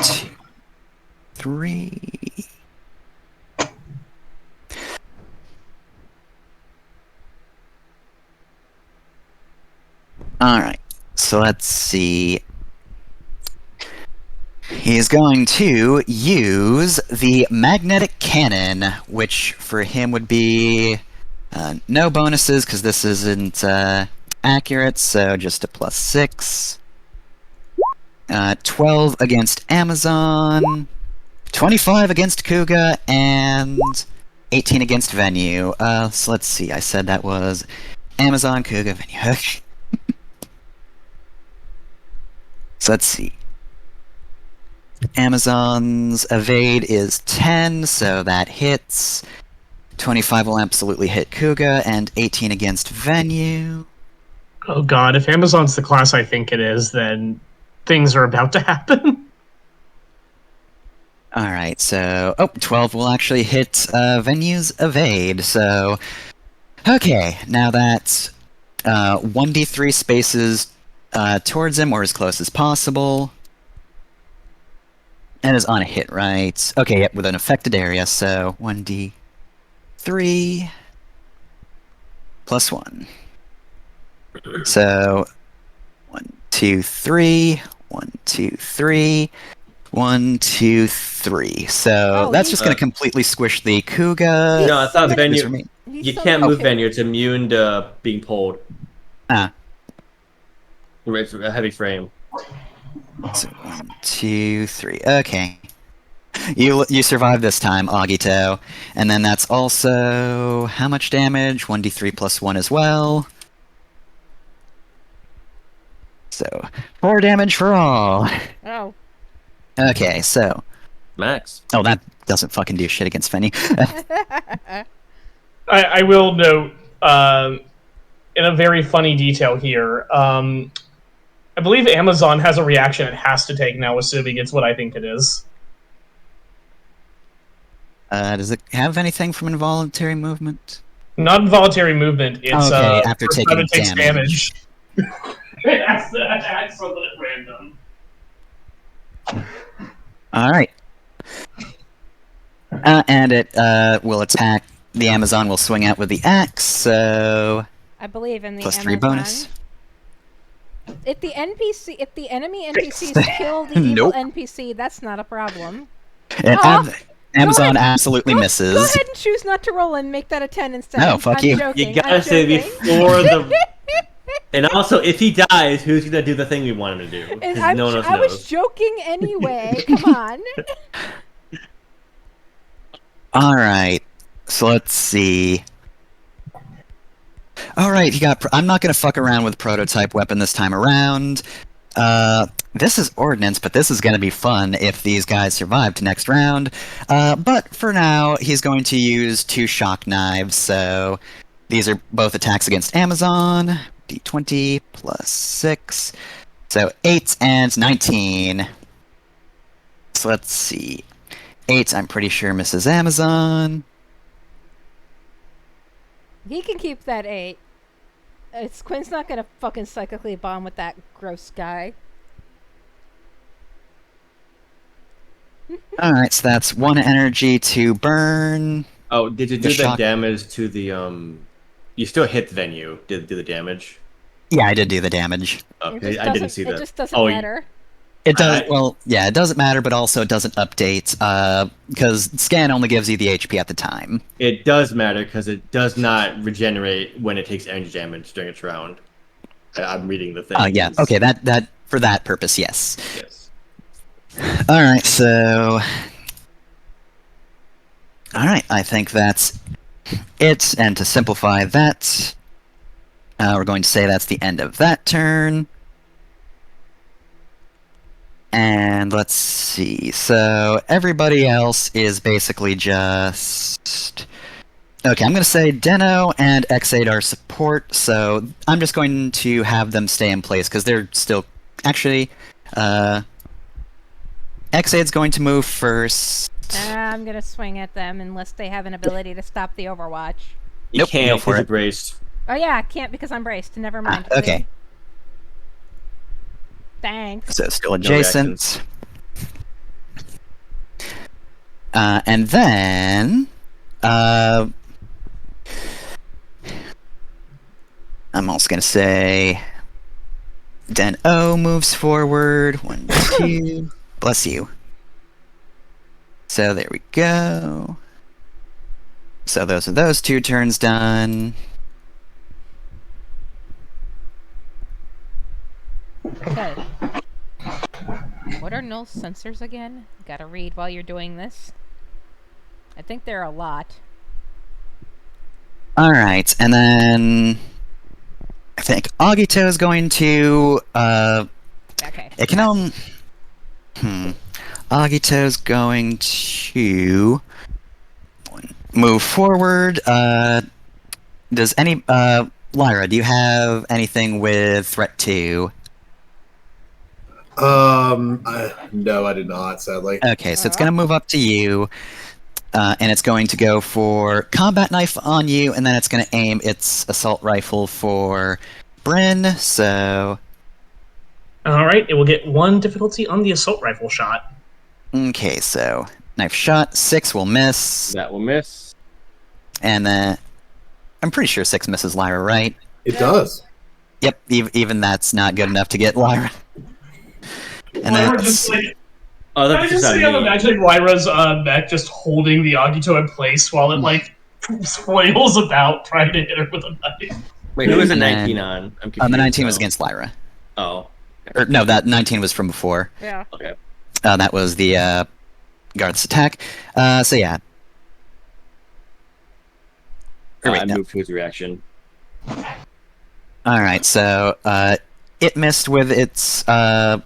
2, 3... Alright, so let's see. He's going to use the magnetic cannon, which for him would be no bonuses because this isn't accurate, so just a +6. 12 against Amazon, 25 against Kuga, and 18 against Venue. So let's see, I said that was Amazon, Kuga, Venue. So let's see. Amazon's evade is 10, so that hits. 25 will absolutely hit Kuga, and 18 against Venue. Oh god, if Amazon's the class I think it is, then things are about to happen. Alright, so... Oh, 12 will actually hit Venue's evade, so... Okay, now that's 1d3 spaces towards him, or as close as possible. And is on a hit, right? Okay, yep, with an affected area, so 1d3 plus 1. So 1, 2, 3, 1, 2, 3, 1, 2, 3. So that's just going to completely squish the Kuga. No, I thought Venue. Remain. You can't move Venue. It's immune to being pulled. Ah. It's a heavy frame. So 1, 2, 3. Okay. You survived this time, Agito. And then that's also how much damage? 1d3 plus 1 as well. So 4 damage for all. Oh. Okay, so Max. oh, that doesn't fucking do shit against Fenny. I will note, in a very funny detail here, I believe Amazon has a reaction it has to take now, assuming it's what I think it is. Does it have anything from involuntary movement? Not involuntary movement, it's okay, after first taking time it takes damage. It has to add something at random. Alright. And it will attack. The Amazon will swing out with the axe, so... I believe in the plus Amazon. 3 bonus. If the enemy NPCs kill the evil NPC, that's not a problem. And Amazon absolutely misses. Go ahead and choose not to roll and make that a 10 instead. No, fuck I'm you. Joking, You gotta say before the. And also, if he dies, who's gonna do the thing we want him to do? 'Cause no one else I was knows. joking anyway. Come on. Alright. So let's see. Alright, he got... I'm not gonna fuck around with prototype weapon this time around. This is ordnance, but this is gonna be fun if these guys survive to next round. But for now, he's going to use 2 shock knives, so... These are both attacks against Amazon. D20 plus 6. So 8 and 19. So let's see. 8, I'm pretty sure misses Amazon. He can keep that 8. Quinn's not gonna fucking psychically bomb with that gross guy. Alright, so that's 1 energy to burn. Oh, did you do the shock- damage to the You still hit the Venue? Did do the damage? Yeah, I did do the damage. Okay, I didn't see that. It just doesn't Oh, matter. It does, well, yeah, it doesn't matter, but also it doesn't update, because scan only gives you the HP at the time. It does matter because it does not regenerate when it takes energy damage during its round. I'm reading the thing. Oh, yeah, okay, that for that purpose, yes. Yes. Alright, so... Alright, I think that's it, and to simplify that, we're going to say that's the end of that turn. And let's see, so everybody else is basically just Okay, I'm going to say Deno and X8 are support, so I'm just going to have them stay in place because they're still. Actually, X8's going to move first. I'm gonna swing at them unless they have an ability to stop the Overwatch. You Nope, can't go for because you're it. braced. Oh yeah, I can't because I'm braced. Never mind. Okay, Thanks. so still No adjacent. And then. I'm also going to say Den O moves forward. 1, 2. Bless you. So there we go. So those are those 2 turns done. Okay. What are null sensors again? Gotta read while you're doing this. I think there are a lot. Alright, and then I think Agito is going to Okay. it can Agito's going to move forward. Does any Lyra, do you have anything with threat 2? No, I did not. Sadly. Okay, so it's going to move up to you, and it's going to go for combat knife on you, and then it's going to aim its assault rifle for Bryn. So All right, it will get 1 difficulty on the assault rifle shot. okay, so knife shot 6 will miss, That will miss. and then I'm pretty sure 6 misses Lyra, right? It does. Yep, even that's not good enough to get Lyra. And Lyra then just like Oh, I that's just just see I'm imagining Lyra's neck just holding the Agito in place while it like flails about trying to hit her with a knife. Wait, who was the And 19 on? I'm confused. the 19 was now. against Lyra. Oh, Or no, that 19 was from before. Yeah. okay. That was the Garth's attack. So yeah. Or wait, I no. moved to his reaction. Alright, so it missed with its oh,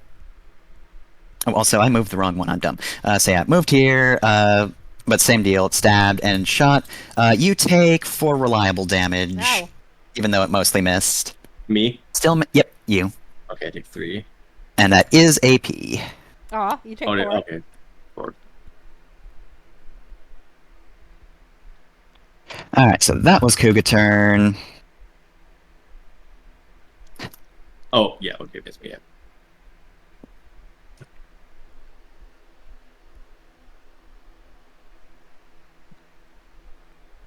also I moved the wrong one, I'm dumb. So yeah, it moved here, but same deal, it stabbed and shot. You take 4 reliable damage, Ow. even though it mostly missed. Me? Still yep, you. Okay, I take 3. And that is AP. Aw, you take Oh, 4. okay. 4. Alright, so that was Kuga turn. Oh, yeah, okay, that's me, yeah.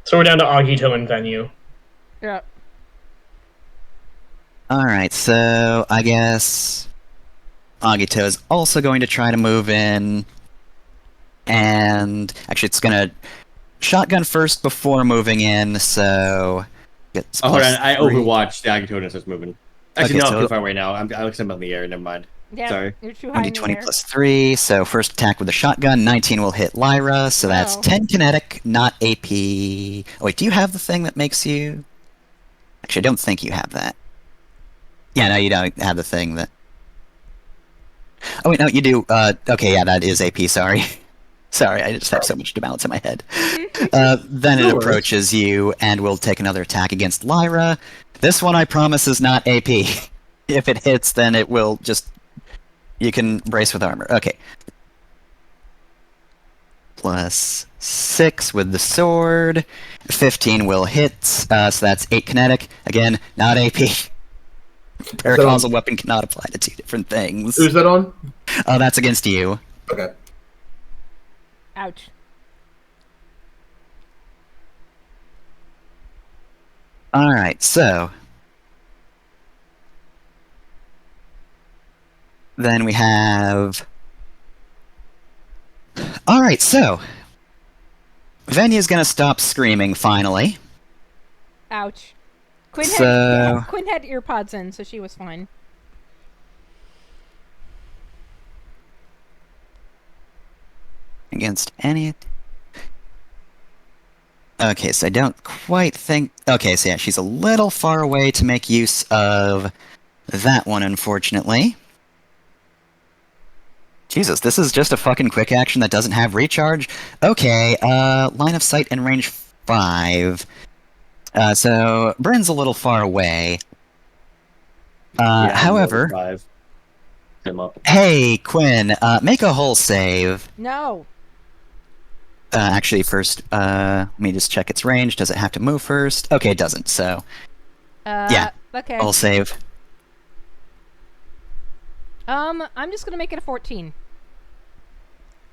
So we're down to Agito and Venue. Yeah. Alright, so I guess Agito is also going to try to move in. And actually, it's going to shotgun first before moving in, so. Oh, hold on, I +3. overwatched the Agito and starts moving. Actually, Okay, no, so- I'm too far away now. I'm up in the air, never mind. Yeah. Sorry. You're too high in the 1d20 air. plus 3, so first attack with the shotgun, 19 will hit Lyra, so that's Oh. 10 kinetic, not AP. Oh, wait, do you have the thing that makes you. Actually, I don't think you have that. Yeah, no, you don't have the thing that. Oh, wait, no, you do. Okay, yeah, that is AP, sorry. Sorry, I just have so much to balance in my head. Then it No worries. approaches you and will take another attack against Lyra. This one, I promise, is not AP. If it hits, then it will just. You can brace with armor. Okay. Plus 6 with the sword. 15 will hit, so that's 8 kinetic. Again, not AP. Paracausal weapon cannot apply to 2 different things. Who's that on? That's against you. Okay. Ouch. Alright, so. Then we have. Alright, so. Venu's gonna stop screaming finally. Ouch. Quinn So- Quinn had earpods in, so she was fine. Against any. Okay, so I don't quite think. Okay, so yeah, she's a little far away to make use of that one, unfortunately. Jesus, this is just a fucking quick action that doesn't have recharge. Okay, line of sight and range 5. So Bryn's a little far away. Yeah, However, 5. Him up. hey Quinn, make a hull save. No. Actually, first, let me just check its range. Does it have to move first? Okay, it doesn't. So yeah, Okay. hull save. I'm just gonna make it a 14.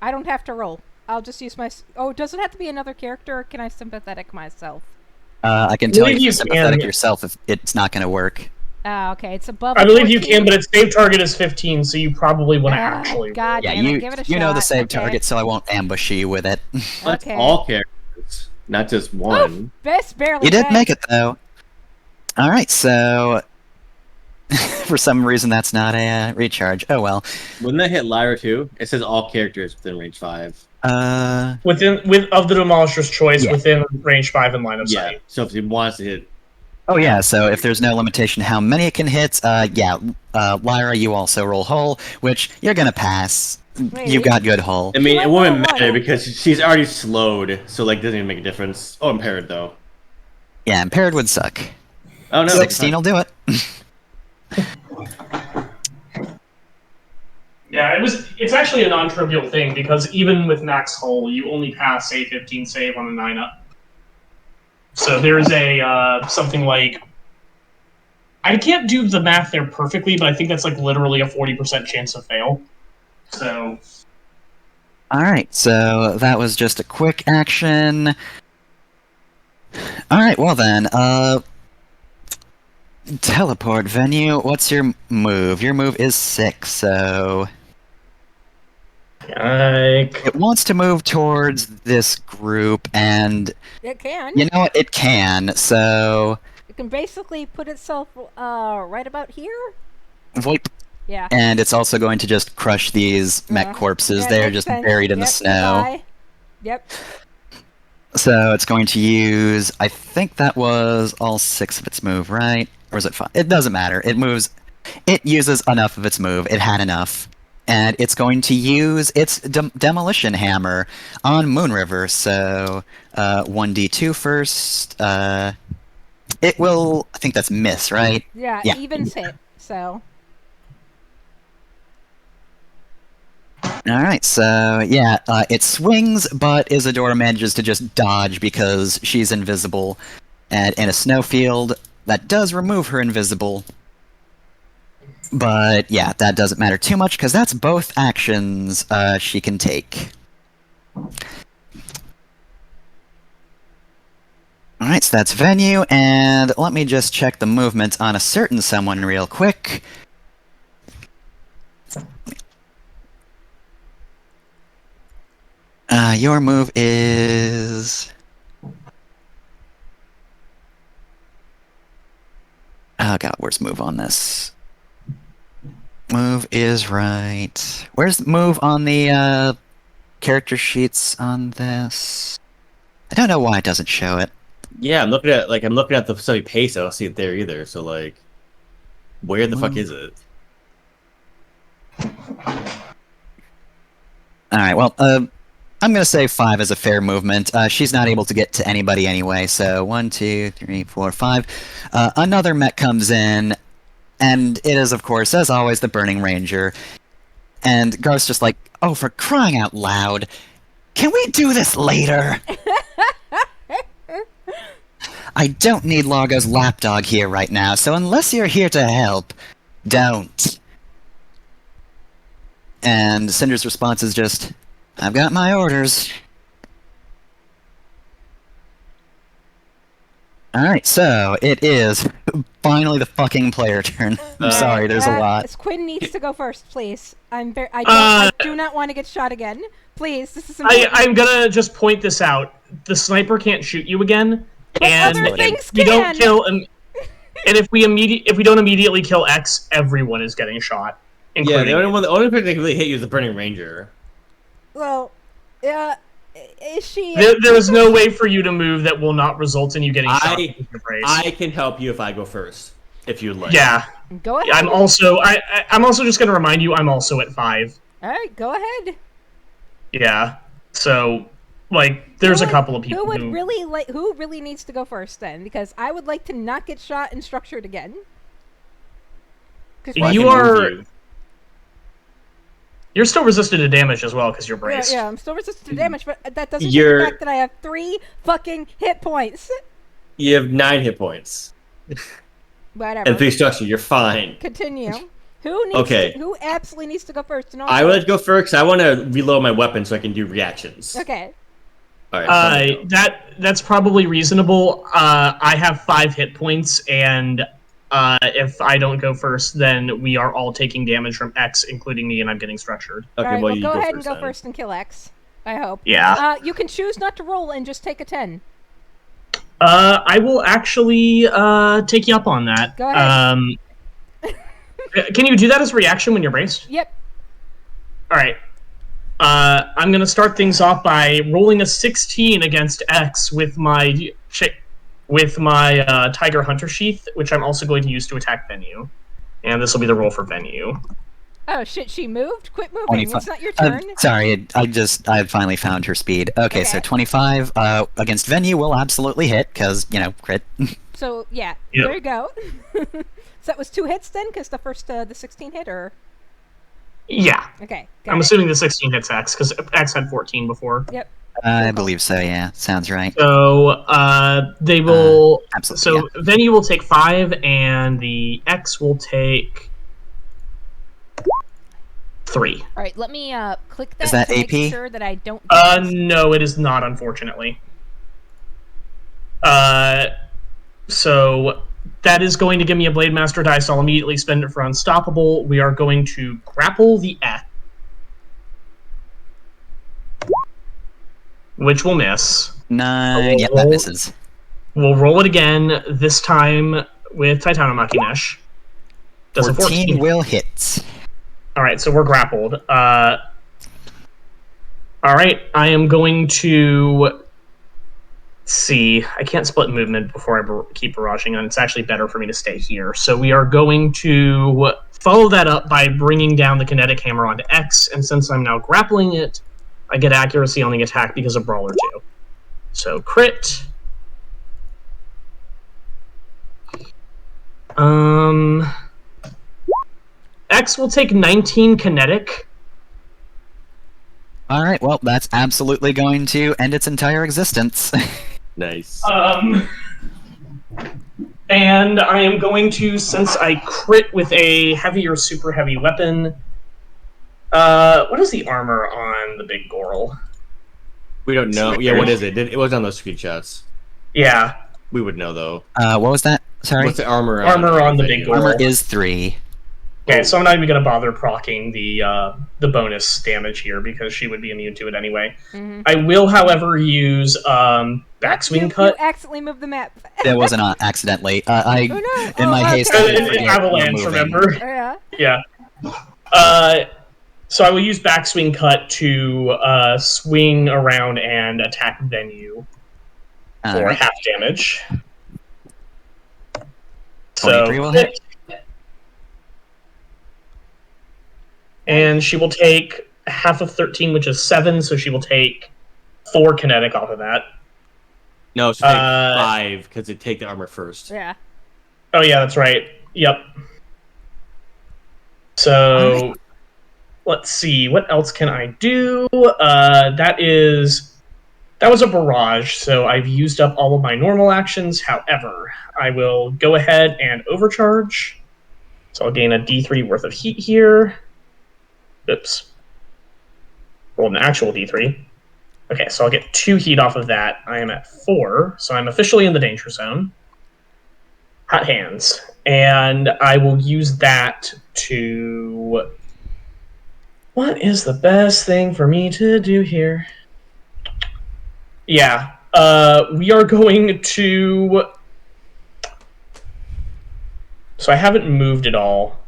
I don't have to roll. I'll just use my. Oh, does it have to be another character, or can I sympathetic myself? I can tell believe you you sympathetic can. yourself if it's not going to work. Okay, it's above. I a believe you 14. can, but its save target is 15, so you probably want to actually. God Yeah, damn it, you give it a you know the shot. save Okay. target, so I won't ambush you with it. That's Okay. all characters, not just one. Best barely. You did bang. make it though. All right, so for some reason that's not a recharge. Oh well. Wouldn't that hit Lyra too? It says all characters within range 5. Of the Demolisher's choice Yeah. within range 5 and line of Yeah. sight. So if he wants to hit, Oh yeah. So if there's no limitation how many it can hit, Lyra, you also roll hull, which you're gonna pass. Wait. You've got good hull. I mean, might it wouldn't roll matter one. because she's already slowed, so like doesn't even make a difference. Oh, impaired though. Yeah, impaired would suck. Oh no, 16 will do it. Yeah, it's actually a non-trivial thing because even with max hull, you only pass a 15 save on a 9-up. So there's a something like, I can't do the math there perfectly, but I think that's like literally a 40% chance of fail. So All right, so that was just a quick action. All right, well then, teleport venue. What's your move? Your move is 6, so like, it wants to move towards this group, and It can. you know what? It can. So It can basically put itself right about here. voip, Yeah. and it's also going to just crush these mech corpses. Yeah, They're makes just sense. buried in the Yep, snow. goodbye. Yep. So it's going to use. I think that was all 6 of its move, right? Or is it 5? It doesn't matter. It moves. It uses enough of its move. It had enough. And it's going to use its demolition hammer on Moonriver. So 1d2 first. It will. I think that's miss, right? Yeah. Yeah. Evens hit. So. All right, so yeah, it swings, but Isadora manages to just dodge because she's invisible. And in a snowfield, that does remove her invisible. But yeah, that doesn't matter too much because that's both actions she can take. All right, so that's venue, and let me just check the movement on a certain someone real quick. Your move is... Oh god, where's move on this? Move is right... Where's move on the character sheets on this? I don't know why it doesn't show it. Yeah, I'm looking at the study pace. I don't see it there either. So like, where the fuck is it? Alright, well, I'm gonna say 5 is a fair movement. She's not able to get to anybody anyway, so 1, 2, 3, 4, 5. Another mech comes in, and it is, of course, as always, the Burning Ranger. And Garth's just like, oh, for crying out loud, can we do this later? I don't need Largo's lapdog here right now, so unless you're here to help, don't. And Cinder's response is just, I've got my orders. Alright, so it is finally the fucking player turn. I'm sorry, there's a lot. Quinn needs to go first, please. I do not want to get shot again. Please, this is important. I'm gonna just point this out. The sniper can't shoot you again, and other things if we don't can. kill and if we don't immediately kill X, everyone is getting shot. Yeah, Including the only person that can really hit you is the Burning Ranger. Well, is she? There is no way for you to move that will not result in you getting shot. with your brace. I can help you if I go first, if you'd like. Yeah, Go ahead. I'm also just gonna remind you I'm also at 5. All right, go ahead. Yeah, so Like, there's a Who would- couple of people who really needs to go first then? Because I would like to not get shot and structured again. 'Cause You I can are- move you. You're still resistant to damage as well because you're braced. Yeah, I'm still resistant to damage, but that doesn't change You're- the fact that I have 3 fucking hit points. You have 9 hit points. Whatever. And 3 structure, you're fine. Continue. Who needs Okay. who absolutely needs to go first? And I also- would go first. I want to reload my weapon so I can do reactions. Okay. All right. That's probably reasonable. I have 5 hit points, and if I don't go first, then we are all taking damage from X, including me, and I'm getting structured. Okay, Alright, well, well, you go go ahead first and go then. first and kill X. I hope. Yeah. You can choose not to roll and just take a 10. I will actually take you up on that. Go ahead. Can you do that as a reaction when you're braced? Yep. All right. I'm gonna start things off by rolling a 16 against X with my Tiger Hunter Sheath, which I'm also going to use to attack Venue. And this will be the roll for Venue. Oh shit, she moved? Quit moving. 25. It's not your turn. Sorry, I finally found her speed. Okay, so Okay. 25 against Venue will absolutely hit, because, crit. So, yeah. Yep. There you go. So that was 2 hits then? Because the first, the 16 hit, or? Yeah. Okay. I'm assuming the 16 hits X, because X had 14 before. Yep. I believe so, yeah. Sounds right. So, they will... Absolutely, So, Venue will take 5, and the X will take 3. Alright, let me click that, Is that to make AP? sure that I don't do this. No, it is not, unfortunately. So that is going to give me a Blade Master dice. I'll immediately spend it for Unstoppable. We are going to grapple the X, which will miss. 9, yep, that misses. We'll roll it again, this time with Titanomaki Mesh. Does a 14 will hit. Alright, so we're grappled. Alright, I am going to... see. I can't split movement before I keep barraging on. It's actually better for me to stay here. So we are going to follow that up by bringing down the kinetic hammer onto X, and since I'm now grappling it, I get accuracy on the attack because of Brawler 2. So crit. X will take 19 kinetic. Alright, well, that's absolutely going to end its entire existence. Nice. And I am going to, since I crit with a heavy or super heavy weapon, what is the armor on the big Goral? We don't know. Yeah, what is it? It was on those screenshots. Yeah, We would know, though. What was that? Sorry? What's the armor Armor on the Venue? big Goral. Armor is 3. Okay, so I'm not even going to bother proccing the bonus damage here because she would be immune to it anyway. Mhm. I will, however, use backswing cut. You accidentally moved the map. That wasn't accidentally. Oh, no. In my haste, okay. I didn't forget Avalanche, we're moving. remember? Oh, yeah. Yeah. So I will use backswing cut to swing around and attack Venue for Alright, half damage. 23 will hit. And she will take half of 13, which is 7, so she will take 4 kinetic off of that. No, so take 5, because it take the armor first. Yeah. Oh yeah, that's right. Yep. So let's see, what else can I do? That was a barrage, so I've used up all of my normal actions. However, I will go ahead and overcharge. So I'll gain a D3 worth of heat here. Oops. Rolled an actual D3. Okay, so I'll get 2 heat off of that. I am at 4, so I'm officially in the danger zone. Hot hands. And I will use that to... What is the best thing for me to do here? Yeah, we are going to... So I haven't moved at all.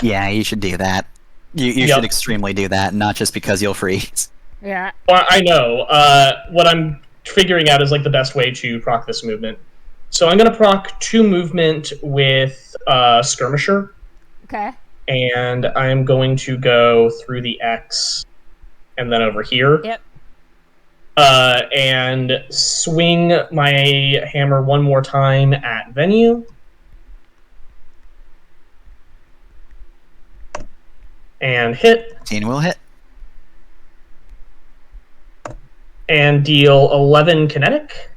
Yeah, you should do that. You Yep. should extremely do that, not just because you'll freeze. Yeah. Well, I know. What I'm figuring out is like the best way to proc this movement. So I'm going to proc 2 movement with Skirmisher, Okay. and I'm going to go through the X and then over here. Yep. And swing my hammer one more time at Venue. And hit. 14 will hit. And deal 11 kinetic.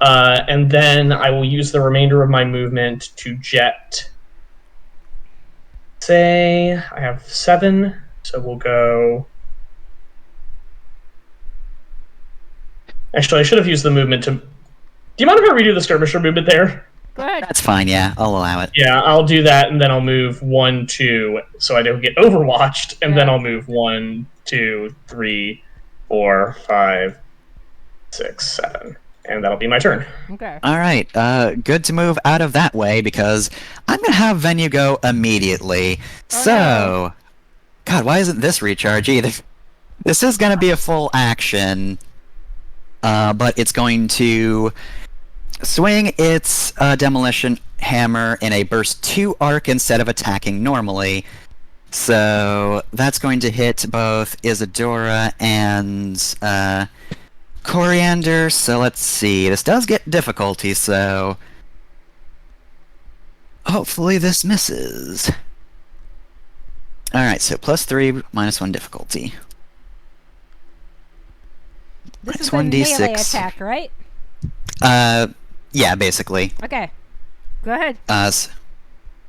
And then I will use the remainder of my movement to jet. Say I have 7, so we'll go. Actually, I should have used the movement to. Do you mind if I redo the skirmisher movement there? Go ahead. That's fine, yeah. I'll allow it. Yeah, I'll do that, and then I'll move 1, 2, so I don't get overwatched, and then I'll move 1, 2, 3, 4, 5, 6, 7. And that'll be my turn. Okay. All right, good to move out of that way because I'm going to have Venue go immediately. No. God, why isn't this recharge either? This is going to be a full action, but it's going to swing its Demolition Hammer in a Burst 2 arc instead of attacking normally. So that's going to hit both Isadora and Coriander. So let's see. This does get difficulty, so hopefully this misses. Alright, so +3, -1 difficulty. This is Minus a melee 1d6. attack, right? Yeah, basically. Okay. Go ahead.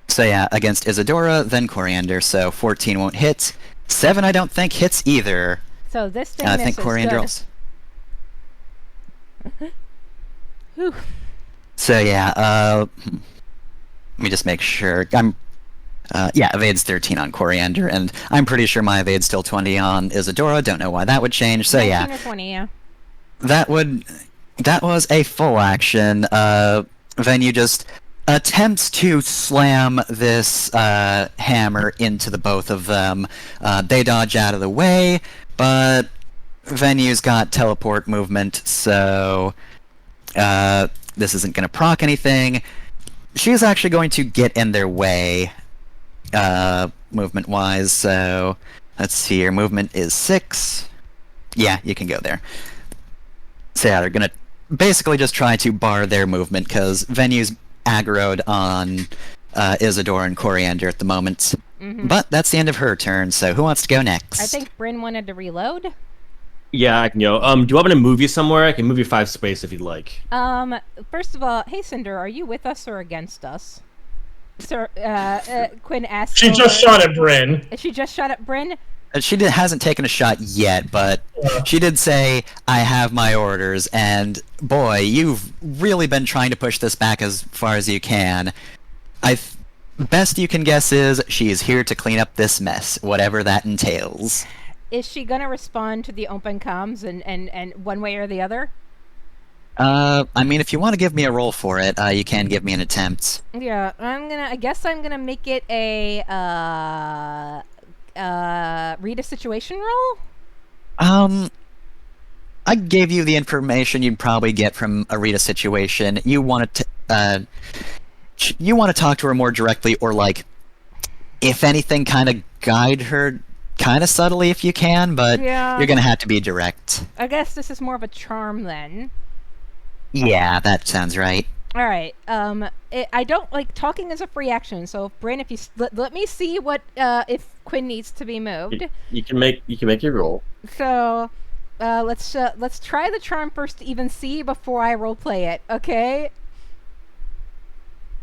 So yeah, against Isadora, then Coriander, so 14 won't hit. 7 I don't think hits either. So this thing I misses. think Coriander Good. also. Whew. So yeah, let me just make sure. Yeah, evade's 13 on Coriander, and I'm pretty sure my evade's still 20 on Isadora. Don't know why that would change. So 19 yeah, or 20, yeah. that was a full action. Venue just attempts to slam this hammer into the both of them. They dodge out of the way, but Venue's got teleport movement, so this isn't going to proc anything. She's actually going to get in their way, movement-wise, so let's see, your movement is 6. Yeah, you can go there. So yeah, they're going to basically just try to bar their movement, because Venue's aggroed on Isadora and Coriander at the moment. Mm-hmm. But that's the end of her turn, so who wants to go next? I think Bryn wanted to reload. Yeah, I can go. Do you want me to move you somewhere? I can move you 5 space if you'd like. First of all, hey Cinder, are you with us or against us? Sir, Quinn asked. She just shot at Bryn. She just shot at Bryn? She hasn't taken a shot yet, but she did say, I have my orders, and boy, you've really been trying to push this back as far as you can. Best you can guess is she is here to clean up this mess, whatever that entails. Is she gonna respond to the open comms and one way or the other? I mean, if you want to give me a roll for it, you can give me an attempt. Yeah, I guess I'm gonna make it a read a situation roll. I gave you the information you'd probably get from a read a situation. You want to talk to her more directly, or like, if anything, kind of guide her kind of subtly if you can, but Yeah. you're gonna have to be direct. I guess this is more of a charm then. Yeah, that sounds right. All right. I don't like talking as a free action. So, Bryn, if you let me see what if Quinn needs to be moved. You can make your roll. So, let's try the charm first to even see before I roleplay it. Okay.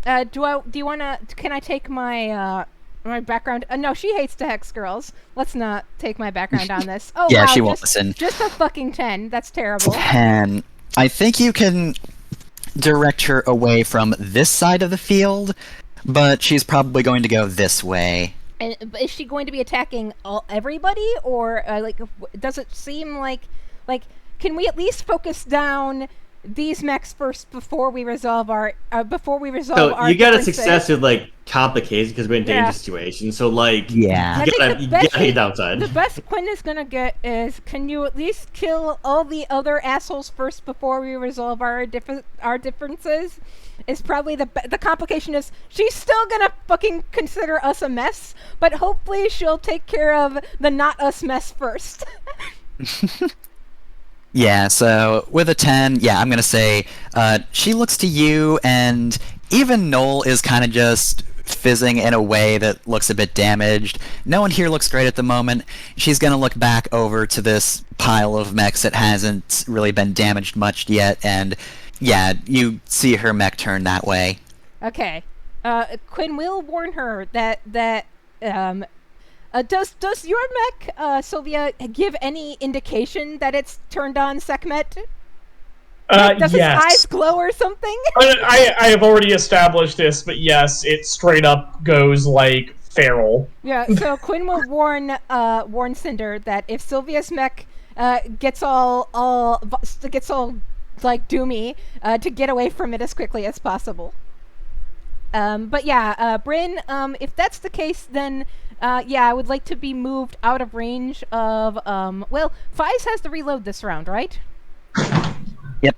Do you wanna? Can I take my my background? No, she hates to hex girls. Let's not take my background on this. Oh Yeah, wow, she won't listen. Just a fucking 10. That's terrible. 10. I think you can direct her away from this side of the field, but she's probably going to go this way. And is she going to be attacking everybody, or like does it seem like can we at least focus down these mechs first before we resolve our So our you got a differences. success with like complications because we're in Yeah. dangerous situations. So like, Yeah. I you think gotta, the you best gotta hit downside. The best Quinn is gonna get is, can you at least kill all the other assholes first before we resolve our differences? Is probably the complication is she's still gonna fucking consider us a mess, but hopefully she'll take care of the not us mess first. Yeah, so with a 10, yeah, I'm going to say she looks to you, and even Noel is kind of just fizzing in a way that looks a bit damaged. No one here looks great at the moment. She's going to look back over to this pile of mechs that hasn't really been damaged much yet, and yeah, you see her mech turn that way. Okay. Quinn will warn her that does your mech, Sylvia, give any indication that it's turned on Sekhmet? Does yes. its eyes glow or something? I have already established this, but yes, it straight up goes like feral. Yeah. So Quinn will warn Cinder that if Sylvia's mech gets all like doomy, to get away from it as quickly as possible. But yeah, Bryn, if that's the case, then yeah, I would like to be moved out of range of well, Fies has to reload this round, right? Yep.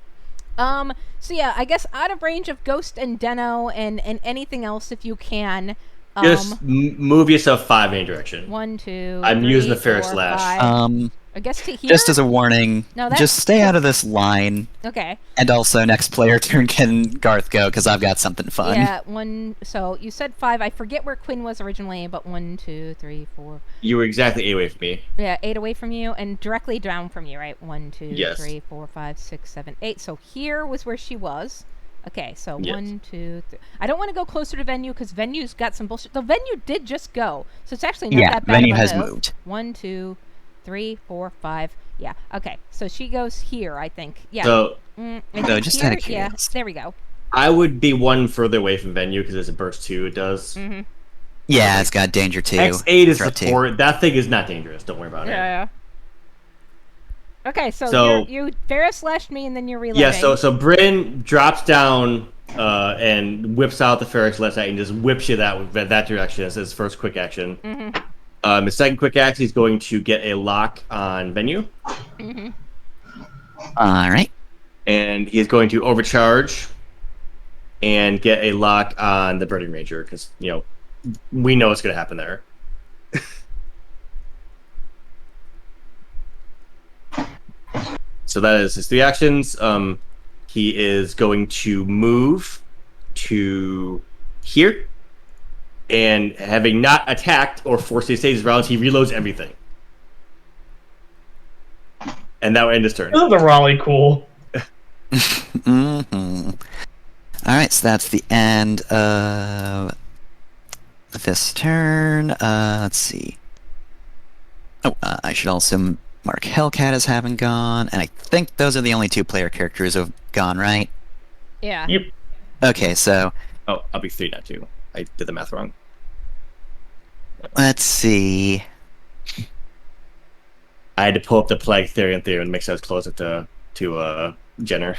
So yeah, I guess out of range of Ghost and Deno and anything else if you can. Just move yourself 5 in a direction. 1, 2. I'm 3, using the Ferris 4, Slash. 5. I guess to here. Just as a warning, No, that's- just stay out of this line. Okay. And also, next player turn can Garth go, because I've got something fun. Yeah, 1. So you said 5. I forget where Quinn was originally, but 1, 2, 3, 4. You were exactly 8 away from me. Yeah, 8 away from you and directly down from you, right? 1, 2, Yes. 3, 4, 5, 6, 7, 8. So here was where she was. Okay, so Yes. 1, 2, 3. I don't want to go closer to Venue because Venue's got some bullshit. The Venue did just go, so it's actually not Yeah, that bad. Venue of a has move. moved. 1, 2, 3, 4, 5. Yeah. Okay. So she goes here, I think. Yeah. So I So think just here, out of yeah. curiosity. There we go. I would be 1 further away from Venue because there's a burst 2 it does. Mm-hmm. Yeah, it's got danger too. X8 is Threat two. support. That thing is not dangerous. Don't worry about it. Yeah. Okay, so, So- you Ferris slashed me and then you're reloading. Yeah, so Bryn drops down and whips out the Ferris Slash and just whips you that direction as his first quick action. Mm-hmm. His second quick action, he's going to get a lock on Venue. Mm-hmm. All right. And he's going to overcharge and get a lock on the Burning Ranger because, you know, we know what's going to happen there. So that is his 3 actions. He is going to move to here. And having not attacked or forced to stay his rounds, he reloads everything. And that will end his turn. Isn't the Raleigh cool? Mm-hmm. All right, so that's the end of this turn. Let's see. Oh, I should also mark Hellcat as having gone, and I think those are the only 2 player characters who have gone, right? Yeah. Yep. Okay, so Oh, I'll be 3, not 2. I did the math wrong. let's see. I had to pull up the Plague Theory and make sure I was closer to Jenner.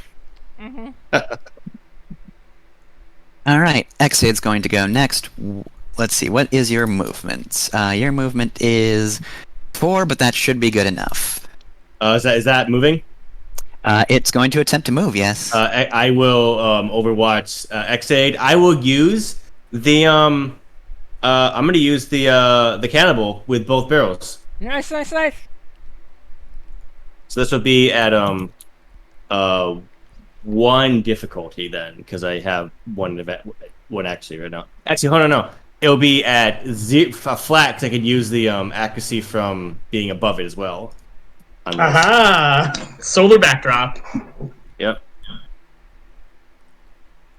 Mm-hmm. All right, Xade's going to go next. Let's see, what is your movement? Your movement is 4, but that should be good enough. Is that moving? It's going to attempt to move, yes. I will Overwatch Xaid. I will use the I'm gonna use the cannibal with both barrels. Nice. So this would be at 1 difficulty then, because I have one actually right now. Actually, hold on, no. It'll be at flat because I could use the accuracy from being above it as well. on this. Aha! Solar backdrop. Yep.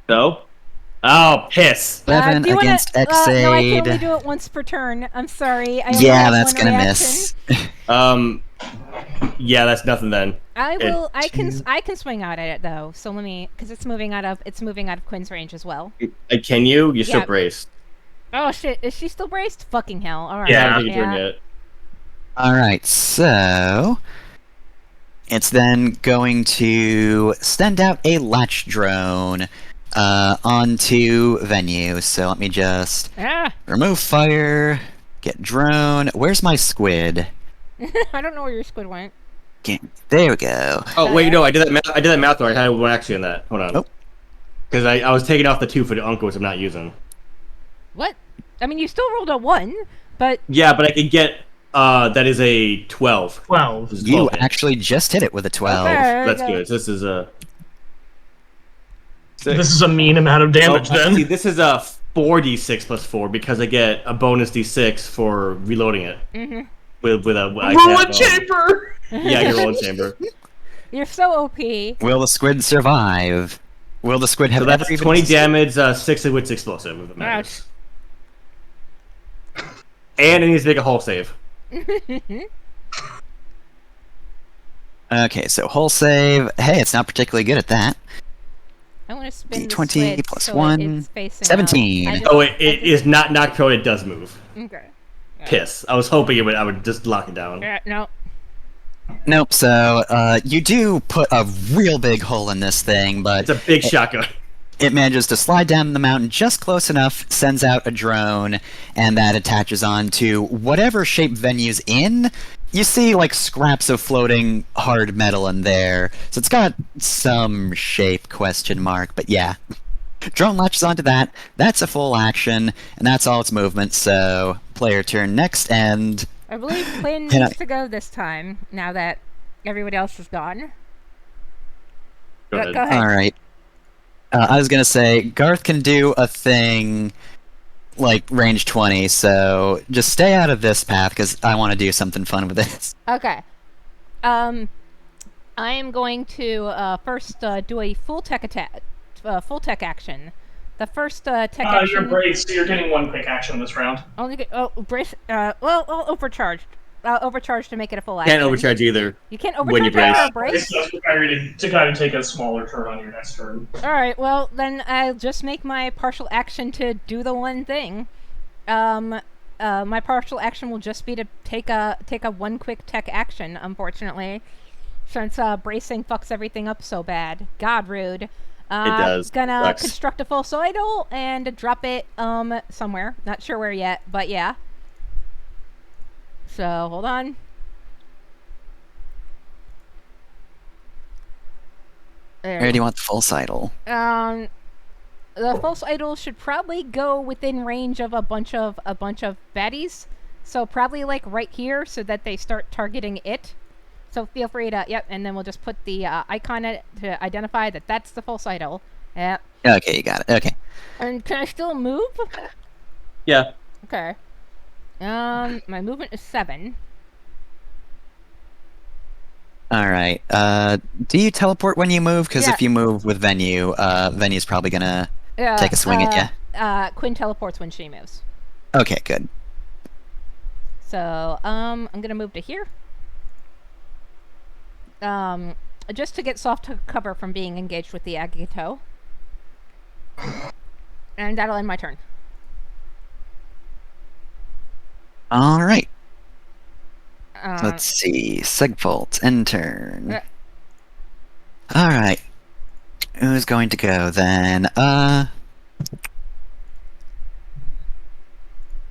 So, oh piss! 7 do you wanna- against no, I can only Xade. do it once per turn. I'm sorry. I only Yeah, have that's one gonna reaction. miss. Yeah, that's nothing then. I will. I can swing out at it though. So let me, because it's moving out of Quinn's range as well. Can you? You're still Yeah. braced. Oh shit! Is she still braced? Fucking hell! All right. Yeah. I don't think you turned yet. All right, so it's then going to send out a latch drone onto venue. So let me just remove fire, get drone. Where's my squid? I don't know where your squid went. Okay, there we go. Oh wait, no, I did that math wrong. I had one actually on that. Hold on. Oh. Because I was taking off the 2 for the Uncle, which I'm not using. What? I mean, you still rolled a 1, but... Yeah, but I could get, that is a 12. 12. This is You 12 hit. actually just hit it with a 12. Okay. That's good. So this is a... This is a mean amount of damage, then. See, this is a 4d6 plus 4 because I get a bonus d6 for reloading it. Mm-hmm. With a... Ruin chamber! Yeah, your rolling chamber. You're so OP. Will the squid survive? Will the squid have So that's ever even 20 damage, 6 of which explosive, if it matters. And it needs to make a hull save. Okay, so hull save. Hey, it's not particularly good at that. I want to spin the D20 squid plus so 1, it's facing 17. up. I Oh, just- it is not knocked prone, it does move. Okay. Piss. I was hoping I would just lock it down. No. Nope, so you do put a real big hole in this thing, but It's a big shotgun. it manages to slide down the mountain just close enough, sends out a drone, and that attaches onto whatever shape Venue's in. You see, like, scraps of floating hard metal in there, so it's got some shape, question mark, but yeah. Drone latches onto that, that's a full action, and that's all its movement, so player turn next, and... I believe Quinn Can needs to go this time, now that everybody else is gone. Go ahead. Go ahead. Alright. I was gonna say, Garth can do a thing like range 20, so just stay out of this path, because I want to do something fun with this. Okay. I am going to first do a full tech attack, full tech action. The first tech You're action. braced, so you're getting 1 quick action this round. Only get brace. Overcharged. Overcharged to make it a full action. Can't overcharge either. You can't when you overcharge after a brace. brace. It's necessary to kind of take a smaller turn on your next turn. All right. Well, then I'll just make my partial action to do the one thing. My partial action will just be to take a 1 quick tech action. Unfortunately, since bracing fucks everything up so bad. God, rude. It does. Gonna Sucks. construct a full idol and drop it somewhere. Not sure where yet, but yeah. So hold on. There. Where do you want the full idol? The false idol should probably go within range of a bunch of baddies. So probably like right here, so that they start targeting it. So feel free to and then we'll just put the icon in it to identify that that's the false idol. Yep. Okay, you got it. Okay. And can I still move? Yeah. Okay. My movement is 7. Alright, do you teleport when you move? Because Yeah. if you move with Venue, Venue's probably gonna take a swing at you. Quinn teleports when she moves. Okay, good. So, I'm gonna move to here. Just to get soft cover from being engaged with the Agito. And that'll end my turn. Alright. Let's see. Segfault, end turn. Alright. Who's going to go then? Alright,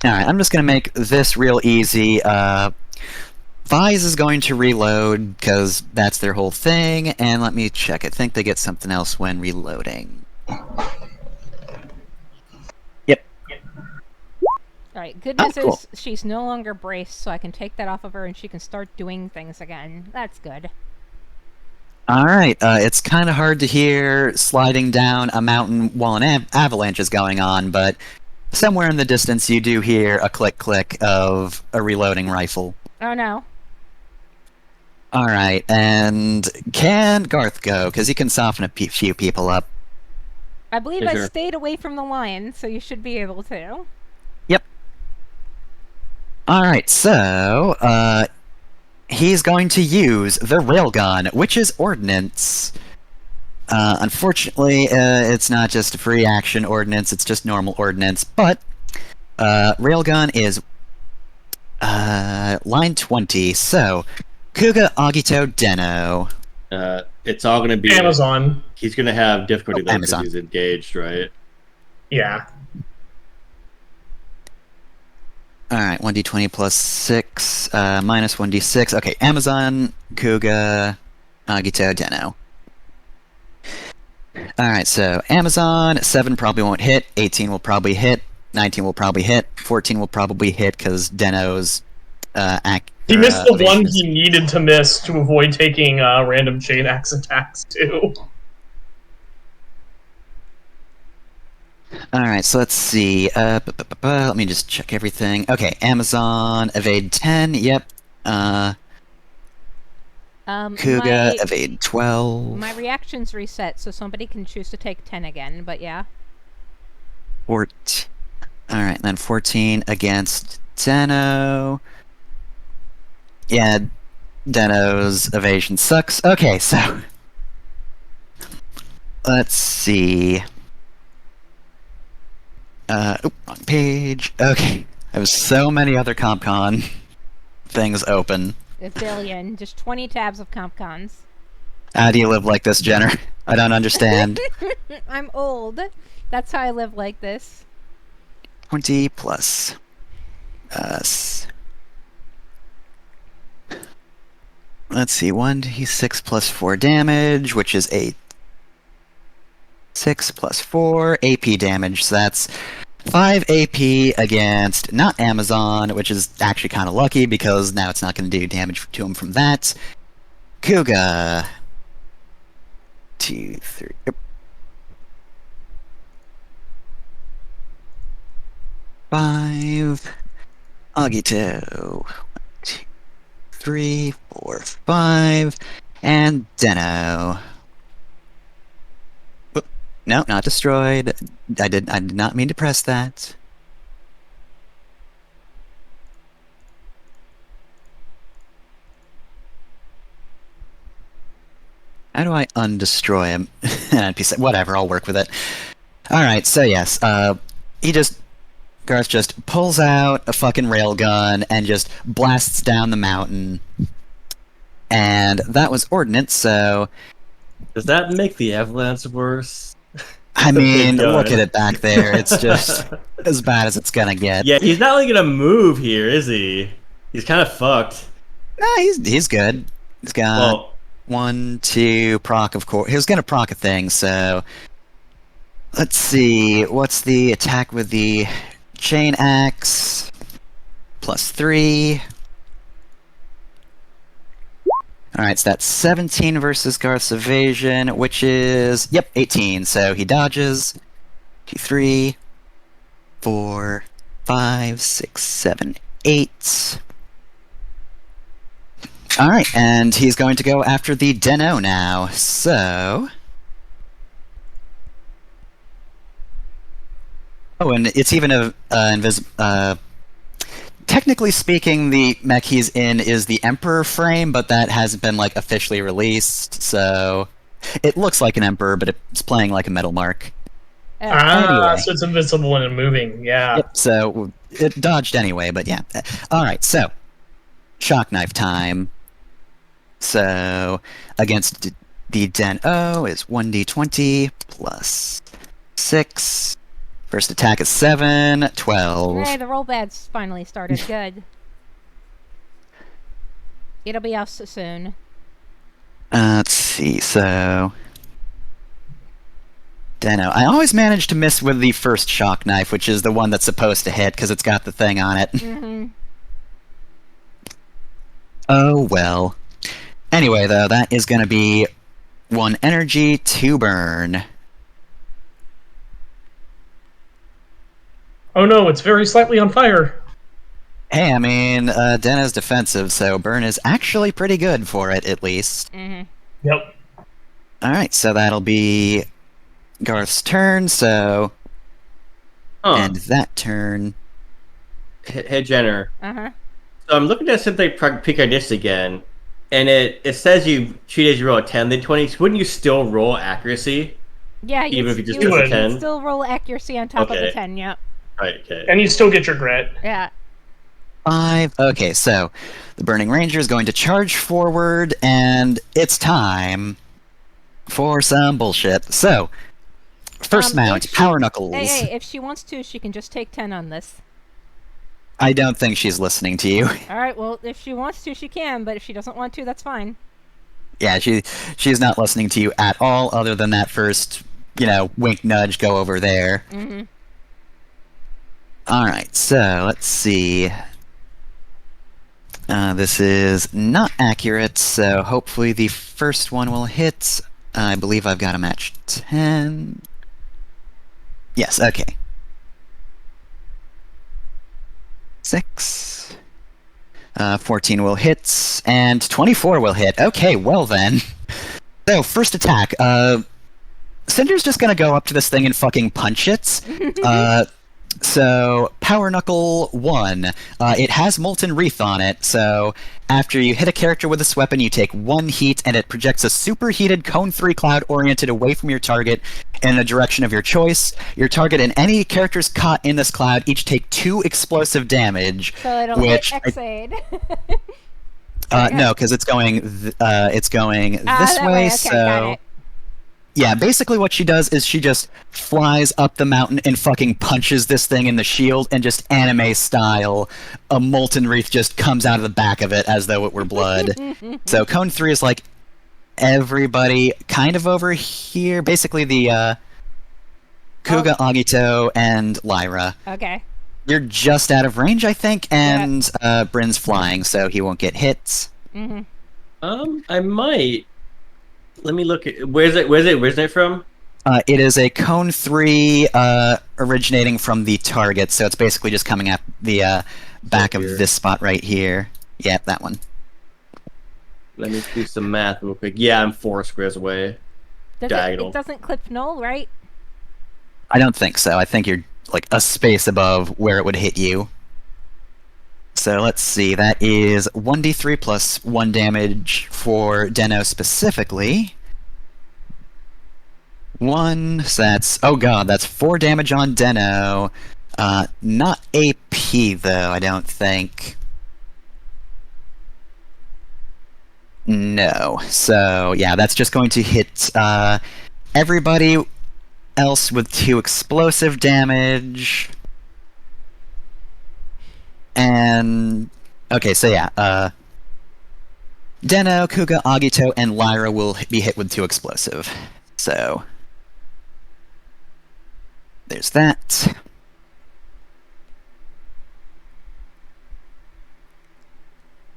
I'm just gonna make this real easy. Vise is going to reload, because that's their whole thing, and let me check. I think they get something else when reloading. Yep. Alright, good news cool. is she's no longer braced, so I can take that off of her and she can start doing things again. That's good. Alright, it's kind of hard to hear sliding down a mountain while an avalanche is going on, but somewhere in the distance you do hear a click-click of a reloading rifle. Oh no. Alright, and can Garth go? Because he can soften a few people up. I believe Yeah, I sure. stayed away from the lion, so you should be able to. Yep. Alright, so, he's going to use the railgun, which is ordnance. Unfortunately, it's not just a free action ordnance, it's just normal ordnance, but railgun is line 20, so Kuga, Agito, Deno. It's all going to be Amazon. He's going to have difficulty though because Amazon. he's engaged, right? Yeah. Alright, 1d20 plus 6, minus 1d6. Okay, Amazon, Kuga, Agito, Deno. Alright, so Amazon, 7 probably won't hit, 18 will probably hit, 19 will probably hit, 14 will probably hit because Deno's He missed the one evasion is- he needed to miss to avoid taking random chain axe attacks, too. Alright, so let's see. Let me just check everything. Okay, Amazon, evade 10, yep. Kuga, evade 12. My reaction's reset, so somebody can choose to take 10 again, but yeah. Alright, then 14 against Deno. Yeah, Deno's evasion sucks. Okay, so... Let's see... wrong page. Okay. I have so many other CompCon things open. A billion. Just 20 tabs of CompCons. How do you live like this, Jenner? I don't understand. I'm old. That's how I live like this. 20 plus... let's see, 1d6 plus 4 damage, which is 8. 6 plus 4 AP damage, so that's 5 AP against not Amazon, which is actually kind of lucky because now it's not going to do damage to him from that. Kuga. 2, 3. Yep. 5. Agito. 1, 2, 3, 4, 5. And Deno. No, not destroyed. I did not mean to press that. How do I undestroy him? Whatever, I'll work with it. Alright, so yes, Garth just pulls out a fucking railgun and just blasts down the mountain. And that was ordnance, so... Does that make the avalanche worse? I mean, look at it back there. It's just as bad as it's gonna get. Yeah, he's not really gonna move here, is he? He's kind of fucked. No, he's good. He's got 1, 2 proc, of course. He was gonna proc a thing, so let's see. What's the attack with the chain axe? Plus 3. Alright, so that's 17 versus Garth's evasion, which is, 18. So he dodges. 2, 3, 4, 5, 6, 7, 8. Alright, and he's going to go after the Deno now. So... Oh, and it's even technically speaking, the mech he's in is the Emperor frame, but that hasn't been, like, officially released, so... It looks like an Emperor, but it's playing like a Metal Mark. Anyway. So it's invincible and moving, yeah. Yep, so it dodged anyway, but yeah. Alright, so... Shock Knife time. So, against the Den-O is 1d20 plus 6... First attack is 7, 12. Hey, the roll bad's finally started. Good. It'll be out soon. Let's see, so... Deno. I always manage to miss with the first shock knife, which is the one that's supposed to hit, because it's got the thing on it. Mm-hmm. Oh, well. Anyway, though, that is going to be 1 energy, 2 burn. Oh no, it's very slightly on fire. Hey, I mean, Deno's defensive, so burn is actually pretty good for it, at least. Mm-hmm. Yep. Alright, so that'll be Garth's turn, so... And that turn... Hey, Jenner. Uh-huh. So I'm looking at something Picardist again, and it says you treat as you roll a 10, then 20. Wouldn't you still roll accuracy? Yeah, Even if you just do roll a it. 10? still roll accuracy on top of the Okay. 10, yep. Right, okay. And you still get your grit. Yeah. 5. Okay, so the Burning Ranger is going to charge forward, and it's time for some bullshit. So, first mount, if she- Power Knuckles. Hey, if she wants to, she can just take 10 on this. I don't think she's listening to you. Alright, well, if she wants to, she can, but if she doesn't want to, that's fine. Yeah, she's not listening to you at all, other than that first, wink nudge, go over there. Mm-hmm. Alright, so let's see. This is not accurate, so hopefully the first one will hit. I believe I've got a match 10. Yes, okay. 6. 14 will hit, and 24 will hit. Okay, well then. So, first attack. Cinder's just gonna go up to this thing and fucking punch it. So, Power Knuckle 1. It has Molten Wreath on it, so after you hit a character with this weapon, you take 1 heat, and it projects a superheated Cone 3 cloud oriented away from your target in a direction of your choice. Your target and any characters caught in this cloud each take 2 explosive damage. So it'll hit X-Aid. No, because it's going this that way, okay, so... got it. Yeah, basically what she does is she just flies up the mountain and fucking punches this thing in the shield, and just anime style, a molten wreath just comes out of the back of it as though it were blood. So Cone 3 is like everybody kind of over here, basically the Kuga, Agito, and Lyra. Okay. You're just out of range, I think, and Bryn's flying, so he won't get hit. Mm-hmm. I might. Let me look at where's it originate from? It is a Cone 3 originating from the target, so it's basically just coming at the back of this spot right here. Yeah, that one. Let me do some math real quick. Yeah, I'm 4 squares away. Diagonal. It doesn't clip null, right? I don't think so. I think you're like a space above where it would hit you. So let's see, that is 1d3 plus 1 damage for Deno specifically. 1, so that's, oh god, that's 4 damage on Deno. Not AP though, I don't think. No, so yeah, that's just going to hit everybody else with 2 explosive damage. And okay, so yeah, Deno, Kuga, Agito, and Lyra will be hit with 2 explosive. So there's that.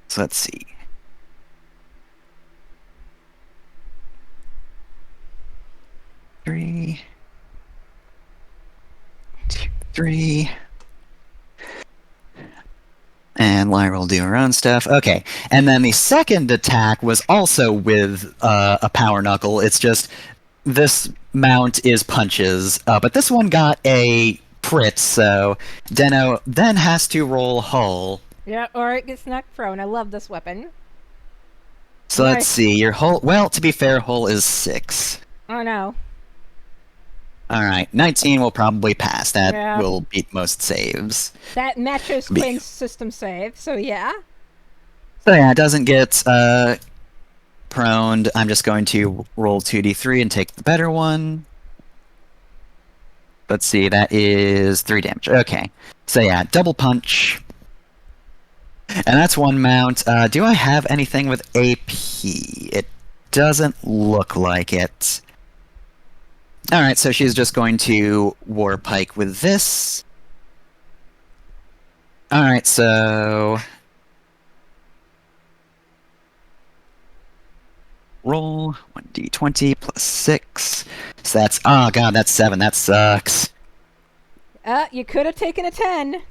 So let's see. 3, 2, 3. And Lyra will do her own stuff. Okay, and then the second attack was also with a Power Knuckle. It's just this mount is punches, but this one got a crit, so Deno then has to roll Hull. Yeah, or it gets knocked prone. I love this weapon. So Nice. let's see, your Hull... Well, to be fair, Hull is 6. Oh no. Alright, 19 will probably pass. That Yeah. will beat most saves. That matches Quinn's system save, so yeah. So yeah, it doesn't get proned. I'm just going to roll 2d3 and take the better one. Let's see, that is 3 damage. Okay. So yeah, double punch. And that's 1 mount. Do I have anything with AP? It doesn't look like it. Alright, so she's just going to War Pike with this. Alright, so... Roll 1d20 plus 6. So that's... Oh god, that's 7. That sucks. You could have taken a 10.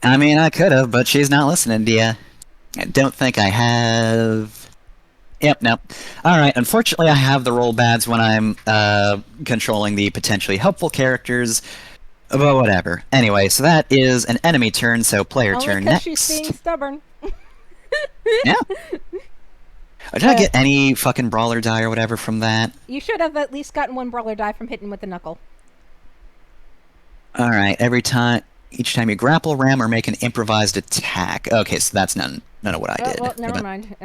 I mean, I could have, but she's not listening to you. I don't think I have... Yep, nope. Alright, unfortunately I have the roll bads when I'm controlling the potentially helpful characters, but whatever. Anyway, so that is an enemy turn, so player Only turn 'cause next. she's being stubborn. Yeah. Did I get any fucking brawler die or whatever from that? You should have at least gotten 1 brawler die from hitting with the knuckle. Alright, every time... each time you grapple, ram, or make an improvised attack. Okay, so that's none of what I did. Well, never But mind.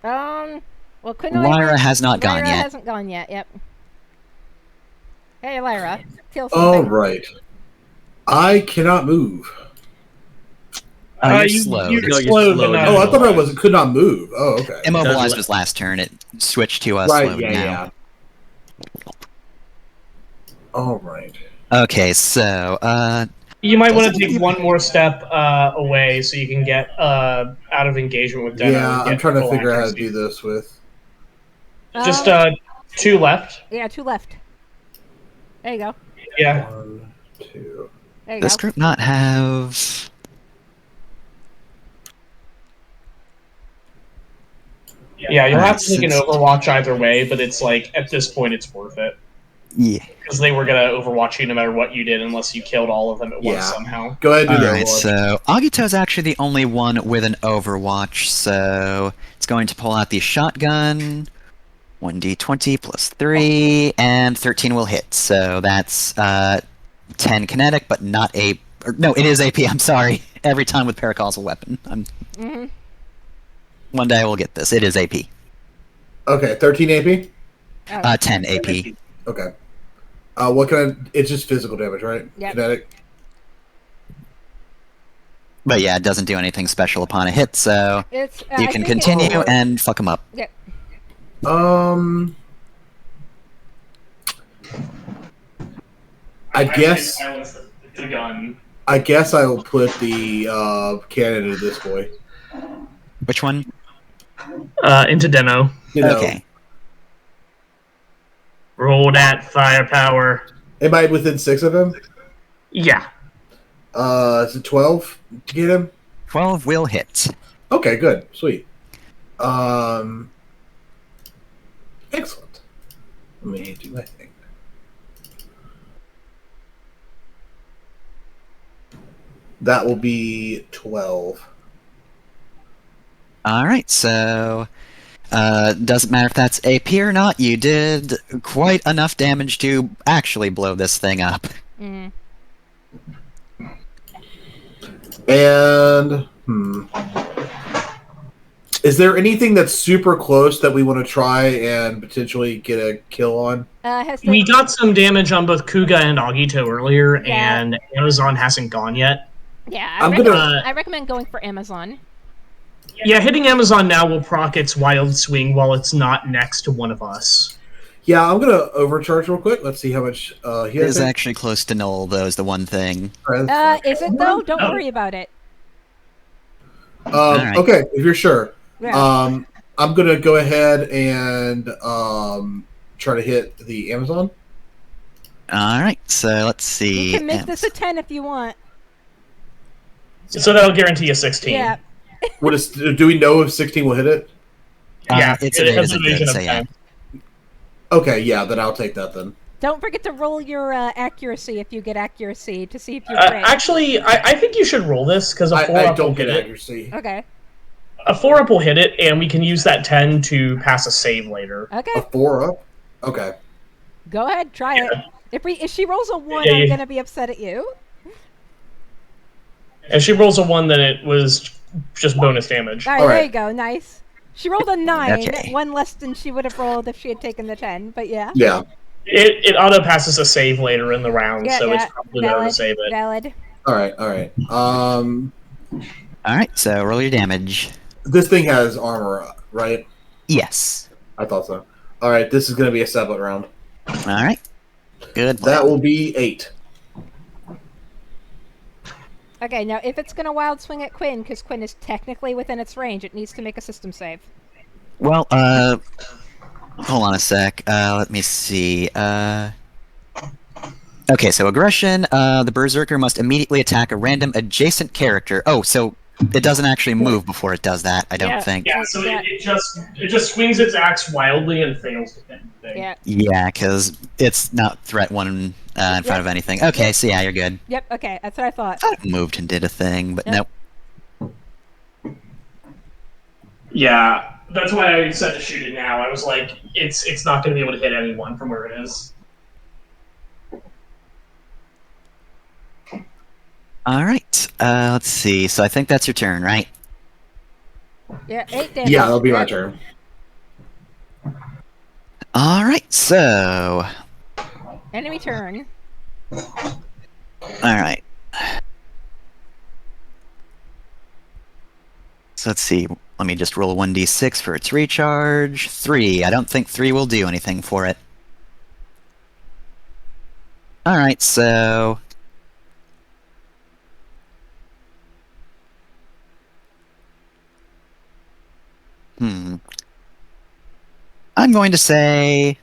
Well, Lyra has not gone Lyra yet. hasn't gone yet. Yep. Hey, Lyra, kill All something. right. I cannot move. You're you slowed. you No, you're slowed slowed enough. down. Oh, I thought I could not move. Oh, okay. Immobilized Does was last turn. It switched to Right, slowed yeah, now. yeah. All right. Okay, so You might want Doesn't to take even- one more step away so you can get out of engagement with Deno. Yeah, and I'm get trying to full figure out how to accuracy. do this with. Just 2 left. Yeah, 2 left. There you go. Yeah. 1, 2. There you this go. group not have. Yeah, you'll have to Alright, take an since- Overwatch either way, but it's like, at this point, it's worth it. Yeah. Because they were going to Overwatch you no matter what you did unless you killed all of them at once Yeah. somehow. Go ahead and do the Alright, Overwatch. so Agito's actually the only one with an Overwatch, so it's going to pull out the shotgun. 1d20 plus 3, and 13 will hit. So that's 10 kinetic, but not a. No, it is AP. I'm sorry. Every time with paracausal weapon. Mm-hmm. One day I will get this. It is AP. Okay, 13 AP? 10 AP. Okay. What can I. It's just physical damage, right? Yep. Kinetic? But yeah, it doesn't do anything special upon a hit, so It's. you I can think continue It, and fuck them up. Yep. I guess. The gun. I guess I will put the cannon into this boy. Which one? Into Deno. You know, Okay. Roll that firepower. am I within 6 of him? Yeah. Is it 12 to get him? 12 will hit. Okay, good, sweet. Excellent. Let me do my thing. That will be 12. Alright, so. Doesn't matter if that's AP or not, you did quite enough damage to actually blow this thing up. Mm. And is there anything that's super close that we want to try and potentially get a kill on? Has the, We got some damage on both Kuga and Agito earlier, Yeah. and Amazon hasn't gone yet. yeah, I'm gonna- I recommend going for Amazon. Yeah, hitting Amazon now will proc its wild swing while it's not next to one of us. Yeah, I'm gonna overcharge real quick. Let's see how much he It has. is actually close to null, though, is the one thing. Is it though? Don't worry about it. Alright. Okay, if you're sure. Yeah. I'm gonna go ahead and try to hit the Amazon. Alright, so let's see. You can make this a 10 if you want. So that'll guarantee a 16. Yeah. What is? Do we know if 16 will hit it? Yeah, it's it an has is a a good, vision so of yeah. 10. Okay, yeah, then I'll take that then. Don't forget to roll your accuracy if you get accuracy to see if you crit. Actually, I think you should roll this because a 4 I up will don't hit get it. accuracy. Okay. A 4 up will hit it, and we can use that 10 to pass a save later. A Okay. 4 up. Okay. Go ahead. Try it. If she rolls a 1, Yeah, I'm yeah. gonna be upset at you. If she rolls a 1, then it was just bonus damage. All right, All there right. you go. Nice. She rolled a 9, Okay. 1 less than she would have rolled if she had taken the 10. But yeah. Yeah. It auto passes a save later in the round, Yeah, so yeah. it's probably better to save it. Valid. All right. All right. Alright, so roll your damage. This thing has armor, right? Yes. I thought so. All right. This is gonna be a 7 round. Alright. Good. That will be 8. Okay, now if it's gonna wild swing at Quinn, because Quinn is technically within its range, it needs to make a system save. Well, hold on a sec. Let me see. Okay, so aggression. The Berserker must immediately attack a random adjacent character. Oh, so it doesn't actually move before it does that, I don't Yeah. think. Yeah, so Yeah. it just swings its axe wildly and fails to hit anything. Yeah. Yeah, because it's not threat one in front of anything. Okay, so yeah, you're good. Yep. Okay, that's what I thought. Thought it moved and did a thing, but Yep. nope. Yeah, that's why I said to shoot it now. I was like, it's not going to be able to hit anyone from where it is. All right. Let's see. So I think that's your turn, right? Yeah, 8 damage. Yeah, that'll be my Yep. turn. All right. So, Enemy turn. all right. So let's see. Let me just roll 1d6 for its recharge. 3. I don't think 3 will do anything for it. All right. So. I'm going to say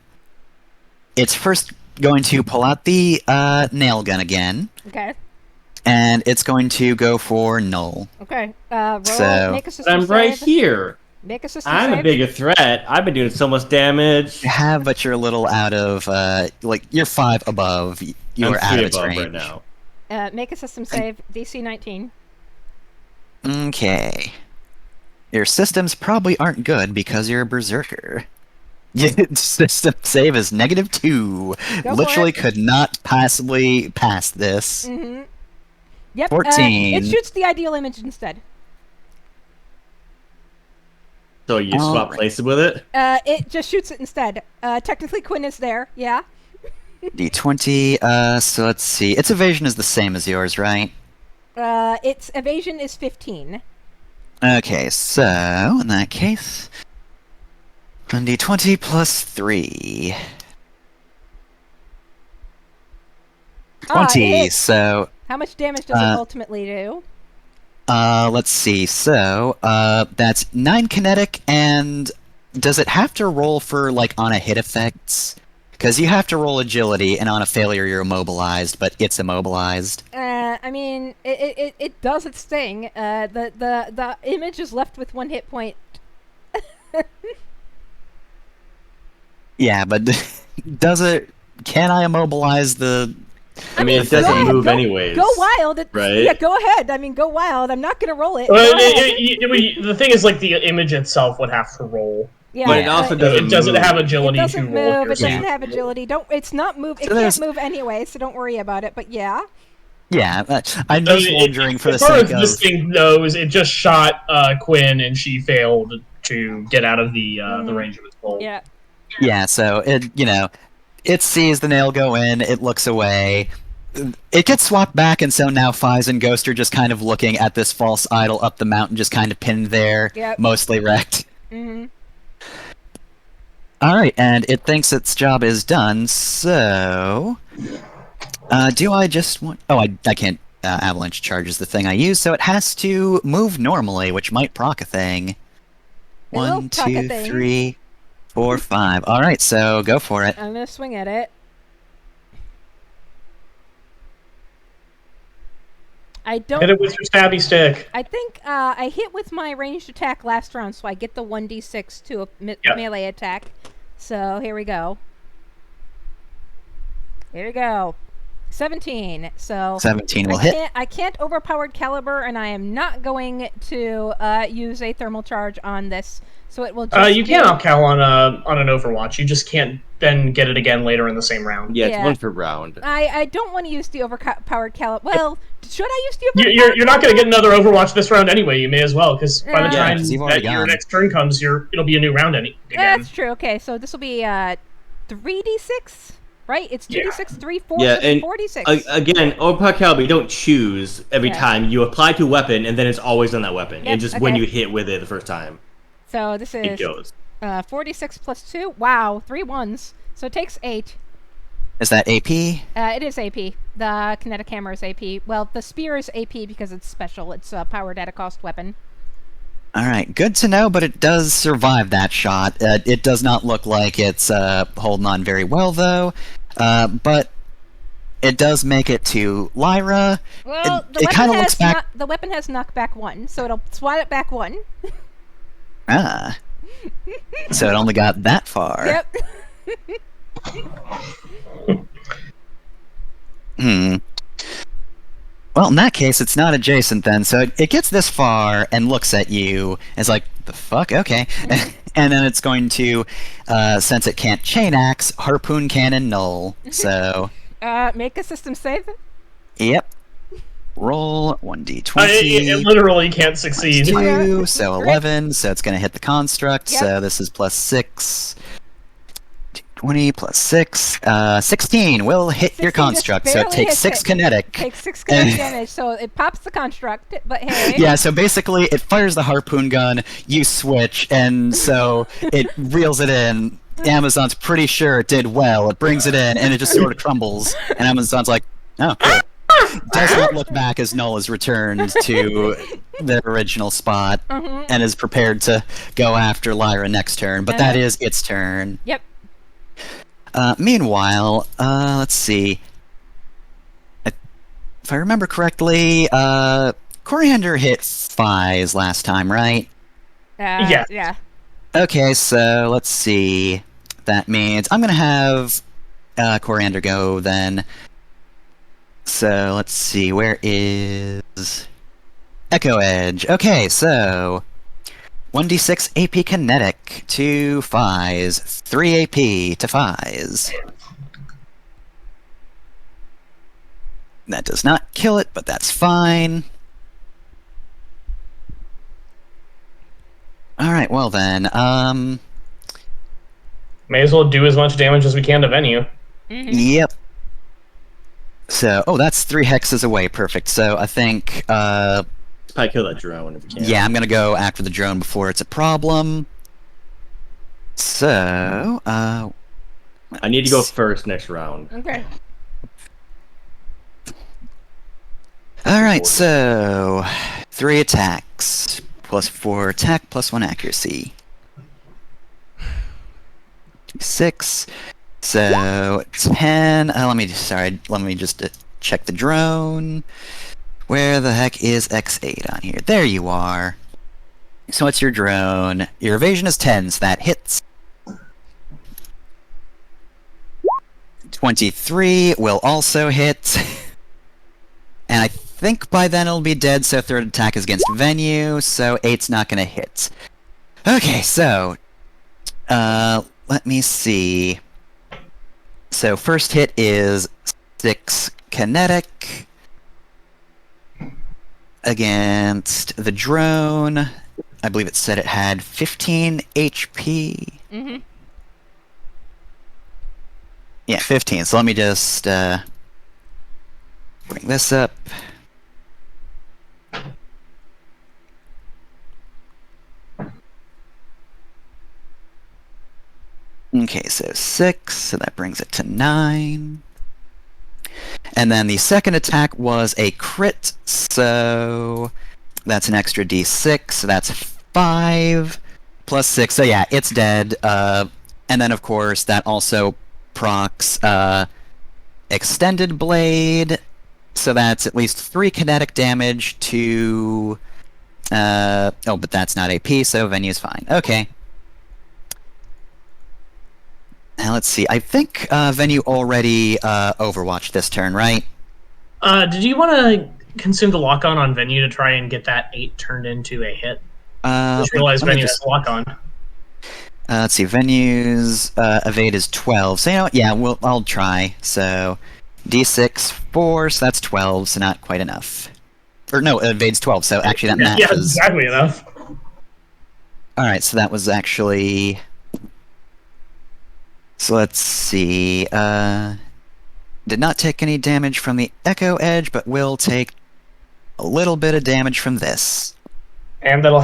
it's first going to pull out the nail gun again, Okay. and it's going to go for Null. Okay. Roll. So- Make a system I'm right save. here. Make a system I'm save. a bigger threat. I've been doing so much damage. You have, but you're a little out of, you're 5 above. You I'm are out 3 of its above range. right now. Make a system save. DC 19. Okay. Your systems probably aren't good because you're a berserker. Your system save is -2. Go for Literally it. could not possibly pass this. Mm-hmm. Yep. 14. It shoots the ideal image instead. So you swap Alright. places with it? It just shoots it instead. Technically, Quinn is there. Yeah. D20, so let's see. Its evasion is the same as yours, right? Its evasion is 15. Okay, so in that case, 1d20 plus 3. 20, hit. so, How much damage does it ultimately do? let's see. So, that's 9 kinetic, and does it have to roll for, like, on a hit effects? Because you have to roll agility, and on a failure you're immobilized, but it's immobilized. I mean, it does its thing. The image is left with 1 hit point. Yeah, but does it... Can I immobilize the... I mean, it go doesn't ahead, move go- anyways. Go wild. right? Yeah, go ahead. I mean, go wild. I'm not gonna roll it. Well, Go ahead. the thing is, like, the image itself would have to roll. Yeah, But it Yeah. also It doesn't doesn't move. have It agility to doesn't roll. move. It so doesn't you- have agility. It's not move. It So there's- can't move anyway, so don't worry about it. But yeah. Yeah, I'm So just wondering for the as far as sake this of... thing knows, it just shot Quinn, and she failed to get out of the range of its bolt. Yeah. Yeah, so it sees the nail go in, it looks away. It gets swapped back, and so now Fize and Ghost are just kind of looking at this false idol up the mountain, just kind of pinned there, Yep. mostly wrecked. Mm-hmm. Alright, and it thinks its job is done, so... do I just want... Oh, I can't... Avalanche Charge is the thing I use, so it has to move normally, which might proc a thing. will 1, proc a 2, thing. 3, 4, 5. Alright, so go for it. I'm gonna swing at it. I don't. Hit it with your stabby stick. I think I hit with my ranged attack last round, so I get the 1d6 to a Yep. melee attack. So here we go. Here we go. 17. So 17 will hit. I can't overpowered caliber, and I am not going to use a thermal charge on this. So it will just. You can outcal on an Overwatch. You just can't then get it again later in the same round. Yeah, it's Yeah. 1 per round. I don't want to use the overpowered caliber. Well, should I use the overpowered? You're not going to get another Overwatch this round anyway. You may as well, because by the Yeah, time 'cause you've that already your gone. next turn comes, it'll be a new round again. That's true. Okay, so this will be 3d6, right? It's 2d6, 3, 4, Yeah, so and 4d6. Again, overpower caliber, you don't choose every Yeah. time. You apply to a weapon, and then it's always on that weapon. Yep, And just when okay. you hit with it the first time, So this it is goes. 4d6 plus 2. Wow, 3 ones. So it takes 8. Is that AP? It is AP. The kinetic hammer is AP. Well, the spear is AP because it's special. It's a powered at a cost weapon. Alright, good to know, but it does survive that shot. It does not look like it's holding on very well, though. But it does make it to Lyra. Well, it kinda looks back... the weapon has knockback 1, so it'll swat it back 1. Ah. So it only got that far. Yep. Well, in that case, it's not adjacent then, so it gets this far and looks at you and is like, the fuck? Okay. And then it's going to, since it can't chain axe, harpoon cannon null. So, Make a system save. yep. roll. It 1d20. literally can't succeed. 2, so 11. So it's going to hit the construct. Yep. So this is plus 6. 20 plus 6. 16 will hit 16 your just construct. So it barely takes hits 6 it. kinetic. Takes 6 kinetic damage, so it pops the construct, but hey. Yeah, so basically it fires the harpoon gun, you switch, and so it reels it in. Amazon's pretty sure it did well. It brings it in, and it just sort of crumbles. And Amazon's like, oh, cool. Does not look back as Null is returned to the original spot and is prepared to go after Lyra next turn. But that is its turn. Yep. Meanwhile, let's see. If I remember correctly, Coriander hit Fies last time, right? Yeah. Yeah. Okay, so let's see. That means I'm gonna have Coriander go then. So let's see, where is Echo Edge? Okay, so 1d6 AP kinetic to Fies, 3 AP to Fies. That does not kill it, but that's fine. Alright, well then, May as well do as much damage as we can to Venue. Yep. So, that's 3 hexes away, perfect. So I think, Probably kill that drone if we can. yeah, I'm gonna go after the drone before it's a problem. So, I need to go first next round. Okay. alright, so 3 attacks, plus 4 attack, plus 1 accuracy. 6. So 10. Let me just check the drone. Where the heck is X8 on here? There you are. So what's your drone? Your evasion is 10, so that hits. 23 will also hit. And I think by then it'll be dead, so third attack is against Venue, so 8's not gonna hit. Okay, so let me see. So first hit is 6 kinetic against the drone. I believe it said it had 15 HP. Yeah, 15. So let me just bring this up. Okay, so 6, so that brings it to 9. And then the second attack was a crit, so that's an extra d6, so that's 5 plus 6. So yeah, it's dead. And then, of course, that also procs Extended Blade, so that's at least 3 kinetic damage to... but that's not AP, so Venue's fine. Okay. Now let's see. I think Venue already overwatched this turn, right? Did you want to consume the lock-on on Venue to try and get that 8 turned into a hit? Just realize Venue has lock-on. Let's see. Venue's evade is 12. So, you know what? Yeah, I'll try. So, d6, 4, so that's 12, so not quite enough. Or no, evade's 12, so actually that matches. Yeah, exactly enough. Alright, so that was actually... So let's see, did not take any damage from the Echo Edge, but will take a little bit of damage from this. And that'll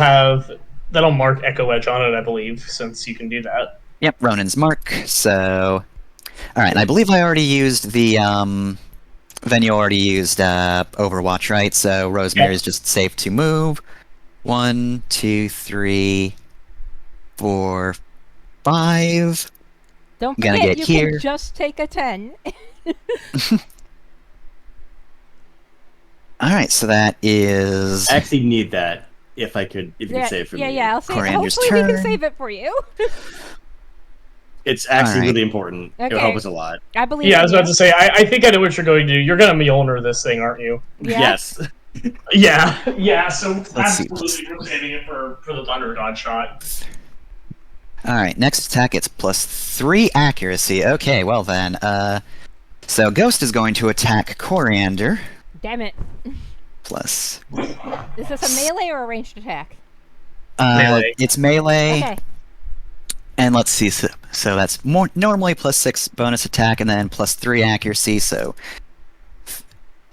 mark Echo Edge on it, I believe, since you can do that. Yep, Ronin's mark, so... Alright, and I believe I already used the, Venue already used, Overwatch, right? So Rosemary's just safe to move. 1, 2, 3, 4, 5... Don't Gonna forget, get you here. can just take a 10. Alright, so that is... I actually need that, if you could Yeah, save it for yeah, me. yeah. I'll save. Coriander's Hopefully, we turn. can save it for you. It's actually Alright. really important. It'll Okay. help us a lot. I believe. Yeah, I in was about you. to say, I think I know what you're going to do. You're going to Mjolnir this thing, aren't you? Yeah. Yes. Yeah, so Let's see. absolutely we're saving it for the Thunder Dodge shot. Alright, next attack, it's plus 3 accuracy. Okay, well then, so Ghost is going to attack Coriander. Damn it. plus. Is this a melee or a ranged attack? Melee. It's melee. Okay. And let's see. So that's normally +6 bonus attack and then +3 accuracy. So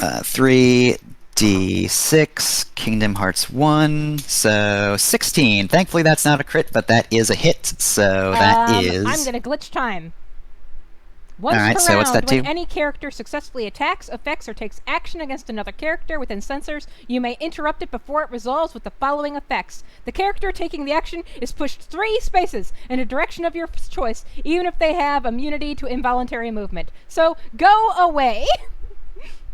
3d6 Kingdom Hearts 1. So 16. Thankfully, that's not a crit, but that is a hit. So that is. I'm gonna glitch time. Once Alright, per so what's round, that when do? any character successfully attacks, affects, or takes action against another character within sensors, you may interrupt it before it resolves with the following effects. The character taking the action is pushed 3 spaces in a direction of your choice, even if they have immunity to involuntary movement. So, go away!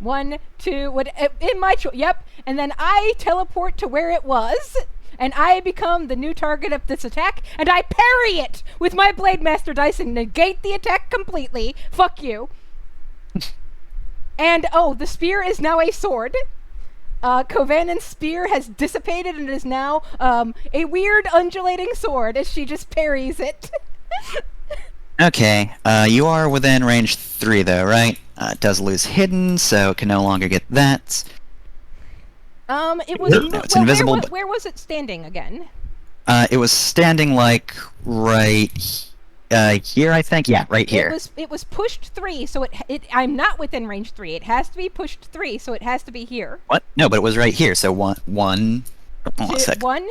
1, 2, in my choice. Yep, and then I teleport to where it was, and I become the new target of this attack, and I parry it with my Blade Master dice and negate the attack completely. Fuck you. And, oh, the spear is now a sword. Kovanen's spear has dissipated and is now a weird undulating sword as she just parries it. Okay, you are within range 3 though, right? It does lose hidden, so it can no longer get that. It was it's invisible, but- where was it standing again? It was standing like right here, I think. Yeah, right here. It was pushed 3, so I'm not within range 3. It has to be pushed 3, so it has to be here. What? No, but it was right here. So one. Hold on a sec. 1,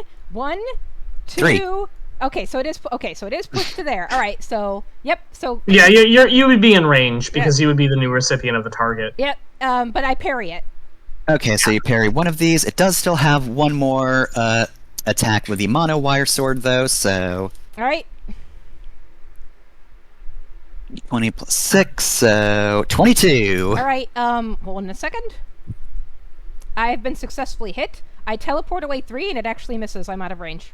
2. 3. Okay, so it is pushed to there. All right, so yep, so Yeah, you would be in range because you would be the new recipient of the target. yep. But I parry it. Okay, so you parry one of these. It does still have one more attack with the mono wire sword, though. So All right. 20 plus 6, so 22. All right. Hold on a second. I have been successfully hit. I teleport away 3, and it actually misses. I'm out of range.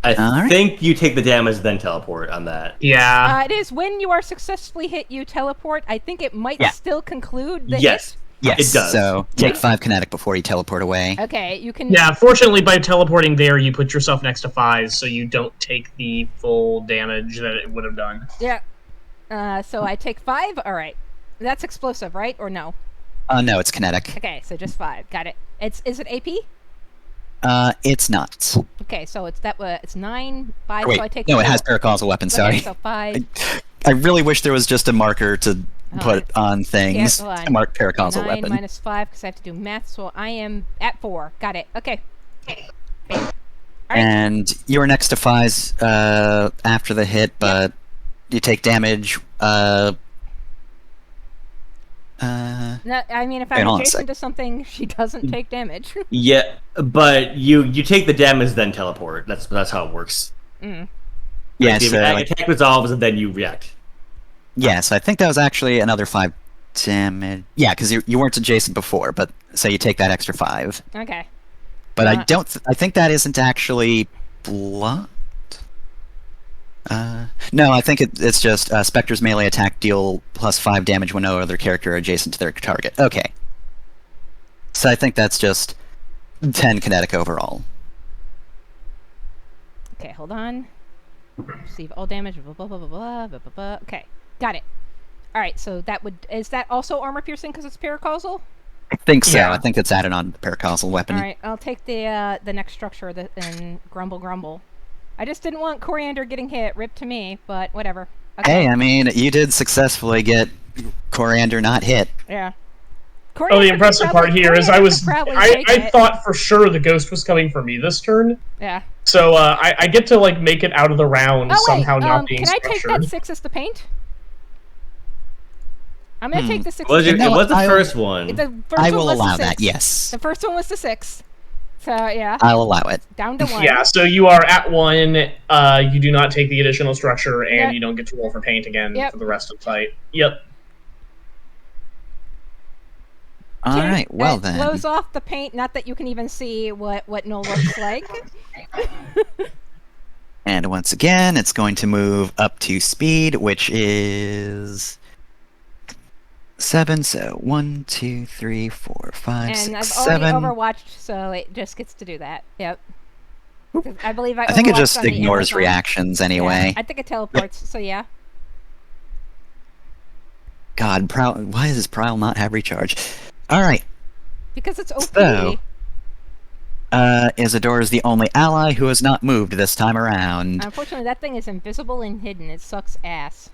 I Alright. think you take the damage then teleport on that. Yeah. It is when you are successfully hit, you teleport. I think it might Yeah. still conclude the Yes. Yes, It does. So take 5 kinetic before you teleport away. hit. Okay, you can. Yeah, fortunately, by teleporting there, you put yourself next to 5, so you don't take the full damage that it would have done. Yeah. So I take 5. All right. That's explosive, right? Or no? No, it's kinetic. Okay, so just 5. Got it. Is it AP? It's not. Okay, so it's 9, 5. Wait, So I take. no, it 4. has paracausal weapon. Okay, Sorry. so 5. I really wish there was just a marker to put on things hold on. to mark paracausal 9 weapon. minus 5 because I have to do math. So I am at 4. Got it. Okay. Alright. And you were next to Fies after the hit, but you take damage. No, I mean, if Hang I'm on a adjacent sec. to something, she doesn't take damage. Yeah, but you take the damage then teleport. That's how it works. Mm. Yeah, The so attack resolves and then you react. yeah, so I think that was actually another 5 damage. Yeah, because you weren't adjacent before, but so you take that extra 5. Okay. But I don't. I think that isn't actually blocked. No, I think it's just Spectre's melee attack deal plus 5 damage when no other character adjacent to their target. Okay. So I think that's just 10 kinetic overall. Okay, hold on. Receive all damage. Blah blah blah blah blah blah blah. Blah. Okay, got it. All right, so is that also armor piercing because it's paracausal? I think so. Yeah. I think it's added on the paracausal weapon. All right, I'll take the next structure and grumble. I just didn't want Coriander getting hit. Rip to me, but whatever. Okay. Hey, I mean, you did successfully get Coriander not hit. Yeah. Oh, Coriander the could impressive part probably- here is Coriander could probably take I it. thought for sure the ghost was coming for me this turn, Yeah. so I get to like make it out of the round Oh wait, somehow not being can I take structured. that 6 as the paint? I'm gonna take the 6. Was as it the No, was the I- first one. The first I one will was the allow that. 6. Yes, The first one was the 6. So yeah, I'll allow it. down to 1. Yeah, so you are at 1. You do not take the additional structure, and Yep. you don't get to roll for paint again Yep. for the rest of the fight. Yep. All right. Well It then. blows off the paint. Not that you can even see what Null looks like. And once again, it's going to move up to speed, which is 7. So 1, 2, 3, 4, 5, And 6, I've already 7. overwatched, so it just gets to do that. Yep. 'Cause I believe I I think it overwatched just on the ignores Amazon. reactions Yeah, anyway. I think it teleports. So yeah. God, why does Prowl not have recharge? Alright, Because it's OP. So- Isidore is the only ally who has not moved this time around. Unfortunately, that thing is invisible and hidden. It sucks ass.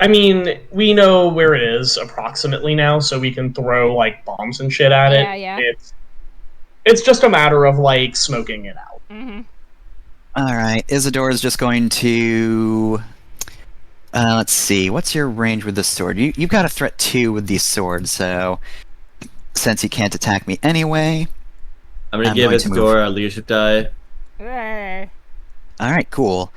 I mean, we know where it is approximately now, so we can throw like bombs and shit at it. Yeah. It's just a matter of like smoking it out. Mm-hmm. Alright, Isidore is just going to... let's see, what's your range with the sword? You've got a threat 2 with the sword, so... Since he can't attack me anyway... I'm gonna give Isidore a leadership die. Alright, cool.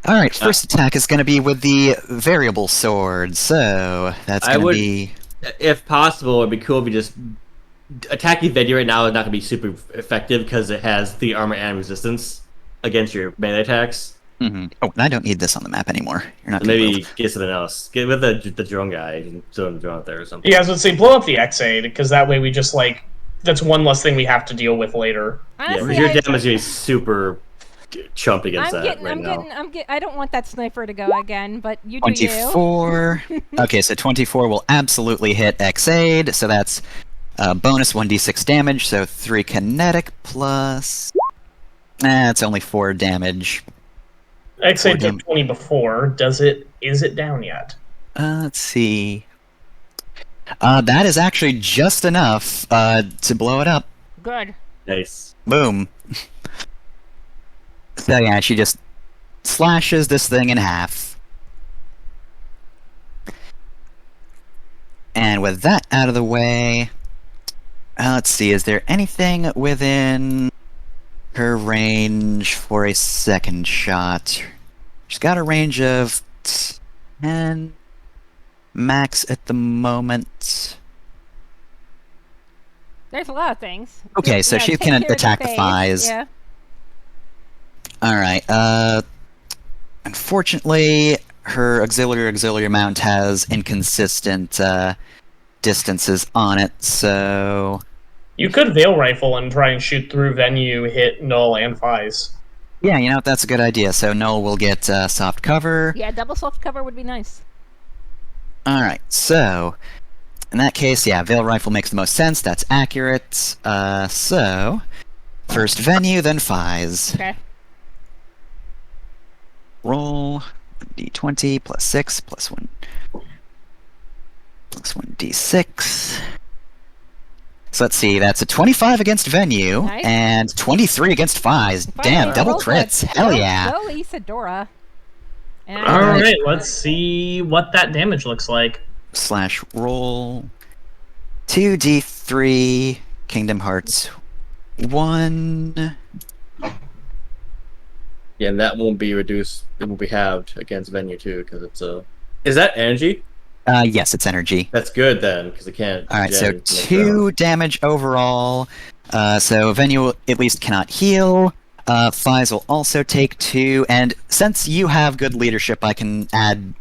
Alright, first attack is gonna be with the variable sword, so... That's gonna be... If possible, it'd be cool if we just... Attacking Venue right now is not gonna be super effective because it has the armor and resistance against your melee attacks. Mm-hmm. Oh, and I don't need this on the map anymore. You're not So gonna maybe move. get something else. Get with the drone guy. You can throw the drone out there or something. Yeah, I was gonna say blow up the X8 because that way we just like that's one less thing we have to deal with later. Honestly, your damage is super chump against that now. I don't want that sniper to go again, but you do you. 24. Okay, so 24 will absolutely hit X-Aid, so that's bonus 1d6 damage, so 3 kinetic plus... it's only 4 damage. X8 took 20 before. Is it down yet? Let's see. That is actually just enough to blow it up. Good. Nice. Boom. So yeah, she just slashes this thing in half. And with that out of the way, let's see, is there anything within her range for a second shot? She's got a range of 10 max at the moment. There's a lot of things. Okay, so she take can care of attack the phase. thighs. Yeah. Alright, unfortunately, her auxiliary mount has inconsistent distances on it, so... You could Veil Rifle and try and shoot through Venue, hit Null and Fies. Yeah, you know, that's a good idea. So Noel will get soft cover. Yeah, double soft cover would be nice. Alright, so... In that case, yeah, Veil Rifle makes the most sense. That's accurate. So... First Venue, then Fies. Okay. Roll d20 plus 6 plus 1 plus 1d6. So let's see, that's a 25 against Venue Nice. and 23 against Fies. Damn, double crits. Hell yeah. Go Isadora. And Alright, let's see what that damage looks like. Slash roll 2d3 Kingdom Hearts 1. Yeah, and that won't be reduced. It won't be halved against Venue too, because it's a. Is that energy? Yes, it's energy. That's good then, because it can't. Alright, so 2 damage overall. So Venue at least cannot heal. Fies will also take 2, and since you have good leadership, I can add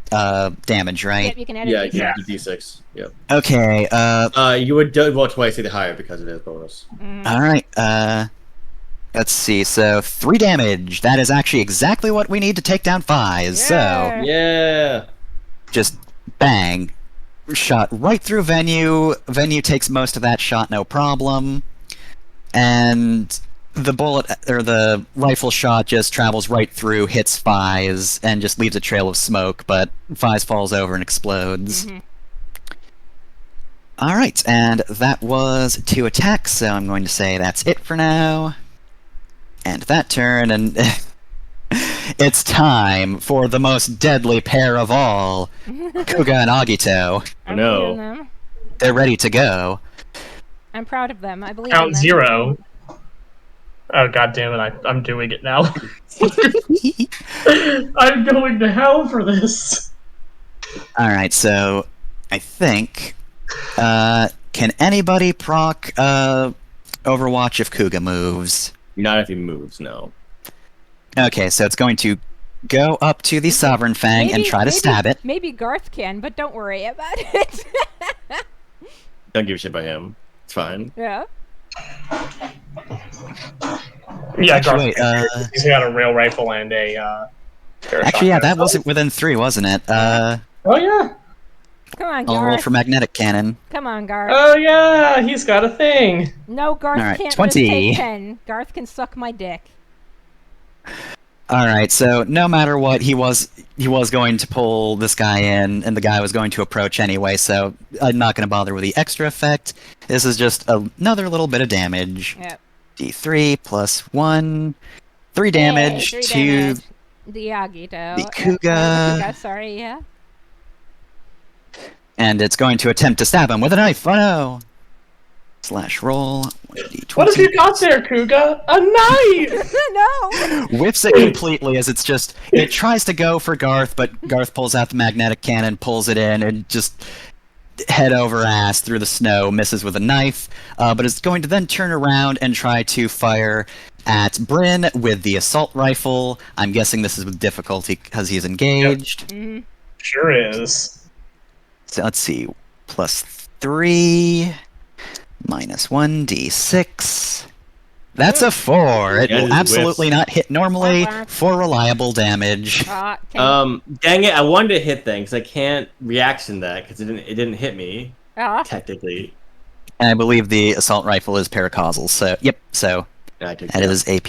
damage, right? Yep, you can add Yeah, it. you can do D6. Yep. Okay, You would roll twice, the higher because it is bonus. alright, let's see, so 3 damage. That is actually exactly what we need to take down Fies, so... Yeah. Just bang. Shot right through Venue. Venue takes most of that shot, no problem. And the bullet, or the rifle shot just travels right through, hits Fies, and just leaves a trail of smoke, but Fies falls over and explodes. Alright, and that was 2 attacks, so I'm going to say that's it for now. And that turn, and it's time for the most deadly pair of all, Kuga and Agito. Oh, no. They're ready to go. I'm proud of them. I believe in Count them. 0. Oh god damn it, I'm doing it now. I'm going to hell for this. Alright, so I think can anybody proc Overwatch if Kuga moves? Not if he moves, no. Okay, so it's going to go up to the Sovereign Fang and try to stab it. Maybe Garth can, but don't worry about it. Don't give a shit about him. It's fine. Yeah. Yeah, Actually, he's got a rail rifle and a actually, yeah, that wasn't within 3, wasn't it? Oh yeah. Come on, I'll roll Garth. for magnetic cannon. Come on, Garth. Oh yeah, he's got a thing. No, Garth Alright, can't 20. just take 10. Garth can suck my dick. All right, so no matter what, he was going to pull this guy in, and the guy was going to approach anyway. So I'm not going to bother with the extra effect. This is just another little bit of damage. Yep. D3 plus 1, 3 damage Hey, 3 to damage. The Agito. the Kuga. Kuga, sorry, yeah. And it's going to attempt to stab him with a knife. Oh no! Slash roll. 1d20. What have you got there, Kuga? A knife! No! Whiffs it completely as it tries to go for Garth, but Garth pulls out the magnetic cannon, pulls it in, and just head over ass through the snow, misses with a knife, but is going to then turn around and try to fire at Bryn with the assault rifle. I'm guessing this is with difficulty because he's engaged. Mhm. Sure is. So let's see. Plus 3, minus 1d6. That's a 4. It Yeah, will it absolutely whiffs. not hit normally Wah, wah. for reliable damage. Can- Dang it! I wanted to hit things. I can't reaction that because it didn't hit me technically. And I believe the assault rifle is paracausal, so yep, so I took that is AP.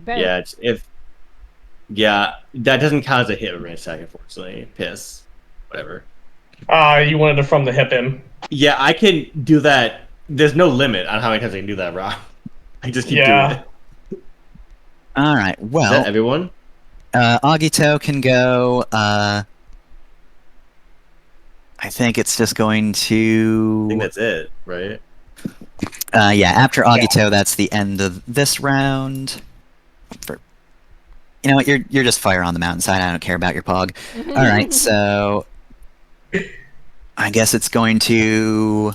better. Yeah, that doesn't count as a hit with range attack, unfortunately. Piss. Whatever. You wanted to from the hip him. Yeah, I can do that. There's no limit on how many times I can do that, Rob. I just keep doing it. Alright, Is well, that everyone? Agito can go, I think it's just going I to... think that's it, right? yeah, after Agito, that's the end of this round. You know what, you're just fire on the mountainside, I don't care about your pog. Alright, so... I guess it's going to...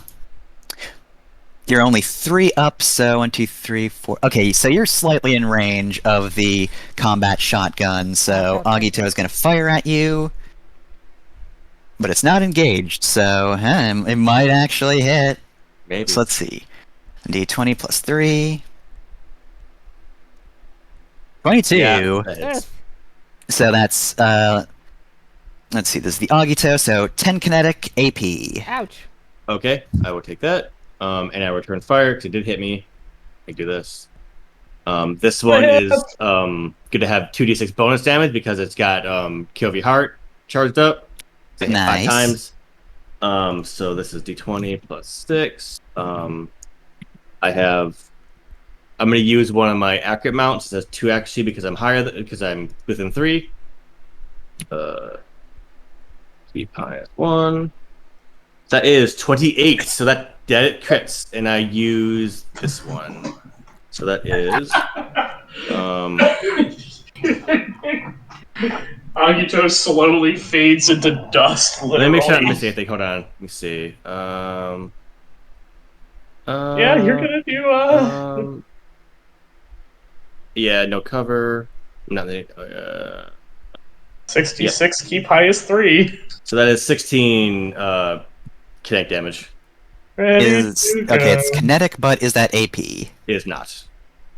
You're only 3 up, so 1, 2, 3, 4... Okay, so you're slightly in range of the combat shotgun, so Okay. Agito is going to fire at you. But it's not engaged, so it might actually hit. Maybe. So let's see. D20 plus 3. 22! Yeah, that hits. So that's, let's see, this is the Agito, so 10 kinetic AP. Ouch. Okay, I will take that. And I return fire because it did hit me. I do this. This one is going to have 2d6 bonus damage because it's got Kill of Your Heart charged up. So I hit 5 Nice. times. So this is d20 plus 6. I'm going to use one of my accurate mounts. It says 2 actually because I'm higher because I'm within 3. 3 pi 1. That is 28. So that it crits, and I use this one. So that is Agito slowly fades into dust. let Literally. me make sure I don't miss anything. Hold on. Let me see. Yeah, you're gonna do. Yeah, no cover. Nothing. 66. Keep high as 3. So that is 16 kinetic damage. Ready Is to okay, go. it's kinetic, but is that AP? It is not.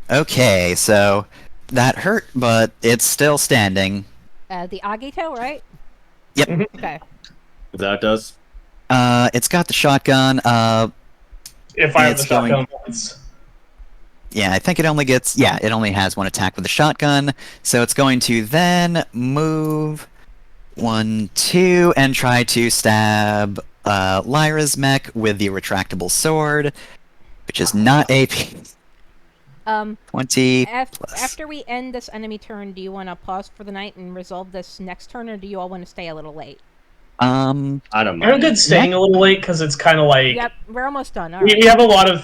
Okay, so that hurt, but it's still standing. The Agito, right? Yep. Okay. Is that what it does? It's got the shotgun. If I have it's the shotgun going- once. Yeah, I think it only has one attack with the shotgun, so it's going to then move 1, 2, and try to stab Lyra's mech with the retractable sword, which is not AP. 20 plus. After we end this enemy turn, do you want to pause for the night and resolve this next turn, or do you all want to stay a little late? I don't I'm mind. good staying a little late because it's kind of like Yep, we're almost done. All we right. have a lot of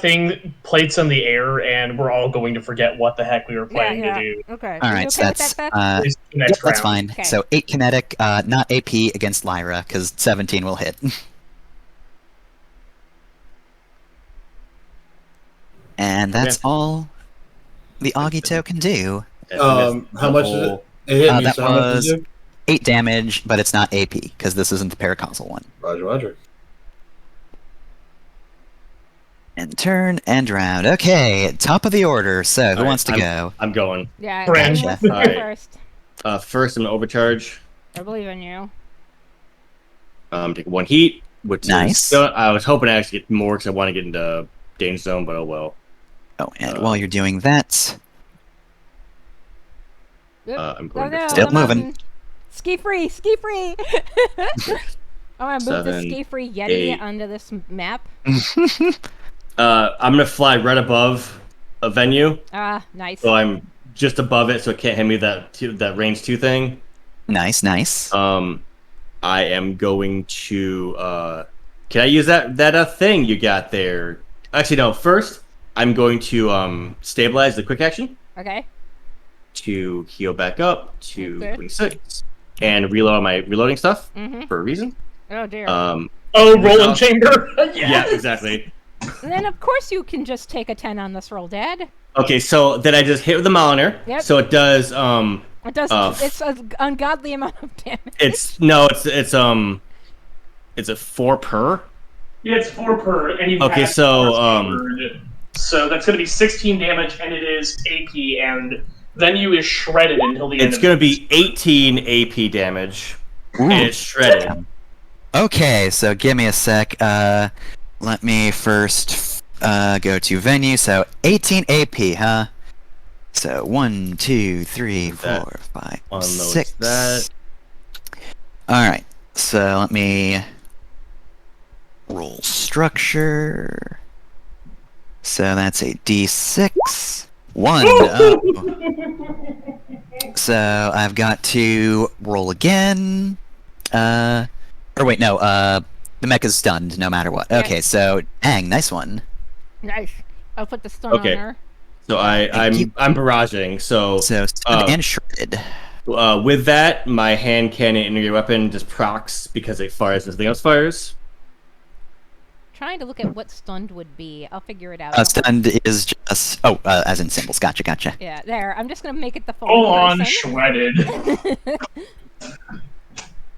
plates in the air, and we're all going to forget what the heck we were planning to do. Okay. All Are you right, okay so with that's that, Beth? At least the yep, next that's round. fine. Okay. So 8 kinetic, not AP against Lyra, because 17 will hit. And that's all the Agito can do. How much is it? It hit me, that so how much was- is it? 8 damage, but it's not AP, because this isn't the paracausal one. Roger, roger. And turn and round. Okay, top of the order. So, who All right, wants to go? I'm going. Yeah, Brand. Brand, let's go Alright. first. First, I'm gonna overcharge. I believe in you. Take 1 heat, which Nice. is I was hoping to actually get more because I want to get into danger zone, but oh well. Oh, and while you're doing that, Yep. I'm going no, to Still the moving. mountain. Ski free, ski free. I want to move the 7, ski free Yeti 8. onto this map. I'm gonna fly right above a venue, Ah, nice. so I'm just above it, so it can't hit me that range 2 thing. nice, nice. I am going to. Can I use that thing you got there? Actually, no. First, I'm going to stabilize the quick action Okay. to heal back up to Okay. 26 and reload my reloading stuff Mm-hmm. for a reason. Oh dear. Oh, rolling chamber. Yeah, exactly. And then of course you can just take a 10 on this roll, Dad. Okay, so then I just hit with the Moliner. Yep. So it does. It does. It's an ungodly amount of damage. It's a 4 per. Yeah, it's 4 per, and you Okay, have so, so that's going to be 16 damage, and it is AP, and Venue is shredded until the end. It's going to be 18 AP damage, Ooh. and it's shredded. Okay, so give me a sec. Let me first go to venue. So 18 AP, huh? So 1, 2, 3, 4, 5, Unloads 6. that. All right. So let me roll structure. So that's a D6. 1. Oh. So I've got to roll again. Or wait, no. The mech is stunned no matter what. Okay, so dang, nice one. Nice. I'll put the stun Okay. on her. So I'm barraging. So So stunned and shredded. with that, my hand cannon integrated weapon just procs because it fires as nothing else fires. Trying to look at what stunned would be. I'll figure it out. Stunned is just as in symbols. Gotcha. Yeah, there. I'm just gonna make it the full Full on person. shredded.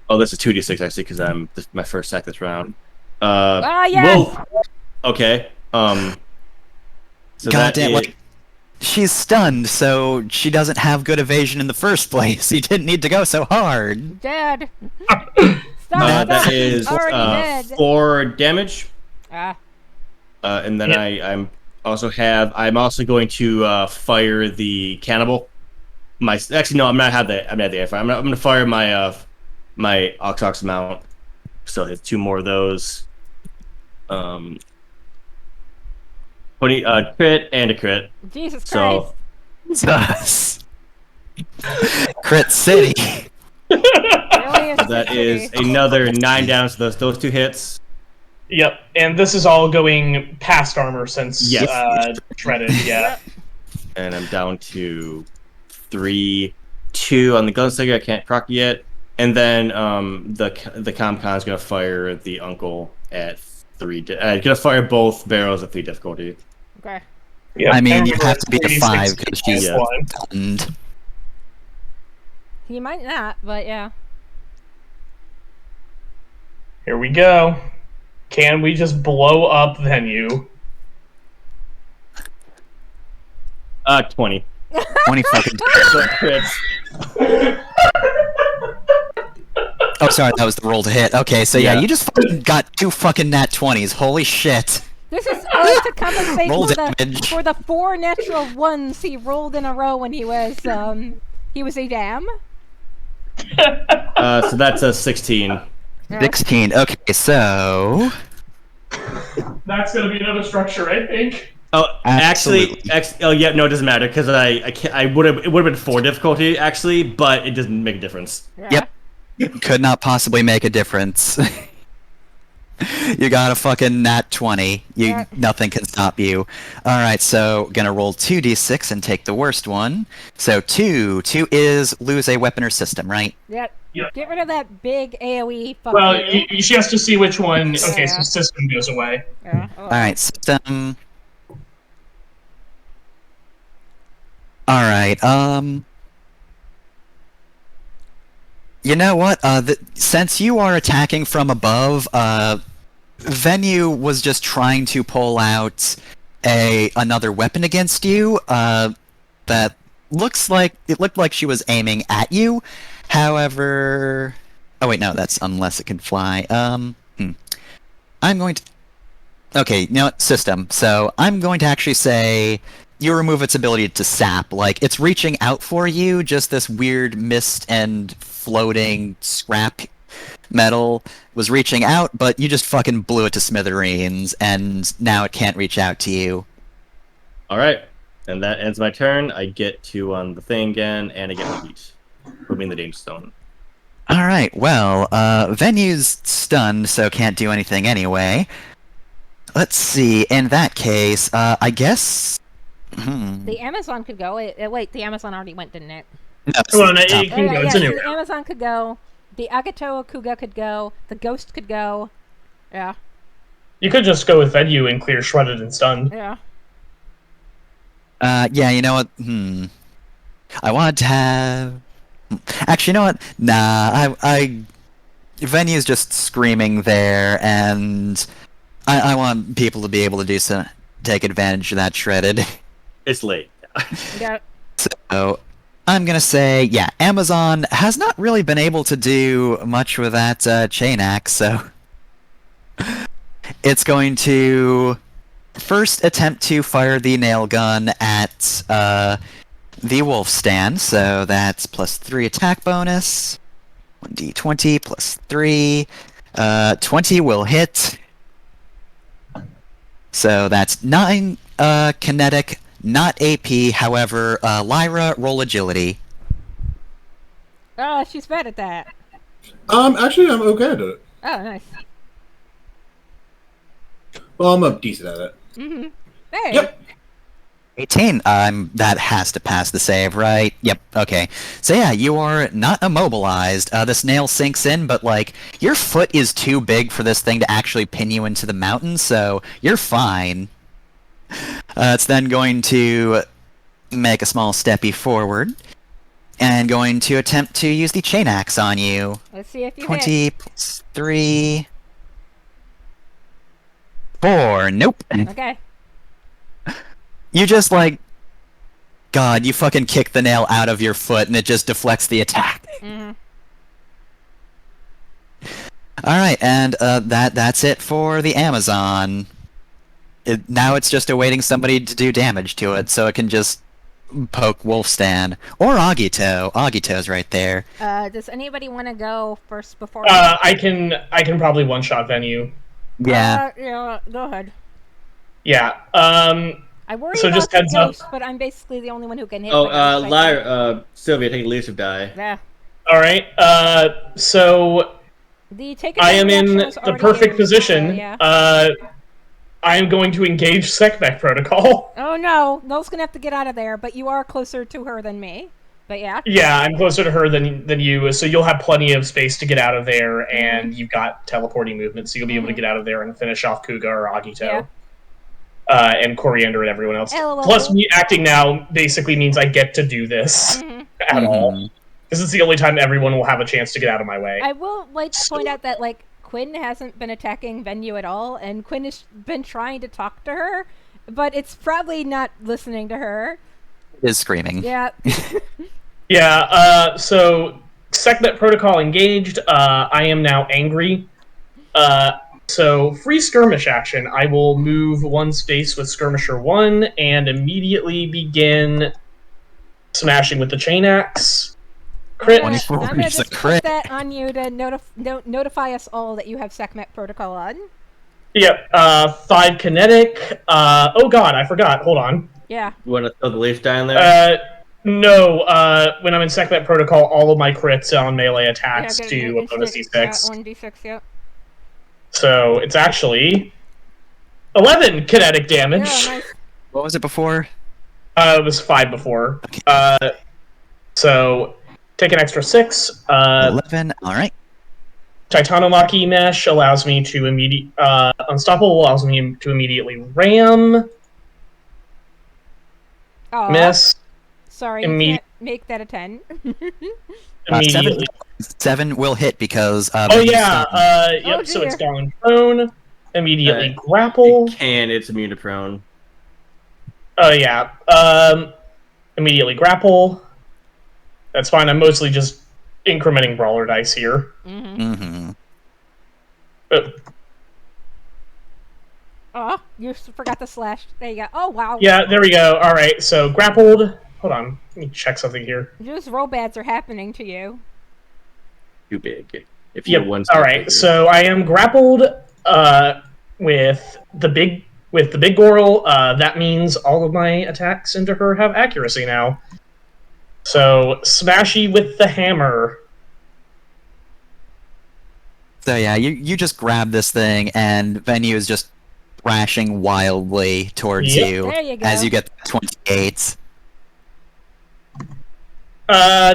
Oh, this is 2d6 actually because this is my first attack this round. Yes! Whoa. Okay. So God that damn, is- like, she's stunned, so she doesn't have good evasion in the first place. You didn't need to go so hard. Dead. Stop, that stop. is Already dead. 4 damage. Ah. And then I'm also going to fire the cannibal. Actually no, I'm not have the air. I'm going to fire my Ox mount. So hit 2 more of those. 20 crit and a crit. Jesus Christ. So Jesus. Crit City. Really is that pretty. is another 9 down. So those 2 hits. Yep, and this is all going past armor since Yes. shredded. Yeah. And I'm down to 3, 2 on the gunslinger. I can't proc yet. And then the Comcon's gonna fire the uncle at 3. Gonna fire both barrels at 3 difficulty. Okay. Yep. I mean, and you have to be a 3d6 5 because she's Yeah. stunned. He might not, but yeah. Here we go. Can we just blow up Venue? 20. 20 fucking. So crits. Oh, sorry, that was the roll to hit. Okay, so yeah, Yeah. you just fucking got 2 fucking nat 20s. Holy shit. This is to compensate Roll for damage. the 4 natural ones he rolled in a row when he was a dam. So that's a 16. 16. Okay, so. That's gonna be another structure, I think. Oh, Absolutely. oh yeah, no, it doesn't matter because it would have been 4 difficulty actually, but it doesn't make a difference. Yeah. Yep. Could not possibly make a difference. You got a fucking nat 20. Nothing can stop you. Alright, so gonna roll 2d6 and take the worst one. So 2. 2 is lose a weapon or system, right? Yep. Yep. Get rid of that big AoE fuck Well, you. she has to see which one. Okay, Yeah. so system goes away. Yeah. Oh. Alright, system. Alright, you know what? Since you are attacking from above, Venue was just trying to pull out another weapon against you. That looked like she was aiming at you. However, Oh wait, no, that's unless it can fly. I'm going to. Okay, now system. So I'm going to actually say you remove its ability to sap. Like it's reaching out for you, just this weird mist and floating scrap metal was reaching out, but you just fucking blew it to smithereens, and now it can't reach out to you. All right, and that ends my turn. I get to on the thing again, and I get my heat, moving the danger zone. All right, well, Venue's stunned, so can't do anything anyway. Let's see. In that case, I guess. The Amazon could go. Wait, the Amazon already went, didn't it? No, Well, no, top. it can go. It's so a new the round. Amazon could go. The Agato Kuga could go. The Ghost could go. Yeah. You could just go with Venue and clear Shredded and Stunned. Yeah. Yeah, you know what? I wanted to have. Actually, you know what? Nah, Venue's just screaming there, and I want people to be able to take advantage of that shredded. It's late. Yeah. So I'm gonna say, yeah, Amazon has not really been able to do much with that chain axe, so it's going to first attempt to fire the nail gun at the wolf stand. So that's +3 attack bonus. 1d20 +3. 20 will hit. So that's 9 kinetic, not AP. However, Lyra, roll agility. Oh, she's bad at that. Actually, I'm okay at it. Oh, nice. Well, I'm decent at it. Mm-hmm. Hey. Yep. 18. That has to pass the save, right? Yep. Okay. So yeah, you are not immobilized. This nail sinks in, but like your foot is too big for this thing to actually pin you into the mountain, so you're fine. It's then going to make a small steppy forward and going to attempt to use the chain axe on you. Let's see if you 20 hit. +3. 4. Nope. Okay. You just like, God, you fucking kick the nail out of your foot and it just deflects the attack. Mm-hmm. All right, and that's it for the Amazon. Now it's just awaiting somebody to do damage to it, so it can just poke Wolfstan or Agito. Agito's right there. Does anybody want to go first before? I can probably one-shot Venue. Yeah. Yeah. Go ahead. Yeah. I worry So about just the heads up. Ghost, but I'm basically the only one who can hit. Oh, the Ghost, I think. Lyra, Sylvia, take elusive die. Yeah. All right. So The take I am advantage in action was the already perfect used, position. so, yeah. I am going to engage Sekmek Protocol. Oh no, Noel's gonna have to get out of there, but you are closer to her than me. But yeah. Yeah, I'm closer to her than you, so you'll have plenty of space to get out of there, and you've got teleporting movement, so you'll be able to get out of there and finish off Kuga or Agito. Yeah. And Coriander and everyone else. LOL. Plus, me acting now basically means I get to do this at all. This is the only time everyone will have a chance to get out of my way. I will like to point out that like Quinn hasn't been attacking Venue at all, and Quinn has been trying to talk to her, but it's probably not listening to her. It is screaming. Yeah. Yeah, so Sekmet Protocol engaged. I am now angry. So free skirmish action. I will move one space with Skirmisher 1 and immediately begin smashing with the chain axe. Crit. 24 I'm gonna is a just crit. put that on you to notify us all that you have Sekhmet Protocol on. Yep, 5 kinetic. Oh god, I forgot. Hold on. Yeah. You want to throw the leaf die in there? No, when I'm in Sekmet Protocol, all of my crits on melee attacks Yeah, do a bonus D6. d6. 1d6, yeah. So it's actually 11 kinetic damage. Yeah, nice. What was it before? It was 5 before. So take an extra 6. 11. All right. Titanomachy Mesh allows me to Unstoppable allows me to immediately ram. Aw, Miss. Sorry, you Immedi- can't make that a 10. Immediately. 7 will hit because. Oh yeah. Yep. Oh, So it's dear. gone prone. Immediately grapple. It can. It's immune to prone. Oh yeah. Immediately grapple. That's fine. I'm mostly just incrementing brawler dice here. Mm-hmm. Oh, you forgot the slash. There you go. Oh, wow. Yeah, there we go. All right, so grappled. Hold on, let me check something here. Just rollbads are happening to you. Too big. If you're Yep. one. All right, so I am grappled with the big Gorl. That means all of my attacks into her have accuracy now. So smashy with the hammer. So yeah, you just grab this thing, and Venue is just thrashing wildly towards Yep. you There you go. as you get 28.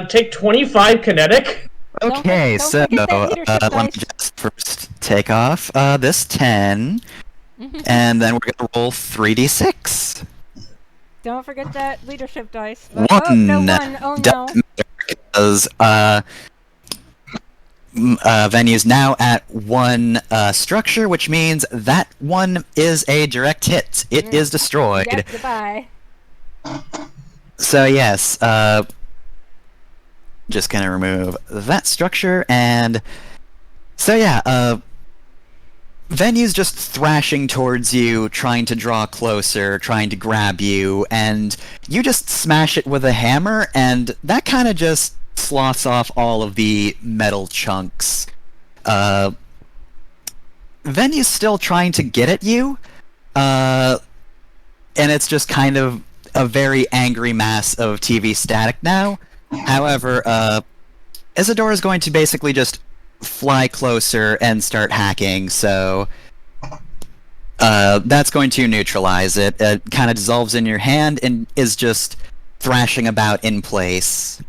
Take 25 kinetic. Okay, don't so forget that leadership let me dice. just first take off this 10, and then we're gonna roll 3d6. Don't forget that leadership dice. One. Oh, no, one. Oh, no. Because Venue's now at 1 structure, which means that one is a direct hit. It is destroyed. Yep, goodbye. So yes, just gonna remove that structure, and so yeah, Venue's just thrashing towards you, trying to draw closer, trying to grab you, and you just smash it with a hammer, and that kind of just sloths off all of the metal chunks. Venue's still trying to get at you, and it's just kind of a very angry mass of TV static now. However, Isadora is going to basically just fly closer and start hacking, so that's going to neutralize it. It kind of dissolves in your hand and is just thrashing about in place.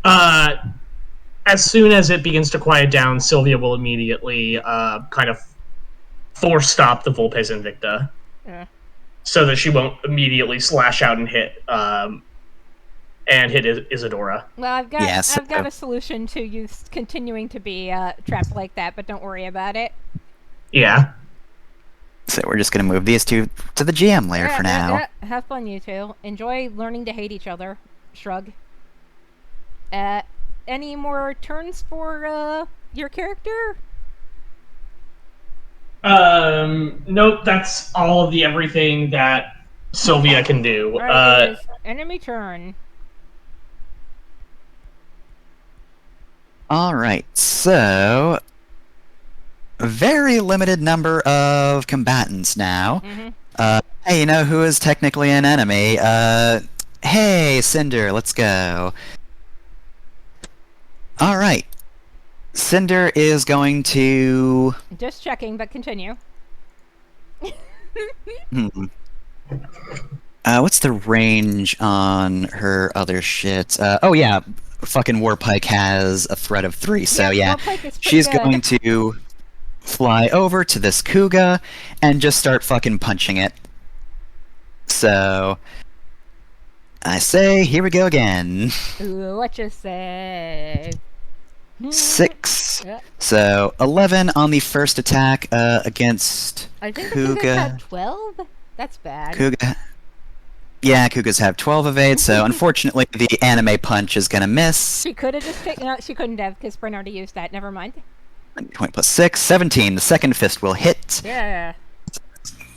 As soon as it begins to quiet down, Sylvia will immediately kind of force stop the Volpes Invicta. Yeah. So that she won't immediately slash out and hit Isadora. Well, I've got Yes. I've got a solution to you continuing to be trapped like that, but don't worry about it. Yeah. So we're just going to move these two to the GM layer for now. Yeah. Have fun, you two. Enjoy learning to hate each other. Shrug. Any more turns for your character? Nope, that's all of the everything that Sylvia can do. Alright, it is enemy turn. Alright, so very limited number of combatants now. Hey, you know who is technically an enemy? Hey, Cinder, let's go. Alright. Cinder is going to... Just checking, but continue. What's the range on her other shit? Oh yeah, fucking Warpike has a threat of 3, so yeah. Warpike is pretty She's good. going to fly over to this Kuga and just start fucking punching it. So... I say, here we go again. Ooh, what you say? 6. Yeah. So 11 on the first attack against I think the Kugas Kuga. had 12? That's bad. Kuga. Yeah, Kugas have 12 evade, so unfortunately the anime punch is gonna miss. She could have just taken... No, she couldn't have, because Bern already used that. Never mind. 20 plus 6, 17. The second fist will hit. Yeah.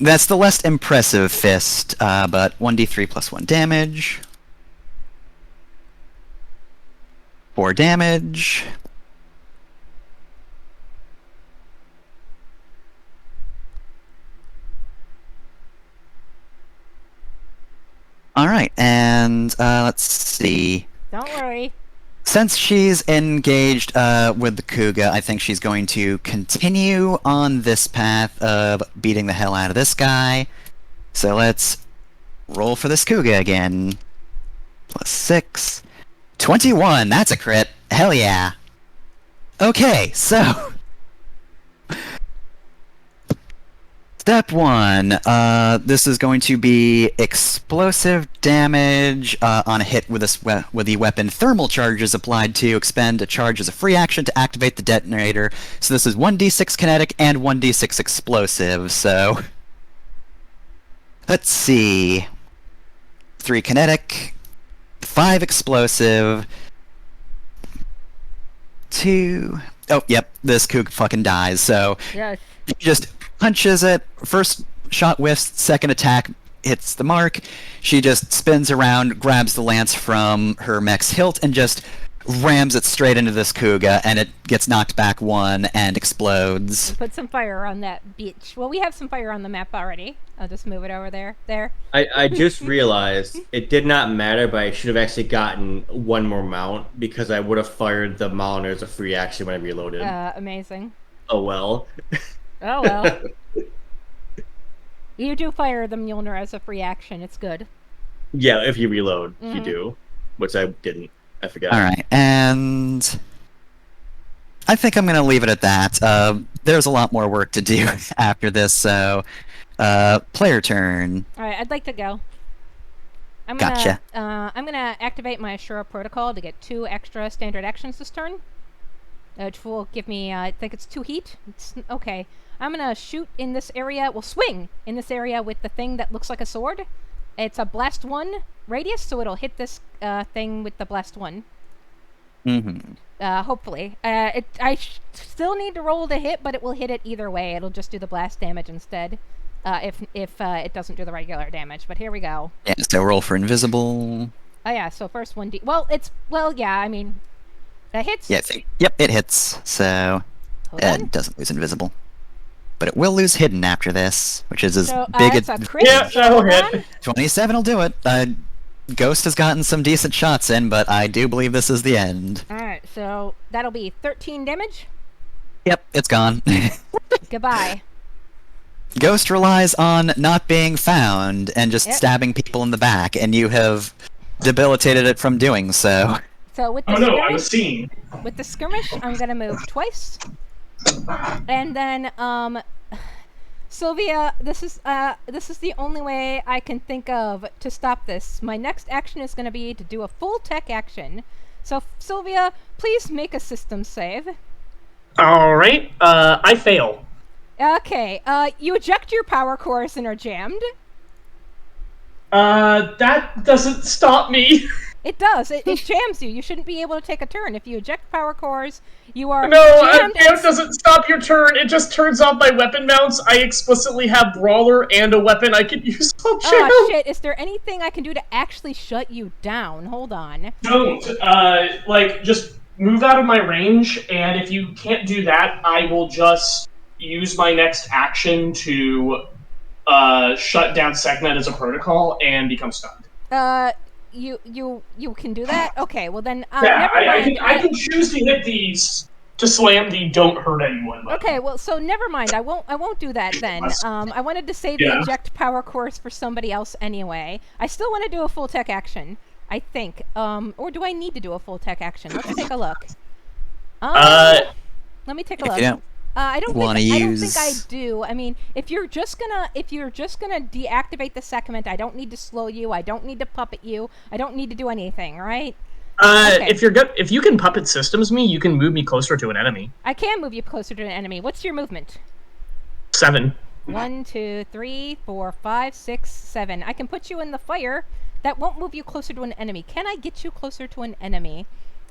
That's the less impressive fist, but 1d3 plus 1 damage. 4 damage. Alright, and let's see. Don't worry. Since she's engaged with the Kuga, I think she's going to continue on this path of beating the hell out of this guy. So let's roll for this Kuga again. Plus 6. 21! That's a crit! Hell yeah! Okay, so... Step 1. This is going to be explosive damage on a hit with the weapon. Thermal charges applied to expend a charge as a free action to activate the detonator. So this is 1d6 kinetic and 1d6 explosive. So let's see. 3 kinetic, 5 explosive. 2. Oh, yep, this Cougar fucking dies. So Yes. he just punches it. First shot whiffs, second attack hits the mark. She just spins around, grabs the lance from her mech's hilt, and just rams it straight into this Cougar, and it gets knocked back 1 and explodes. Put some fire on that beach. Well, we have some fire on the map already. I'll just move it over there. There. I just realized it did not matter, but I should have actually gotten 1 more mount because I would have fired the Molinar as a free action when I reloaded. Amazing. Oh well. Oh well. You do fire the Mjolnir as a free action. It's good. Yeah, if you reload, you do. Which I didn't. I forgot. Alright, and I think I'm going to leave it at that. There's a lot more work to do after this, so player turn. Alright, I'd like to go. Gotcha. I'm gonna activate my Ashura protocol to get 2 extra standard actions this turn. Which will give me, I think it's 2 heat. It's, okay. I'm gonna shoot in this area, well, swing in this area with the thing that looks like a sword. It's a blast 1 radius, so it'll hit this thing with the blast 1. Hopefully. Still need to roll to hit, but it will hit it either way. It'll just do the blast damage instead. If it doesn't do the regular damage. But here we go. Yeah, so roll for invisible. Oh yeah, so first 1d. Yeah, I mean, that hits. Yeah, yep, it hits. So Hold on. it doesn't lose invisible. But it will lose hidden after this, which is as So, big it's as... a crit. Yeah, that'll Hold hit. on. 27 will do it. Ghost has gotten some decent shots in, but I do believe this is the end. Alright, so that'll be 13 damage. Yep, it's gone. Goodbye. Ghost relies on not being found and just Yep. stabbing people in the back, and you have debilitated it from doing so. So with the Oh no, I skirmish, was seen. with the skirmish, I'm gonna move twice. And then, Sylvia, this is the only way I can think of to stop this. My next action is gonna be to do a full tech action. So, Sylvia, please make a system save. Alright, I fail. Okay, you eject your power cores and are jammed. That doesn't stop me. It does. It jams you. You shouldn't be able to take a turn. If you eject power cores, you are No, jammed. it doesn't stop your turn. It just turns off my weapon mounts. I explicitly have Brawler and a weapon I can use on jam. Oh shit, is there anything I can do to actually shut you down? Hold on. Don't. Just move out of my range, and if you can't do that, I will just use my next action to shut down Segment as a protocol and become stunned. You can do that? Okay, well then, Yeah, never mind. I can choose to hit these to slam the don't hurt anyone button. Okay, well, so never mind. I won't do that then. I wanted to save the Yeah. eject power course for somebody else anyway. I still want to do a full tech action, I think. Or do I need to do a full tech action? Let's take a look. Let me take a If look. you don't I don't wanna think use- I do. I mean, if you're just gonna deactivate the segment, I don't need to slow you. I don't need to puppet you. I don't need to do anything, right? Okay. If you can puppet systems me, you can move me closer to an enemy. I can move you closer to an enemy. What's your movement? 7. 1, 2, 3, 4, 5, 6, 7. I can put you in the fire. That won't move you closer to an enemy. Can I get you closer to an enemy?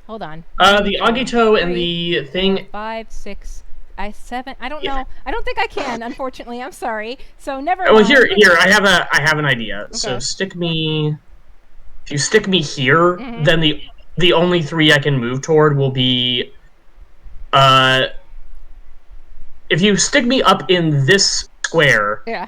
Hold on. The Agito and the thing. 5, 6, 7. I don't know. I don't think I can. Unfortunately, I'm sorry. So never. Well, mind. here. I have an idea. So Okay. stick me. If you stick me here, Mhm. then the only 3 I can move toward will be. If you stick me up in this square, Yeah.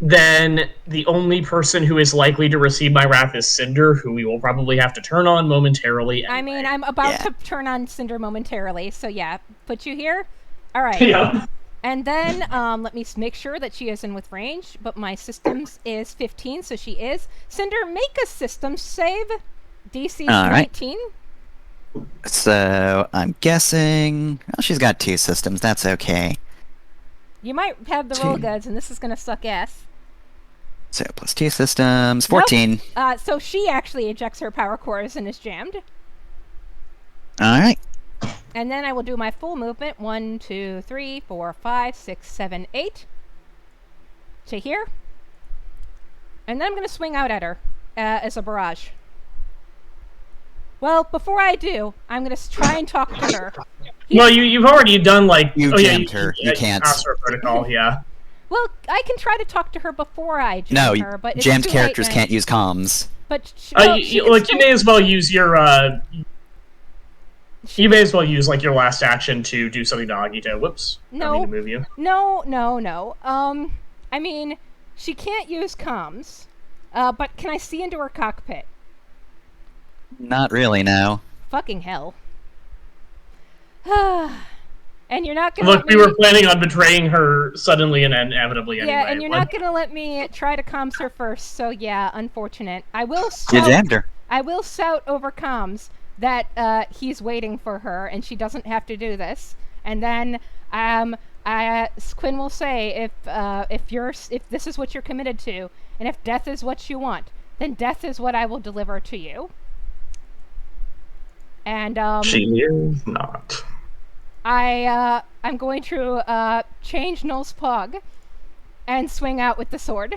then the only person who is likely to receive my wrath is Cinder, who we will probably have to turn on momentarily. I anyway. mean, I'm about Yeah. to turn on Cinder momentarily. So yeah, put you here. All right. Yeah. And then let me make sure that she is in with range. But my systems is 15, so she is. Cinder, make a system save. DC is All right. 19. So, I'm guessing... Well, she's got 2 systems, that's okay. You might have the roll 2. goods, and this is gonna suck ass. So, plus 2 systems, 14. So she actually ejects her power cores and is jammed. Alright. And then I will do my full movement. 1, 2, 3, 4, 5, 6, 7, 8. To here. And then I'm gonna swing out at her as a barrage. Well, before I do, I'm gonna try and talk to her. Well, you've already done like You yeah, jammed her. You can't. asked her protocol, yeah. Well, I can try to talk to her before I jam No, her, but it's jammed too characters late can't use comms. But she can Like still- you may as well use your you may as well use like your last action to do something to Agito. Whoops. I No. mean to move you. No. I mean, she can't use comms. But can I see into her cockpit? Not really, no. Fucking hell. And you're not gonna Look, let we me... were planning on betraying her suddenly and inevitably anyway. Yeah, and you're What? not gonna let me try to comms her first, so yeah, unfortunate. I will You shout, jammed her. I will shout over comms that he's waiting for her and she doesn't have to do this. And then Quinn will say if this is what you're committed to, and if death is what you want, then death is what I will deliver to you. And She is not. I'm going to change Null's Pog and swing out with the sword.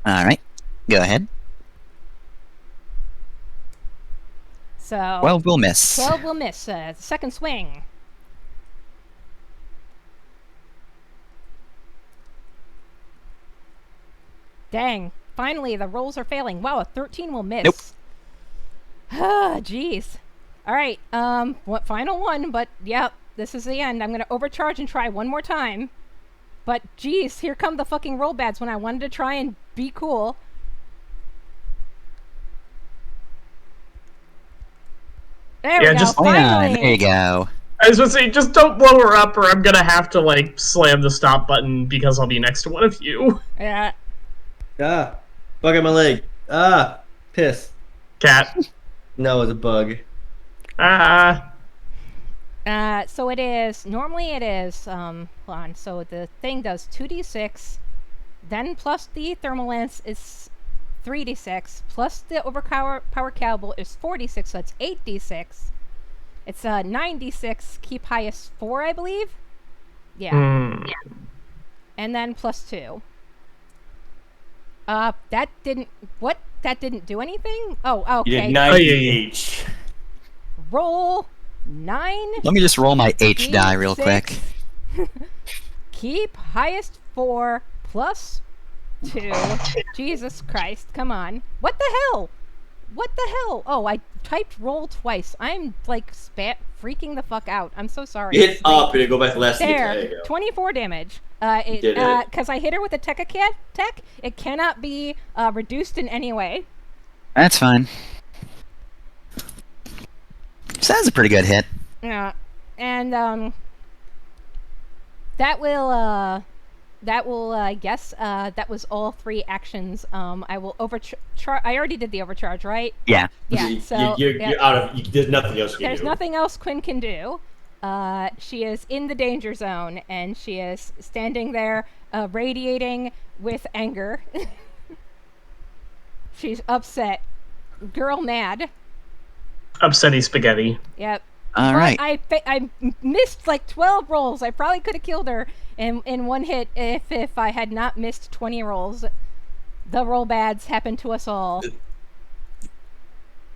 Alright. Go ahead. So 12 will miss. 12 will miss. Second swing. Dang. Finally, the rolls are failing. Wow, a 13 will miss. Nope. Ah, jeez. Alright, final one, but yeah, this is the end. I'm gonna overcharge and try one more time. But jeez, here come the fucking roll bads when I wanted to try and be cool. There Yeah, we go, just- Right on, finally! there you go. I was gonna say, just don't blow her up, or I'm gonna have to like slam the stop button because I'll be next to one of you. Yeah. Ah, bug on my leg. Ah, piss. Cat. No, it's a bug. So it is, normally it is, hold on, so the thing does 2d6, then plus the thermal lance is 3d6, plus the overpower cowbell is 4d6, so it's 8d6. It's 9d6, keep highest 4, I believe? Yeah. Hmm. And then plus 2. That didn't, what? That didn't do anything? Oh, You okay. did 90 each. Roll 9. Let me just roll my H die real D6. quick. Keep highest 4 plus 2. Jesus Christ, come on. What the hell? What the hell? Oh, I typed roll twice. I'm like freaking the fuck out. I'm so sorry. Hit up and go back to last There, There you go. 24 damage. Did it. Because I hit her with a tech, it cannot be reduced in any way. That's fine. So that's a pretty good hit. Yeah, and that will I guess that was all 3 actions. I will overcharge. I already did the overcharge, right? Yeah. Yeah. So You're yeah, out of. There's nothing else you can there's do. nothing else Quinn can do. She is in the danger zone, and she is standing there, radiating with anger. She's upset, girl mad. Upsetty spaghetti. Yep. All But right. I missed like 12 rolls. I probably could have killed her in one hit if I had not missed 20 rolls. The roll bads happen to us all.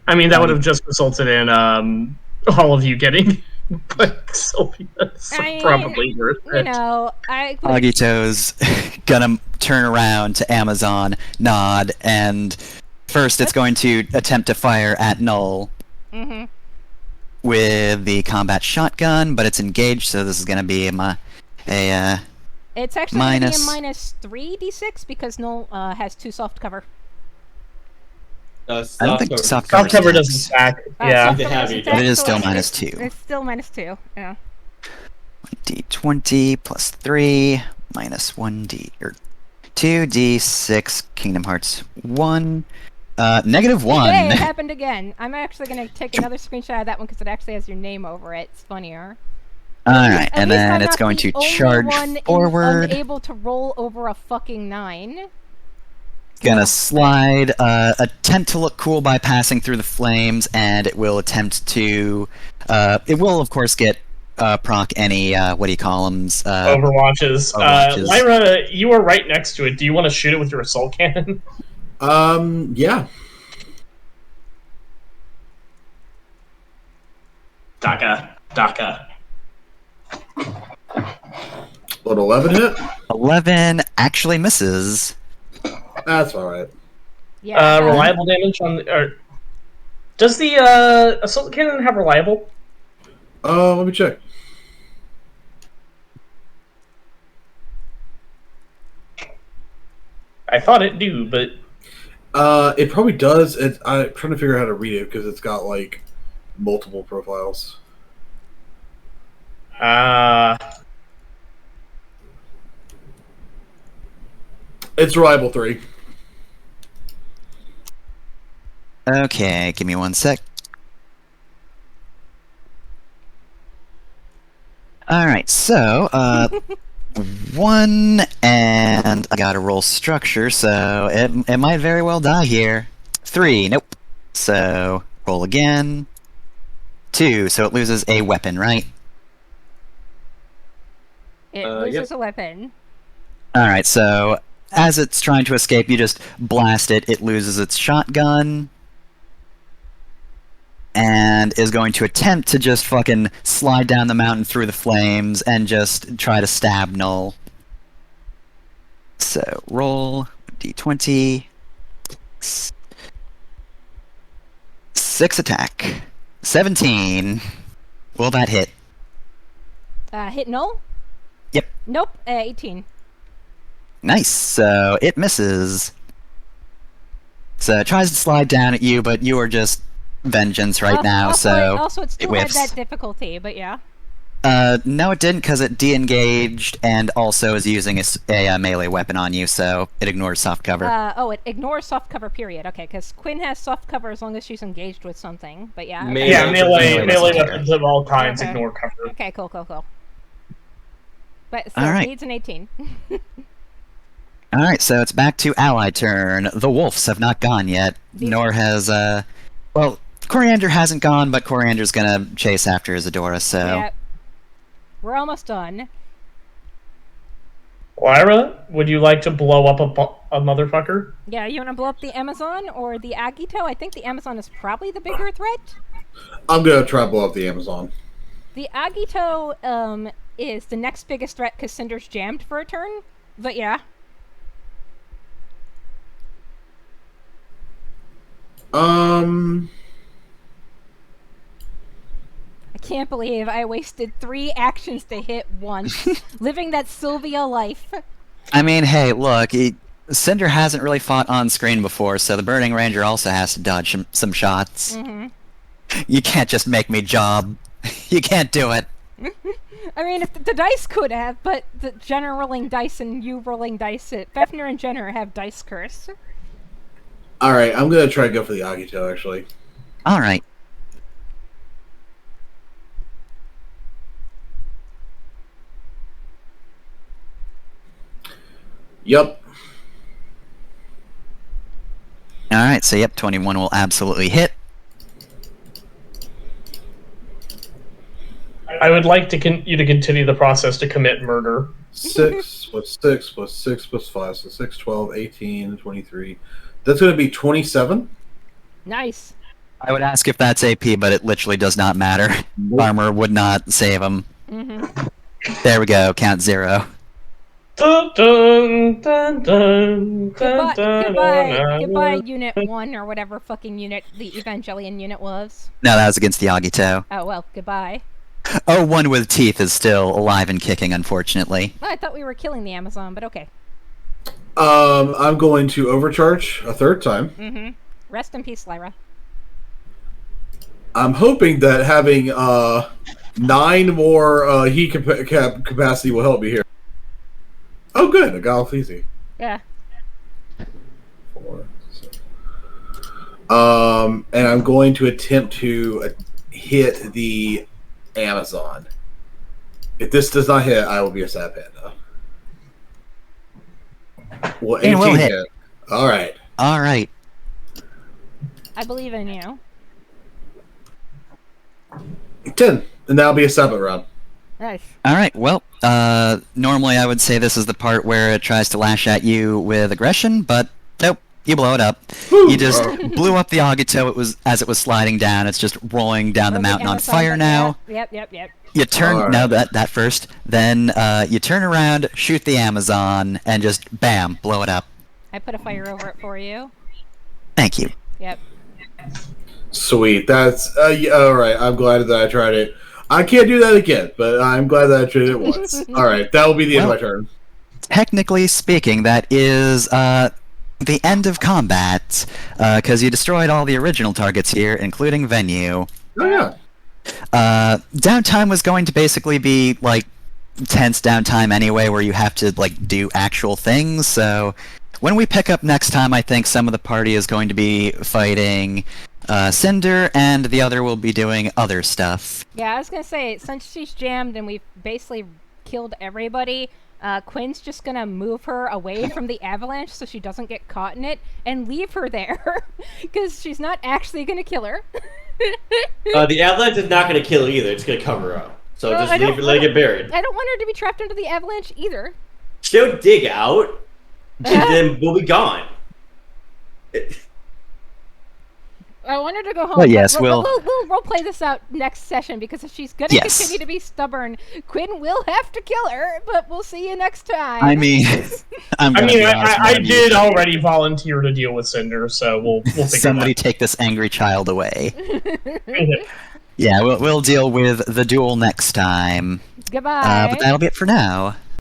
I mean, that would have just resulted in all of you getting like Sylvia. So I mean, probably worth You it. know, I Agito's gonna turn around to Amazon, nod, and first it's going to attempt to fire at Null hmm with the combat shotgun, but it's engaged, so this is gonna be It's actually going to be a Minus- minus 3d6 because Null has 2 soft cover. I don't think soft Soft cover stacks. doesn't stack. Uh, Yeah. soft They cover have doesn't you. stack, But it is so still it's- minus 2. It's still minus 2. Yeah. D20 plus 3 minus 1d or 2d6 Kingdom Hearts 1 negative 1. Hey, it happened again. I'm actually going to take another screenshot of that one because it actually has your name over it. It's funnier. All right, At and least then I'm it's not going the to only charge one forward. unable to roll over a fucking 9. Gonna slide, attempt to look cool by passing through the flames, and it will attempt to, it will of course get proc any what do you call them? Overwatches. Overwatches. Lyra, you are right next to it. Do you want to shoot it with your assault cannon? Yeah. Daka. What, 11 hit? 11 actually misses. That's all right. Yeah. Reliable damage on does the assault cannon have reliable? Let me check. I thought it do, but It probably does. I'm trying to figure out how to read it because it's got like multiple profiles. It's reliable 3. Okay, give me 1 sec. Alright, so, 1, and I gotta roll structure, so it might very well die here. 3, nope. So, roll again. 2, so it loses a weapon, right? It loses a weapon. Alright, so, as it's trying to escape, you just blast it, it loses its shotgun, and is going to attempt to just fucking slide down the mountain through the flames and just try to stab Null. So, roll d20. 6 attack. 17. Will that hit? Hit Null? Yep. Nope, 18. Nice. So, it misses. So, it tries to slide down at you, but you are just vengeance right now, Also, it still had whiffs. that difficulty, but yeah. No, it didn't, because it de-engaged and also is using a melee weapon on you, so it ignores soft cover. It ignores soft cover, period. Okay, because Quinn has soft cover as long as she's engaged with something, but yeah. Okay. Yeah, melee melee weapons of all kinds Okay. ignore cover. Okay, cool. But still, Alright. needs an 18. Alright, so it's back to ally turn. The wolves have not gone yet, nor has, well, Coriander hasn't gone, but Coriander's gonna chase after Isadora, so... Yeah. We're almost done. Lyra, would you like to blow up a motherfucker? Yeah, you want to blow up the Amazon or the Agito? I think the Amazon is probably the bigger threat. I'm gonna try to blow up the Amazon. The Agito is the next biggest threat because Cinder's jammed for a turn. But yeah. I can't believe I wasted 3 actions to hit once, living that Sylvia life. I mean, hey, look, Cinder hasn't really fought on screen before, so the Burning Ranger also has to dodge some shots. Mm-hmm. You can't just make me job. You can't do it. I mean, if the dice could have, but the Jenner rolling dice and you rolling dice, Fefner and Jenner have dice curse. Alright, I'm gonna try to go for the Agito, actually. Alright. Yep. Alright, so yep, 21 will absolutely hit. I would like to you to continue the process to commit murder. 6 plus 6 plus 6 plus 5, so 6, 12, 18, 23. That's gonna be 27. Nice. I would ask if that's AP, but it literally does not matter. Armor would not save him. Mm-hmm. There we go, count 0. Dun, dun, dun, dun, Goodbye, dun, goodbye, Unit 1 or whatever fucking unit the Evangelion unit was. No, that was against the Agito. Oh, well, goodbye. Oh, one with teeth is still alive and kicking, unfortunately. Oh, I thought we were killing the Amazon, but okay. I'm going to overcharge a 3rd time. Mm-hmm. Rest in peace, Lyra. I'm hoping that having 9 more heat capacity will help me here. Oh, good. I got off easy. Yeah. 4, 6. And I'm going to attempt to hit the Amazon. If this does not hit, I will be a sad panda. Well, 18 will hit. All right. Alright. I believe in you. 10. And that'll be a 7th round. Nice. All right. Well, normally I would say this is the part where it tries to lash at you with aggression, but nope. You blow it up. You just blew up the Agito as it was sliding down. It's just rolling down the mountain on fire now. Yep. You turn Alright. no that first. Then you turn around, shoot the Amazon, and just bam, blow it up. I put a fire over it for you. Thank you. Yep. Sweet. That's all right. I'm glad that I tried it. I can't do that again, but I'm glad that I tried it once. All right, that will be the end of my turn. Technically speaking, that is the end of combat, because you destroyed all the original targets here, including Venue. Oh yeah. Downtime was going to basically be like tense downtime anyway, where you have to like do actual things. So when we pick up next time, I think some of the party is going to be fighting Cinder, and the other will be doing other stuff. Yeah, I was gonna say, since she's jammed and we've basically killed everybody, Quinn's just gonna move her away from the avalanche so she doesn't get caught in it and leave her there, because she's not actually gonna kill her. The avalanche is not going to kill her either. It's going to cover her up. So Well, just I leave don't- her, let her get buried. I don't want her to be trapped under the avalanche either. She'll dig out, and then we'll be gone. I want her to go home. Well, yes, but we'll- we'll role play this out next session, because if she's gonna Yes. continue to be stubborn, Quinn will have to kill her. But we'll see you next time. I mean, I gonna mean, be honest, I one of you did should- already volunteer to deal with Cinder, so we'll figure Somebody that take this angry child away. out. Yeah, we'll deal with the duel next time. Goodbye. But that'll be it for now.